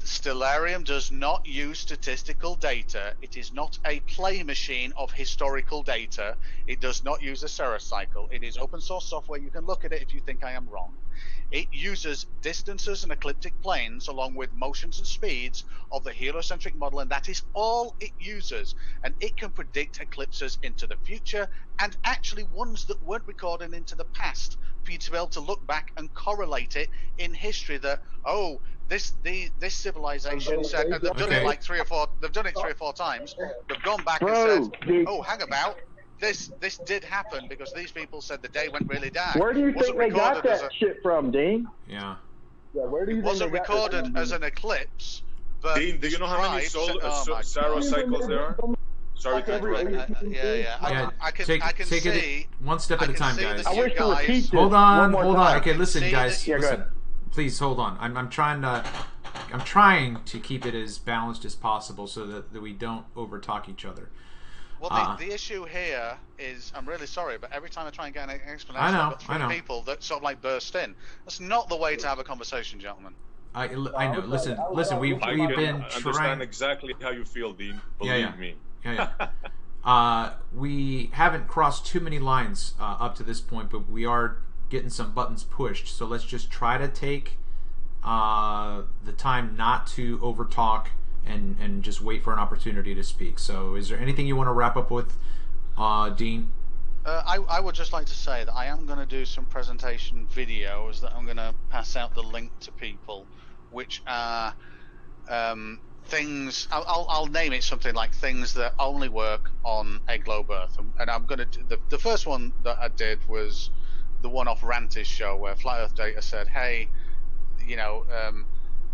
H: Stellarium does not use statistical data. It is not a play machine of historical data. It does not use a Sorrow cycle. It is open source software. You can look at it if you think I am wrong. It uses distances and ecliptic planes along with motions and speeds of the heliocentric model, and that is all it uses. And it can predict eclipses into the future and actually ones that weren't recorded into the past for you to be able to look back and correlate it in history that, oh, this civilization said, and they've done it like 3 or 4. They've done it 3 or 4 times. They've gone back and said, "Oh, hang about. This did happen because these people said the day went really dark."
B: Where do you think they got that shit from, Dean?
A: Yeah.
J: Where do you
H: it wasn't recorded as an eclipse, but
D: Dean, do you know how many Sorrow cycles there are? Sorry to interrupt.
H: I can see.
A: Take it one step at a time, guys.
B: I wish to repeat this.
A: Hold on.
B: Okay,
A: listen, guys. Listen. Please hold on. I'm trying to. I'm trying to keep it as balanced as possible so that we don't overtalk each other.
H: Well, the issue here is, I'm really sorry, but every time I try and get an explanation, I've got three people that sort of like burst in. That's not the way to have a conversation, gentlemen.
A: I know. Listen. We've been
D: understand
A: trying.
D: exactly how you feel, Dean. Believe me.
A: Yeah. We haven't crossed too many lines up to this point, but we are getting some buttons pushed. So let's just try to take the time not to overtalk and just wait for an opportunity to speak. So is there anything you want to wrap up with, Dean?
H: I would just like to say that I am going to do some presentation videos that I'm going to pass out the link to people, which are things, I'll name it something like things that only work on a globe Earth. And I'm going to, the first one that I did was the one off Rantis show where Flat Earth Data said, hey, you know,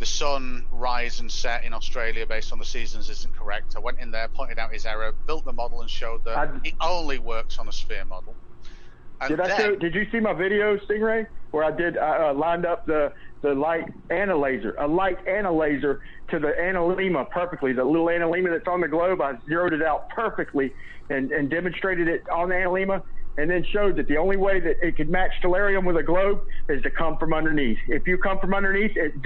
H: the sun rise and set in Australia based on the seasons isn't correct. I went in there, pointed out his error, built the model, and showed that it only works on a sphere model. And
B: did you see my video, Stingray, where I lined up the light and a laser, to the analemma perfectly. The little analemma that's on the globe, I zeroed it out perfectly and demonstrated it on the analemma, and then showed that the only way that it could match stellarium with a globe is to come from underneath. If you come from underneath, it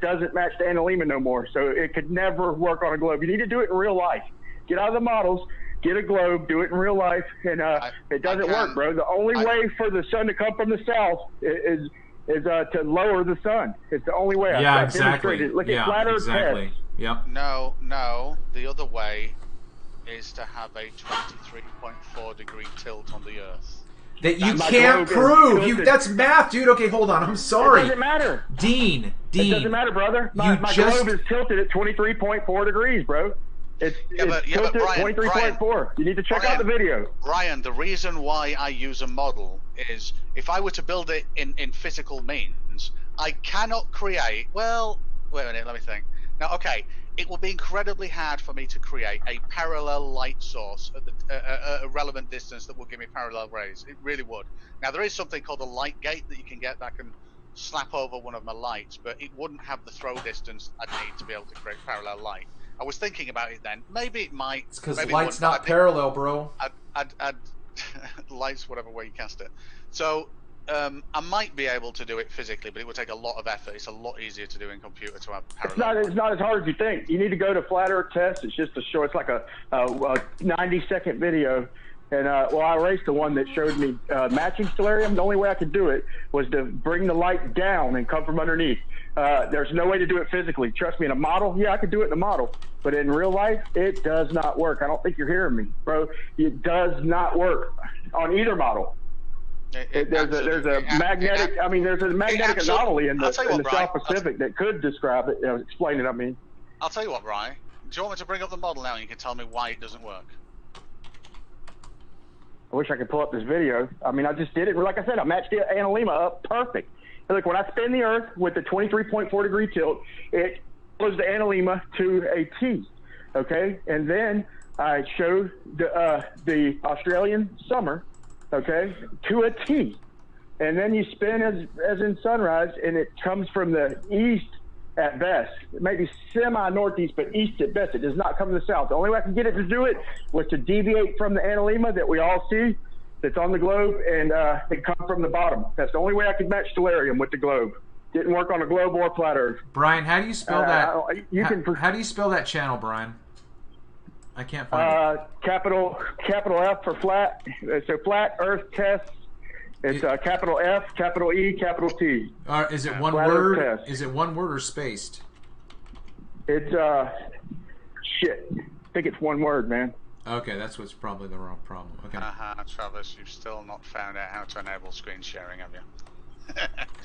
B: doesn't match the analemma no more. So it could never work on a globe. You need to do it in real life. Get out of the models, get a globe, do it in real life, and it doesn't work, bro. The only way for the sun to come from the south is to lower the sun. It's the only way.
A: Yeah,
B: I
A: exactly.
B: Look at Flat Earth
A: exactly.
B: test.
A: Yep.
H: No, the other way is to have a 23.4 degree tilt on the Earth.
A: That you can't prove. That's math, dude. Okay, hold on. I'm sorry.
B: It doesn't matter.
A: Dean.
B: It doesn't matter, brother. My globe is tilted at 23.4 degrees, bro. It's tilted at 23.4. You need to check out the video.
H: Brian, the reason why I use a model is if I were to build it in physical means, I cannot create... Well, wait a minute, let me think. Now, okay, it will be incredibly hard for me to create a parallel light source at a relevant distance that will give me parallel rays. It really would. Now, there is something called a light gate that you can get that can slap over one of my lights, but it wouldn't have the throw distance I'd need to be able to create parallel light. I was thinking about it then. Maybe it might.
A: It's because light's not parallel, bro.
H: I'd light's whatever way you cast it. So I might be able to do it physically, but it would take a lot of effort. It's a lot easier to do in computer to have parallel.
B: It's not as hard as you think. You need to go to Flat Earth Test. It's just a show. It's like a 90-second video. And I erased the one that showed me matching stellarium. The only way I could do it was to bring the light down and come from underneath. There's no way to do it physically. Trust me, in a model, yeah, I could do it in a model. But in real life, it does not work. I don't think you're hearing me, bro. It does not work on either model. There's a magnetic anomaly in the South Pacific that could describe it, explain it. I mean,
H: I'll tell you what, Brian. Do you want me to bring up the model now and you can tell me why it doesn't work?
B: I wish I could pull up this video. I mean, I just did it. Like I said, I matched the analemma up perfect. And look, when I spin the Earth with the 23.4 degree tilt, it follows the analemma to a T. Okay, and then I showed the Australian summer, okay, to a T. And then you spin as in sunrise, and it comes from the east at best. It may be semi-northeast, but east at best. It does not come to the south. The only way I could get it to do it was to deviate from the analemma that we all see that's on the globe, and it come from the bottom. That's the only way I could match stellarium with the globe. Didn't work on a globe or flat Earth.
A: Brian, how do you spell that? How do you spell that channel, Brian? I can't find it.
B: Capital F for flat. So Flat Earth Test. It's capital F, capital E, capital T.
A: Is it one word? Is it one word or spaced?
B: It's shit. I think it's one word, man.
A: Okay, that's what's probably the wrong problem. Okay.
H: Travis, you've still not found out how to enable screen sharing, have you?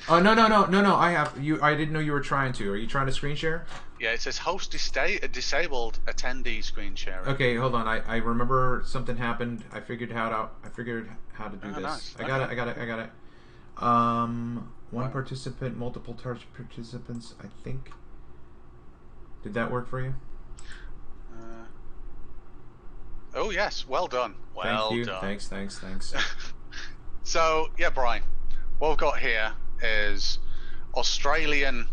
A: Oh no! I have you. I didn't know you were trying to. Are you trying to screen share?
H: Yeah, it says host disabled attendee screen sharing.
A: Okay, hold on. I remember something happened. I figured how to do this.
H: Nice.
A: I got it. One participant, multiple participants. I think. Did that work for you?
H: Oh yes, well done. Well
A: Thank you.
H: done.
A: Thanks.
H: So yeah, Brian, what we've got here is Australian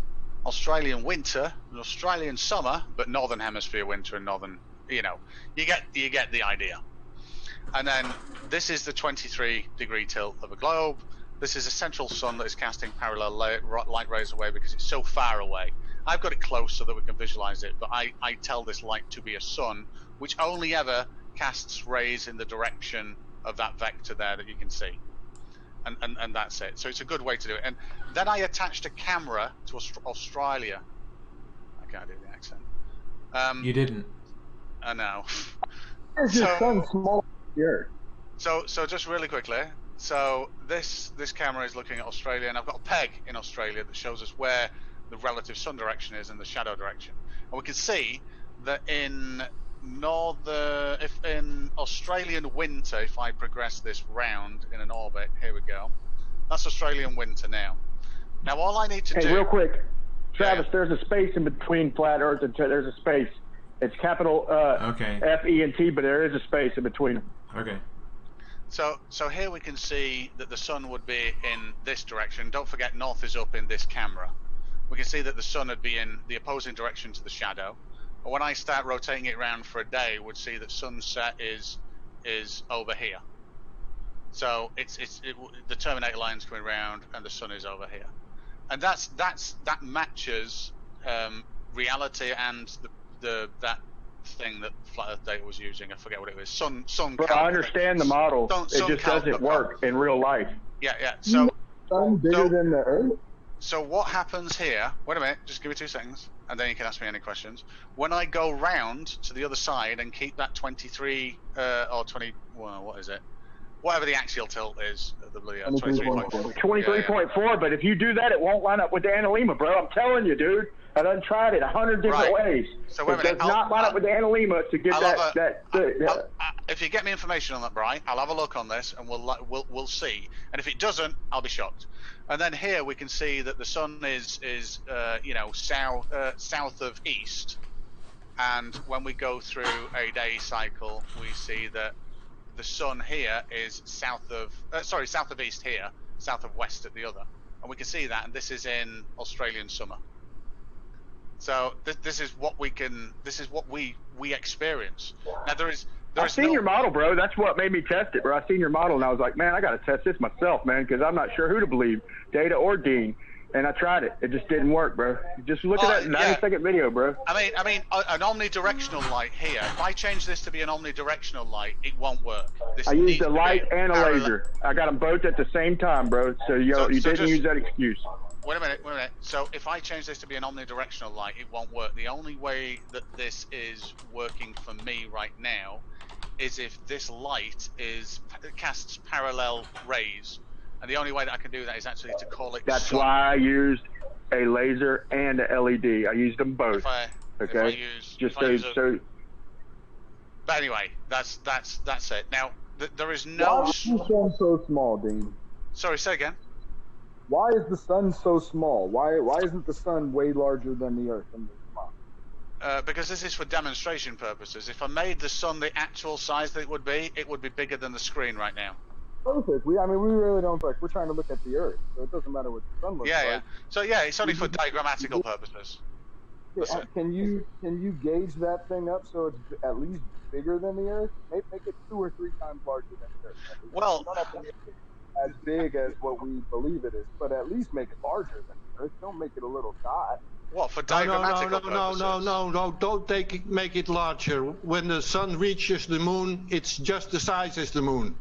H: Australian winter, an Australian summer, but northern hemisphere winter and northern, you get the idea. And then this is the 23-degree tilt of a globe. This is a central sun that is casting parallel light rays away because it's so far away. I've got it close so that we can visualize it, but I tell this light to be a sun, which only ever casts rays in the direction of that vector there that you can see. And that's it. So it's a good way to do it. And then I attached a camera to Australia. I can't do the accent.
A: You didn't.
H: I know.
J: It's just so small here.
H: So just really quickly. So this camera is looking at Australia, and I've got a peg in Australia that shows us where the relative sun direction is and the shadow direction. And we can see that in Australian winter, if I progress this round in an orbit, here we go. That's Australian winter now. Now all I need to do.
B: Hey, real quick, Travis. Yeah. There's a space in between flat Earth and there's a space. It's capital F, E, and T, but there is a space in between them.
A: Okay.
H: So here we can see that the sun would be in this direction. Don't forget, north is up in this camera. We can see that the sun would be in the opposing direction to the shadow. But when I start rotating it around for a day, we'd see that sunset is over here. So the Terminator line's coming around, and the sun is over here, and that matches reality and that thing that FlatterDay was using. I forget what it was. Sun.
B: But I understand the model. It just doesn't work in real life.
H: Yeah. So
J: sun bigger than the Earth.
H: So what happens here? Wait a minute. Just give me 2 seconds, and then you can ask me any questions. When I go round to the other side and keep that 23 or 20. Well, what is it? Whatever the axial tilt is, the 23.4.
B: 23.4. But if you do that, it won't line up with the analemma, bro. I'm telling you, dude. I done tried it 100 different ways.
H: So wait a
B: minute. It does not line up with the analemma to get
H: if you get me information on that, Brian, I'll have a look on this and we'll see. And if it doesn't, I'll be shocked. And then here we can see that the sun is south of east. And when we go through a day cycle, we see that the sun here is south of east here, south of west at the other. And we can see that, and this is in Australian summer. So this is what we experience. Now
B: I've seen your model, bro. That's what made me test it, bro. I seen your model, and I was like, man, I got to test this myself, man, because I'm not sure who to believe, Data or Dean. And I tried it. It just didn't work, bro. Just look at that 90-second video, bro.
H: I mean, an omnidirectional light here. If I change this to be an omnidirectional light, it won't work.
B: I used a light and a laser. I got them both at the same time, bro. So you didn't use that excuse.
H: Wait a minute. So if I change this to be an omnidirectional light, it won't work. The only way that this is working for me right now is if this light casts parallel rays. And the only way that I can do that is actually to call it.
B: That's why I used a laser and a LED. I used them both. But
H: anyway, that's it. Now there is no.
J: Why is the sun so small, Dean?
H: Sorry, say again.
J: Why is the sun so small? Why isn't the sun way larger than the Earth?
H: Because this is for demonstration purposes. If I made the sun the actual size that it would be bigger than the screen right now.
J: Perfect. We really don't we're trying to look at the Earth, so it doesn't matter what the sun looks like.
H: Yeah. So it's only for diagrammatical purposes.
J: Can you gauge that thing up so it's at least bigger than the Earth? Make it 2 or 3 times larger than the Earth.
H: Well,
J: as big as what we believe it is, but at least make it larger than the Earth. Don't make it a little dot.
H: What, for diagrammatical purposes?
G: No, don't make it larger. When the sun reaches the moon, it's just the size as the moon.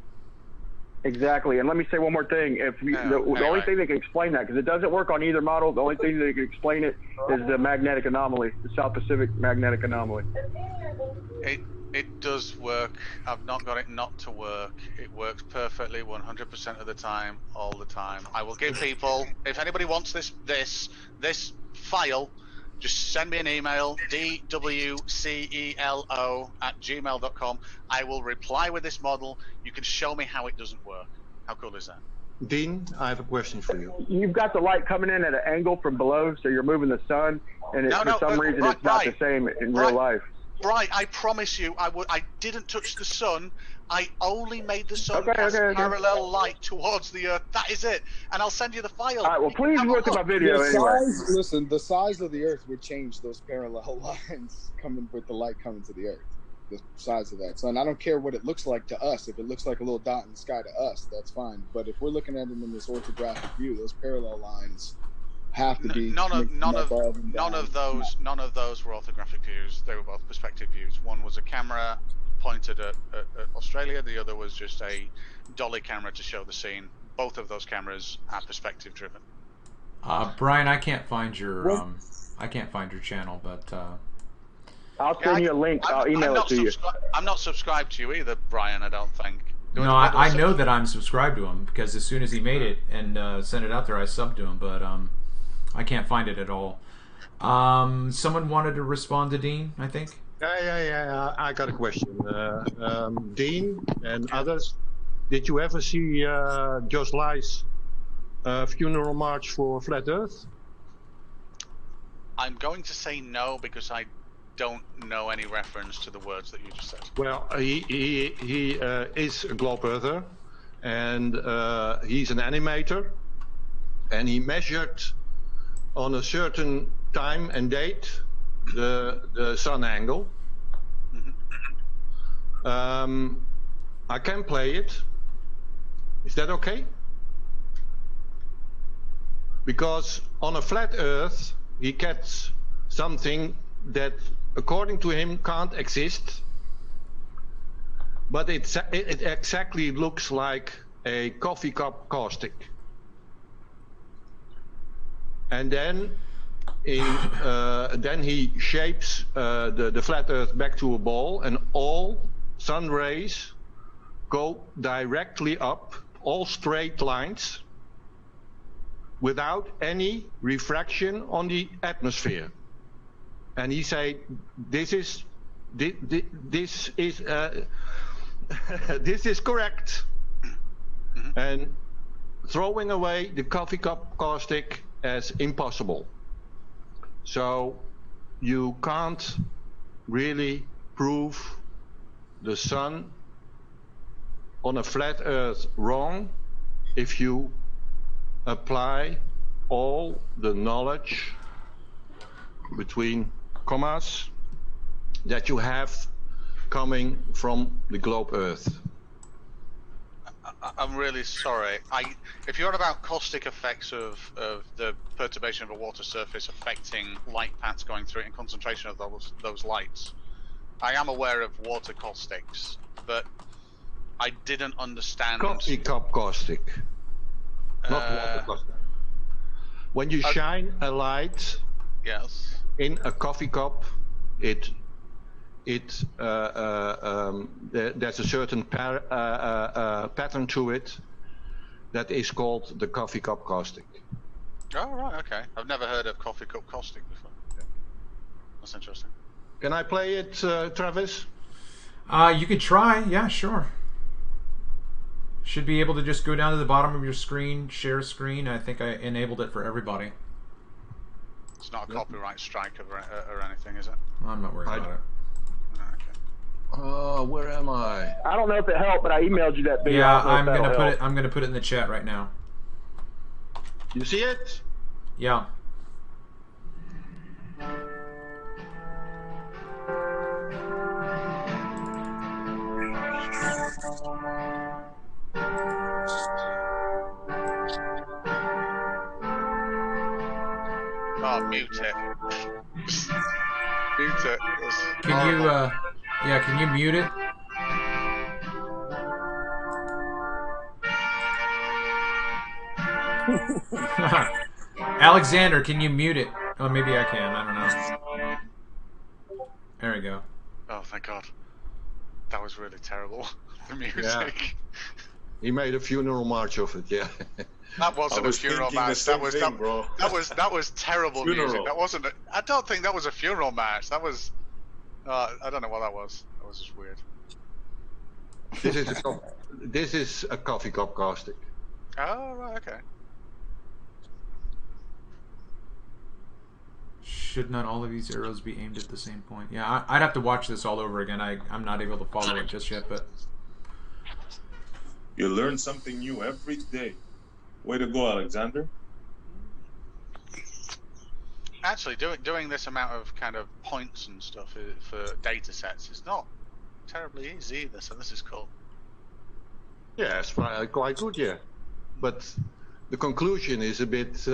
B: Exactly, and let me say one more thing. The only thing that can explain that, because it doesn't work on either model, the only thing that can explain it is the magnetic anomaly, the South Pacific magnetic anomaly.
H: It does work. I've not got it not to work. It works perfectly 100% of the time, all the time. I will give people, if anybody wants this file, just send me an email, dwcelo@gmail.com. I will reply with this model. You can show me how it doesn't work. How cool is that?
G: Dean, I have a question for you.
B: You've got the light coming in at an angle from below, so you're moving the sun, and for some reason it's not the same in real life.
H: Brian, I promise you, I didn't touch the sun. I only made the sun cast parallel light towards the Earth. That is it. And I'll send you the file.
J: All right, well, please look at my video
F: The
J: anyway.
F: listen, the size of the Earth would change those parallel lines coming with the light coming to the Earth. The size of that sun. I don't care what it looks like to us. If it looks like a little dot in the sky to us, that's fine. But if we're looking at it in this orthographic view, those parallel lines have to be
H: none of those were orthographic views. They were both perspective views. One was a camera pointed at Australia. The other was just a dolly camera to show the scene. Both of those cameras are perspective driven.
A: Brian, I can't find your channel, but
J: I'll send you a link. I'll email it to you.
H: I'm not subscribed to you either, Brian. I don't think.
A: No, I know that I'm subscribed to him because as soon as he made it and sent it out there, I subbed to him. But I can't find it at all. Someone wanted to respond to Dean, I think.
G: Yeah. I got a question. Dean and others, did you ever see Josh Ly's funeral march for Flat Earth?
H: I'm going to say no because I don't know any reference to the words that you just said.
G: Well, he is a globe earther, and he's an animator, and he measured on a certain time and date the sun angle. Mm-hmm. I can play it. Is that okay? Because on a flat Earth, he gets something that, according to him, can't exist. But it exactly looks like a coffee cup caustic. And then then he shapes the flat Earth back to a ball, and all sun rays go directly up, all straight lines, without any refraction on the atmosphere. And he say, this is this is correct. Mm-hmm. And throwing away the coffee cup caustic as impossible. So you can't really prove the sun on a flat Earth wrong if you apply all the knowledge between commas that you have coming from the globe Earth.
H: I'm really sorry. If you're on about caustic effects of the perturbation of a water surface affecting light paths going through it and concentration of those lights, I am aware of water caustics, but I didn't understand.
G: Coffee cup caustic, not water caustic. When you shine a light,
H: yes,
G: in a coffee cup, there's a certain pattern to it that is called the coffee cup caustic.
H: Oh, right, okay. I've never heard of coffee cup caustic before. Yeah. That's interesting.
G: Can I play it, Travis?
A: You could try, yeah, sure. Should be able to just go down to the bottom of your screen, share screen. I think I enabled it for everybody.
H: It's not a copyright strike or anything, is it?
A: I'm not worried about it.
G: Where am I?
J: I don't know if it helped, but I emailed you that video.
A: Yeah, I'm gonna put it in the chat right now.
G: You see it?
A: Yeah.
H: Oh, mute it. Mute it.
A: Can you, yeah, can you mute it? Alexander, can you mute it? Oh, maybe I can. I don't know. There we go.
H: Oh, thank God. That was really terrible. The music.
G: Yeah. He made a funeral march of it, yeah.
H: That wasn't a funeral march. That was terrible music. That wasn't. I don't think that was a funeral march. That was. I don't know what that was. That was just weird.
G: This is a coffee cup caustic.
H: Oh, right, okay.
A: Should not all of these arrows be aimed at the same point? Yeah, I'd have to watch this all over again. I'm not able to follow it just yet, but...
D: You learn something new every day. Way to go, Alexander.
H: Actually, doing this amount of kind of points and stuff for data sets is not terribly easy either, so this is cool.
G: Yeah, it's quite good, yeah. But the conclusion is a bit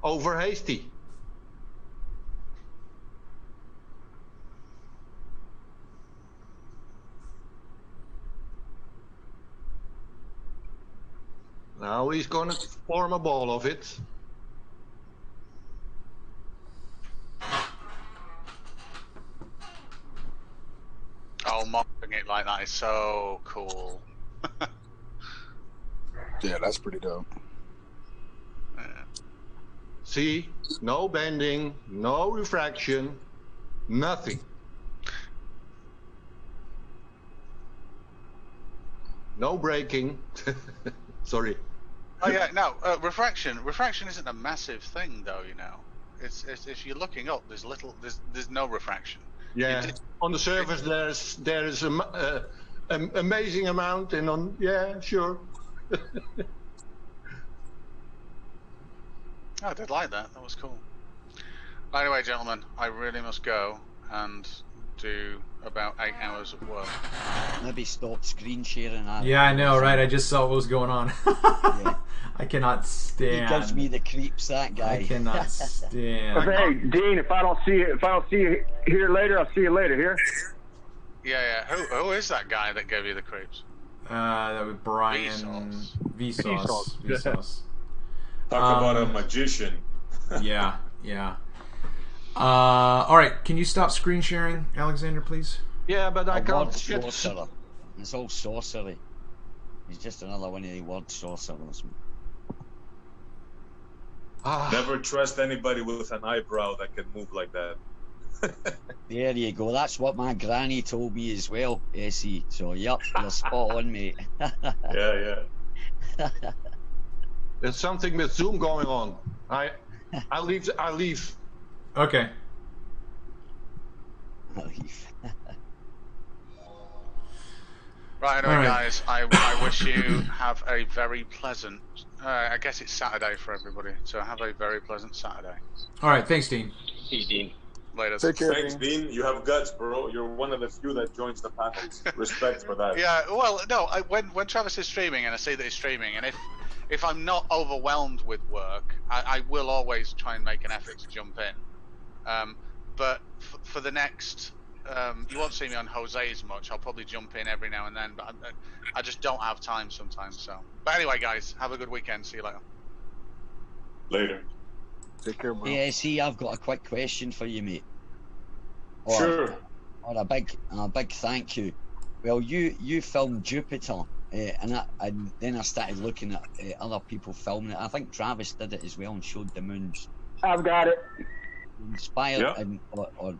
G: over hasty. Now he's going to form a ball of it.
H: Oh, mopping it like that is so cool.
F: Yeah, that's pretty dope.
H: Yeah.
G: See, no bending, no refraction, nothing. No breaking. Sorry.
H: Oh yeah, no, refraction. Refraction isn't a massive thing, though. You know, it's if you're looking up, there's no refraction.
G: Yeah, on the surface there is an amazing amount, and on sure.
H: I did like that. That was cool. Anyway, gentlemen, I really must go and do about 8 hours of work.
E: Maybe stop screen sharing.
A: Yeah, I know, right? I just saw what was going on.
E: Yeah.
A: I cannot stand.
E: He gives me the creeps, that guy.
A: I cannot stand.
B: Hey, Dean, if I don't see you here later, I'll see you later. Here.
H: Yeah. Who is that guy that gave you the creeps?
A: That was Brian Vsauce.
D: Talk about a magician.
A: Yeah. All right, can you stop screen sharing, Alexander, please?
G: Yeah, but I can't.
E: Sorcerer. It's all sorcery. He's just another one of the word sorcerers.
D: Never trust anybody with an eyebrow that can move like that.
E: There you go. That's what my granny told me as well, SE. So, yep, you're spot on, mate.
D: Yeah.
G: There's something with Zoom going on. I leave.
A: Okay.
E: I leave.
H: Right, anyway,
A: All right.
H: guys, I wish you have a very pleasant. I guess it's Saturday for everybody, so have a very pleasant Saturday.
A: All right, thanks, Dean.
I: See you, Dean.
H: Later.
F: Take care.
D: Thanks, Dean. You have guts, bro. You're one of the few that joins the panels. Respect for that.
H: Yeah, well, no, when Travis is streaming and I see that he's streaming, and if I'm not overwhelmed with work, I will always try and make an effort to jump in. But for the next, you won't see me on Jose as much. I'll probably jump in every now and then, but I just don't have time sometimes. So, but anyway, guys, have a good weekend. See you later.
D: Later.
F: Take care, bro.
E: Yeah, see, I've got a quick question for you, mate.
D: Sure.
E: Or a big thank you. Well, you filmed Jupiter, and then I started looking at other people filming it. I think Travis did it as well and showed the moons.
B: I've got it.
E: Inspired
D: Yeah.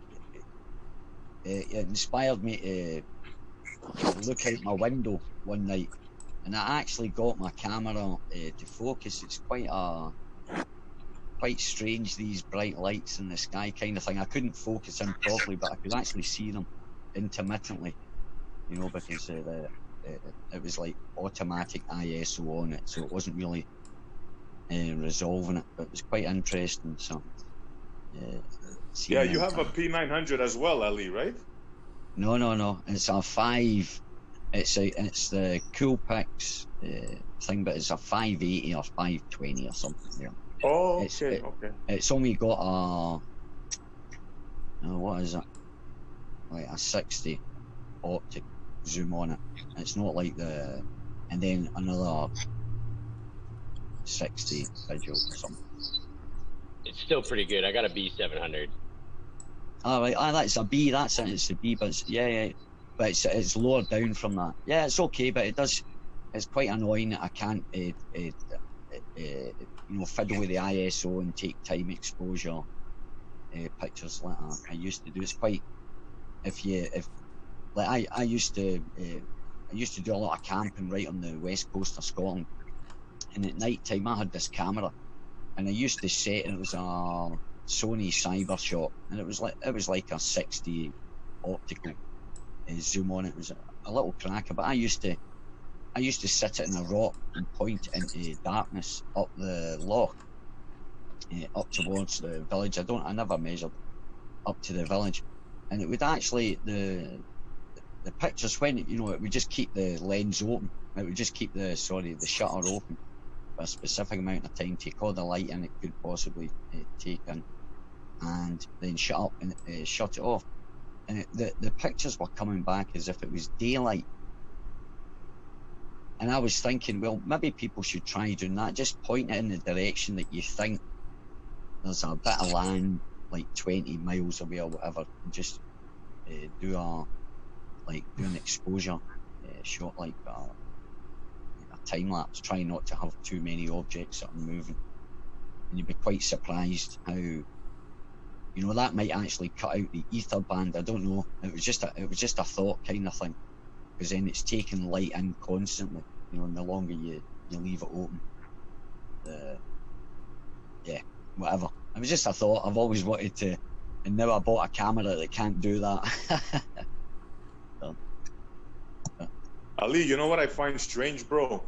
E: It inspired me to look out my window one night, and I actually got my camera to focus. It's quite strange, these bright lights in the sky kind of thing. I couldn't focus in properly, but I could actually see them intermittently, you know, because it was like automatic ISO on it, so it wasn't really resolving it, but it was quite interesting. So
D: Yeah, you have a P900 as well, Ali, right?
E: No. It's a 5. It's the Coolpix thing, but it's a 580 or 520 or something. Yeah.
D: Oh,
E: okay.
D: Okay.
E: It's only got a what is it? Like a 60 optic zoom on it. It's not like and then another 60 visual or something.
I: It's still pretty good. I got a B700.
E: All right, that's a B. That's it. It's a B, but but it's lower down from that. Yeah, it's okay, but it's quite annoying that I can't fiddle with the ISO and take time exposure pictures like that. I used to do. It's quite I used to do a lot of camping right on the west coast of Scotland, and at night time I had this camera, and I used to set it. It was Sony Cybershot, and it was like a 60 optical zoom on it. It was a little cracker, but I used to sit it in a rock and point into darkness up the loch, up towards the village. I never measured up to the village, and it would actually the pictures, when it would just keep the lens open. It would just keep the shutter open for a specific amount of time, take all the light in it could possibly take in, and then shut it off. And the pictures were coming back as if it was daylight. And I was thinking, well, maybe people should try doing that. Just point it in the direction that you think there's a bit of land, like 20 miles away or whatever, and just do an exposure shot, like a time lapse. Try not to have too many objects that are moving, and you'd be quite surprised how that might actually cut out the ether band. I don't know. It was just a thought kind of thing, because then it's taking light in constantly. And the longer you leave it open, whatever. It was just a thought. I've always wanted to, and now I bought a camera that can't do that.
D: Ali, you know what I find strange, bro?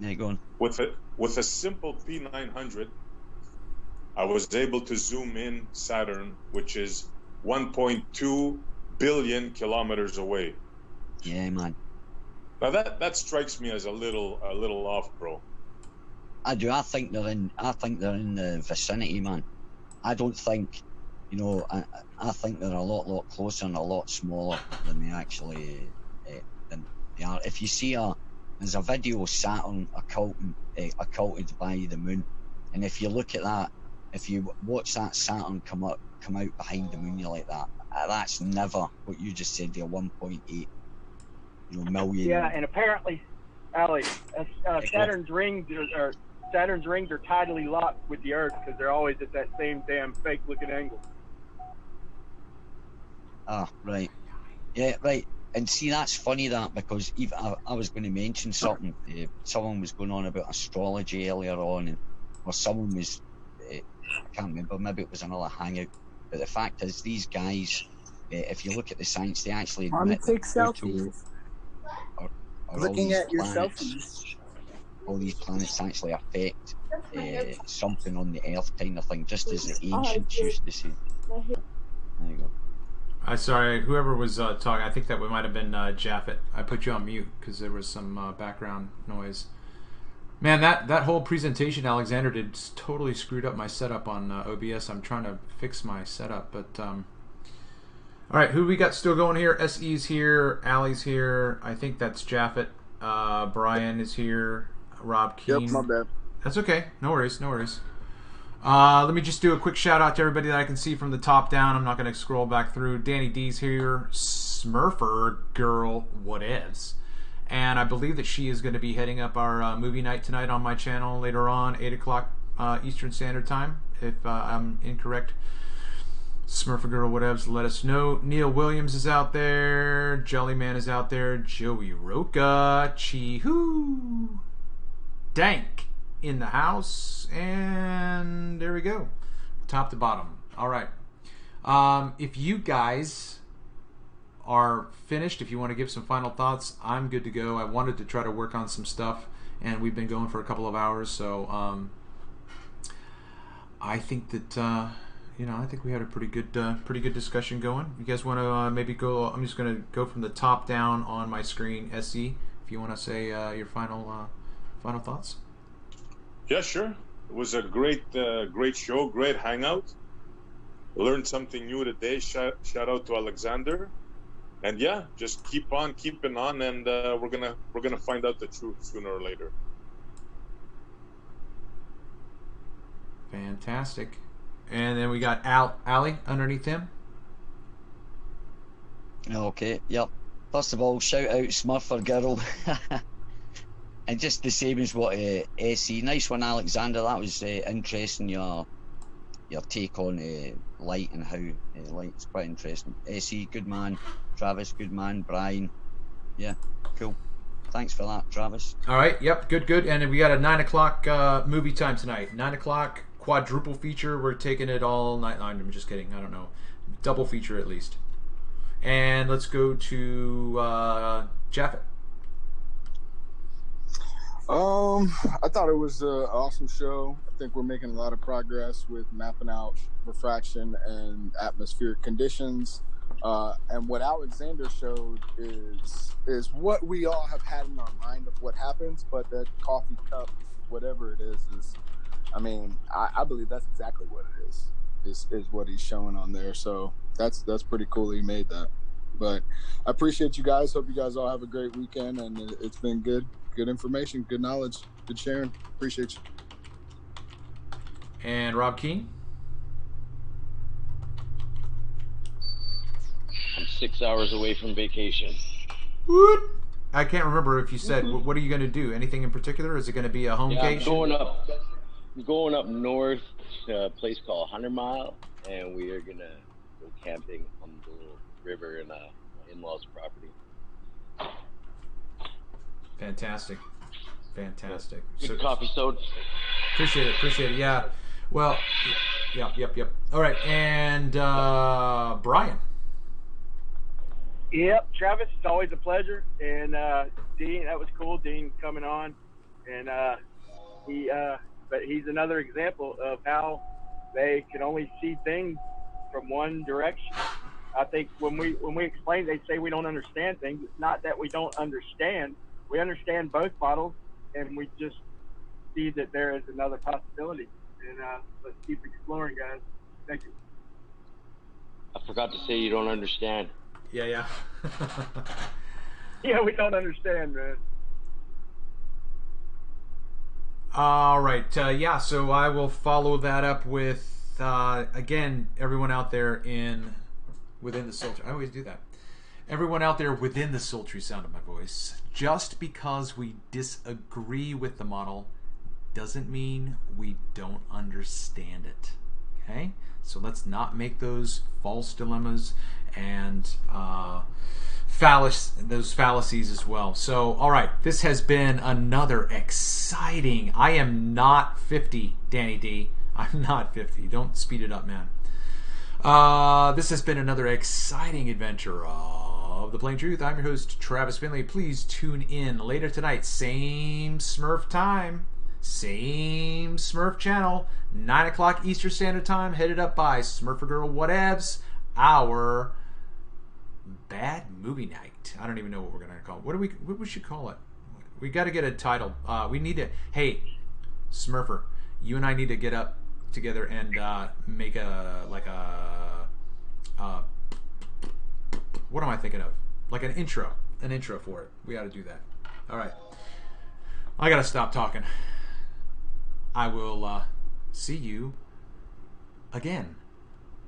E: Yeah, go on.
D: With a simple P900, I was able to zoom in Saturn, which is 1.2 billion kilometers away.
E: Yeah, man.
D: Now that strikes me as a little off, bro.
E: I do. I think they're in the vicinity, man. I don't think, I think they're a lot closer and a lot smaller than they actually than they are. If you see there's a video of Saturn occulted by the moon, and if you look at that, if you watch that Saturn come out behind the moon, you're like that. That's never what you just said there. 1.8 million.
B: Yeah, and apparently, Ali, Saturn's rings are tidally locked with the Earth because they're always at that same damn fake-looking angle.
E: Ah, right. Yeah, right. And see, that's funny because even I was going to mention something. Someone was going on about astrology earlier on, or someone was. I can't remember. Maybe it was another hangout. But the fact is, these guys, if you look at the science, they actually admit
K: take selfies. Looking at your selfies.
E: All these planets actually affect something on the Earth, kind of thing, just as the ancients used to say. There you go.
A: Sorry, whoever was talking, I think that might have been Japheth. I put you on mute because there was some background noise. Man, that whole presentation Alexander did totally screwed up my setup on OBS. I'm trying to fix my setup, but all right, who we got still going here? SE's here, Ali's here. I think that's Japheth. Brian is here. Rob Keane.
F: Yep, my bad.
A: That's okay. No worries. Let me just do a quick shout out to everybody that I can see from the top down. I'm not going to scroll back through. Danny D's here. Smurfer Girl Whatevs. And I believe that she is going to be heading up our movie night tonight on my channel later on, 8 o'clock Eastern Standard Time, if I'm incorrect. Smurfer Girl Whatevs, let us know. Neil Williams is out there. Jellyman is out there. Joey Roca. Chee-hoo. Dank in the house. And there we go. Top to bottom. All right. If you guys are finished, if you want to give some final thoughts, I'm good to go. I wanted to try to work on some stuff, and we've been going for a couple of hours, so I think that I think we had a pretty good discussion going. You guys want to maybe go? I'm just going to go from the top down on my screen. SE, if you want to say your final thoughts.
D: Yeah, sure. It was a great show, great hangout. Learned something new today. Shout out to Alexander. And yeah, just keep on keeping on, and we're gonna find out the truth sooner or later.
A: Fantastic. And then we got Ali underneath him.
E: Okay, yep. First of all, shout out Smurfer Girl. And just the same as what SE. Nice one, Alexander. That was interesting, your take on light and how light's quite interesting. SE, good man. Travis, good man. Brian, yeah, cool. Thanks for that, Travis.
A: All right, yep, good. And then we got a 9 o'clock movie time tonight. 9 o'clock, quadruple feature. We're taking it all night. I'm just kidding. I don't know. Double feature at least. And let's go to Jeff.
F: I thought it was an awesome show. I think we're making a lot of progress with mapping out refraction and atmospheric conditions. And what Alexander showed is what we all have had in our mind of what happens, but that coffee cup, whatever it is I mean, I believe that's exactly what it is what he's showing on there. So that's pretty cool he made that. But I appreciate you guys. Hope you guys all have a great weekend, and it's been good information, good knowledge, good sharing. Appreciate you.
A: And Rob Keane.
I: I'm 6 hours away from vacation.
A: What? I can't remember if you said, what are you going to do? Anything in particular? Is it going to be a home vacation?
I: I'm going up north to a place called 100 Mile, and we are going to go camping on the little river in my in-laws' property.
A: Fantastic.
I: Good coffee soda.
A: Appreciate it. Yeah. Well, yep. All right, and Brian.
B: Yep, Travis, it's always a pleasure. And Dean, that was cool. Dean coming on, and but he's another example of how they can only see things from one direction. I think when we explain, they say we don't understand things. It's not that we don't understand. We understand both models, and we just see that there is another possibility. And let's keep exploring, guys. Thank you.
I: I forgot to say you don't understand.
A: Yeah.
B: Yeah, we don't understand, man.
A: All right. So I will follow that up with, again, everyone out there within the sultry. I always do that. Everyone out there within the sultry sound of my voice. Just because we disagree with the model doesn't mean we don't understand it. Okay? So let's not make those false dilemmas and those fallacies as well. So, all right, this has been another exciting. I am not 50, Danny D. I'm not 50. Don't speed it up, man. This has been another exciting adventure of The Plain Truth. I'm your host, Travis Finley. Please tune in later tonight. Same Smurf time. Same Smurf channel. 9 o'clock Eastern Standard Time. Headed up by Smurfer Girl Whatevs. Our bad movie night. I don't even know what we're going to call it. What we should call it? We got to get a title. We need to... Hey, Smurfer, you and I need to get up together and make what am I thinking of? Like an intro for it. We got to do that. All right. I got to stop talking. I will see you again.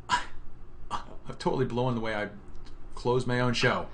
A: I'm totally blowing the way I close my own show.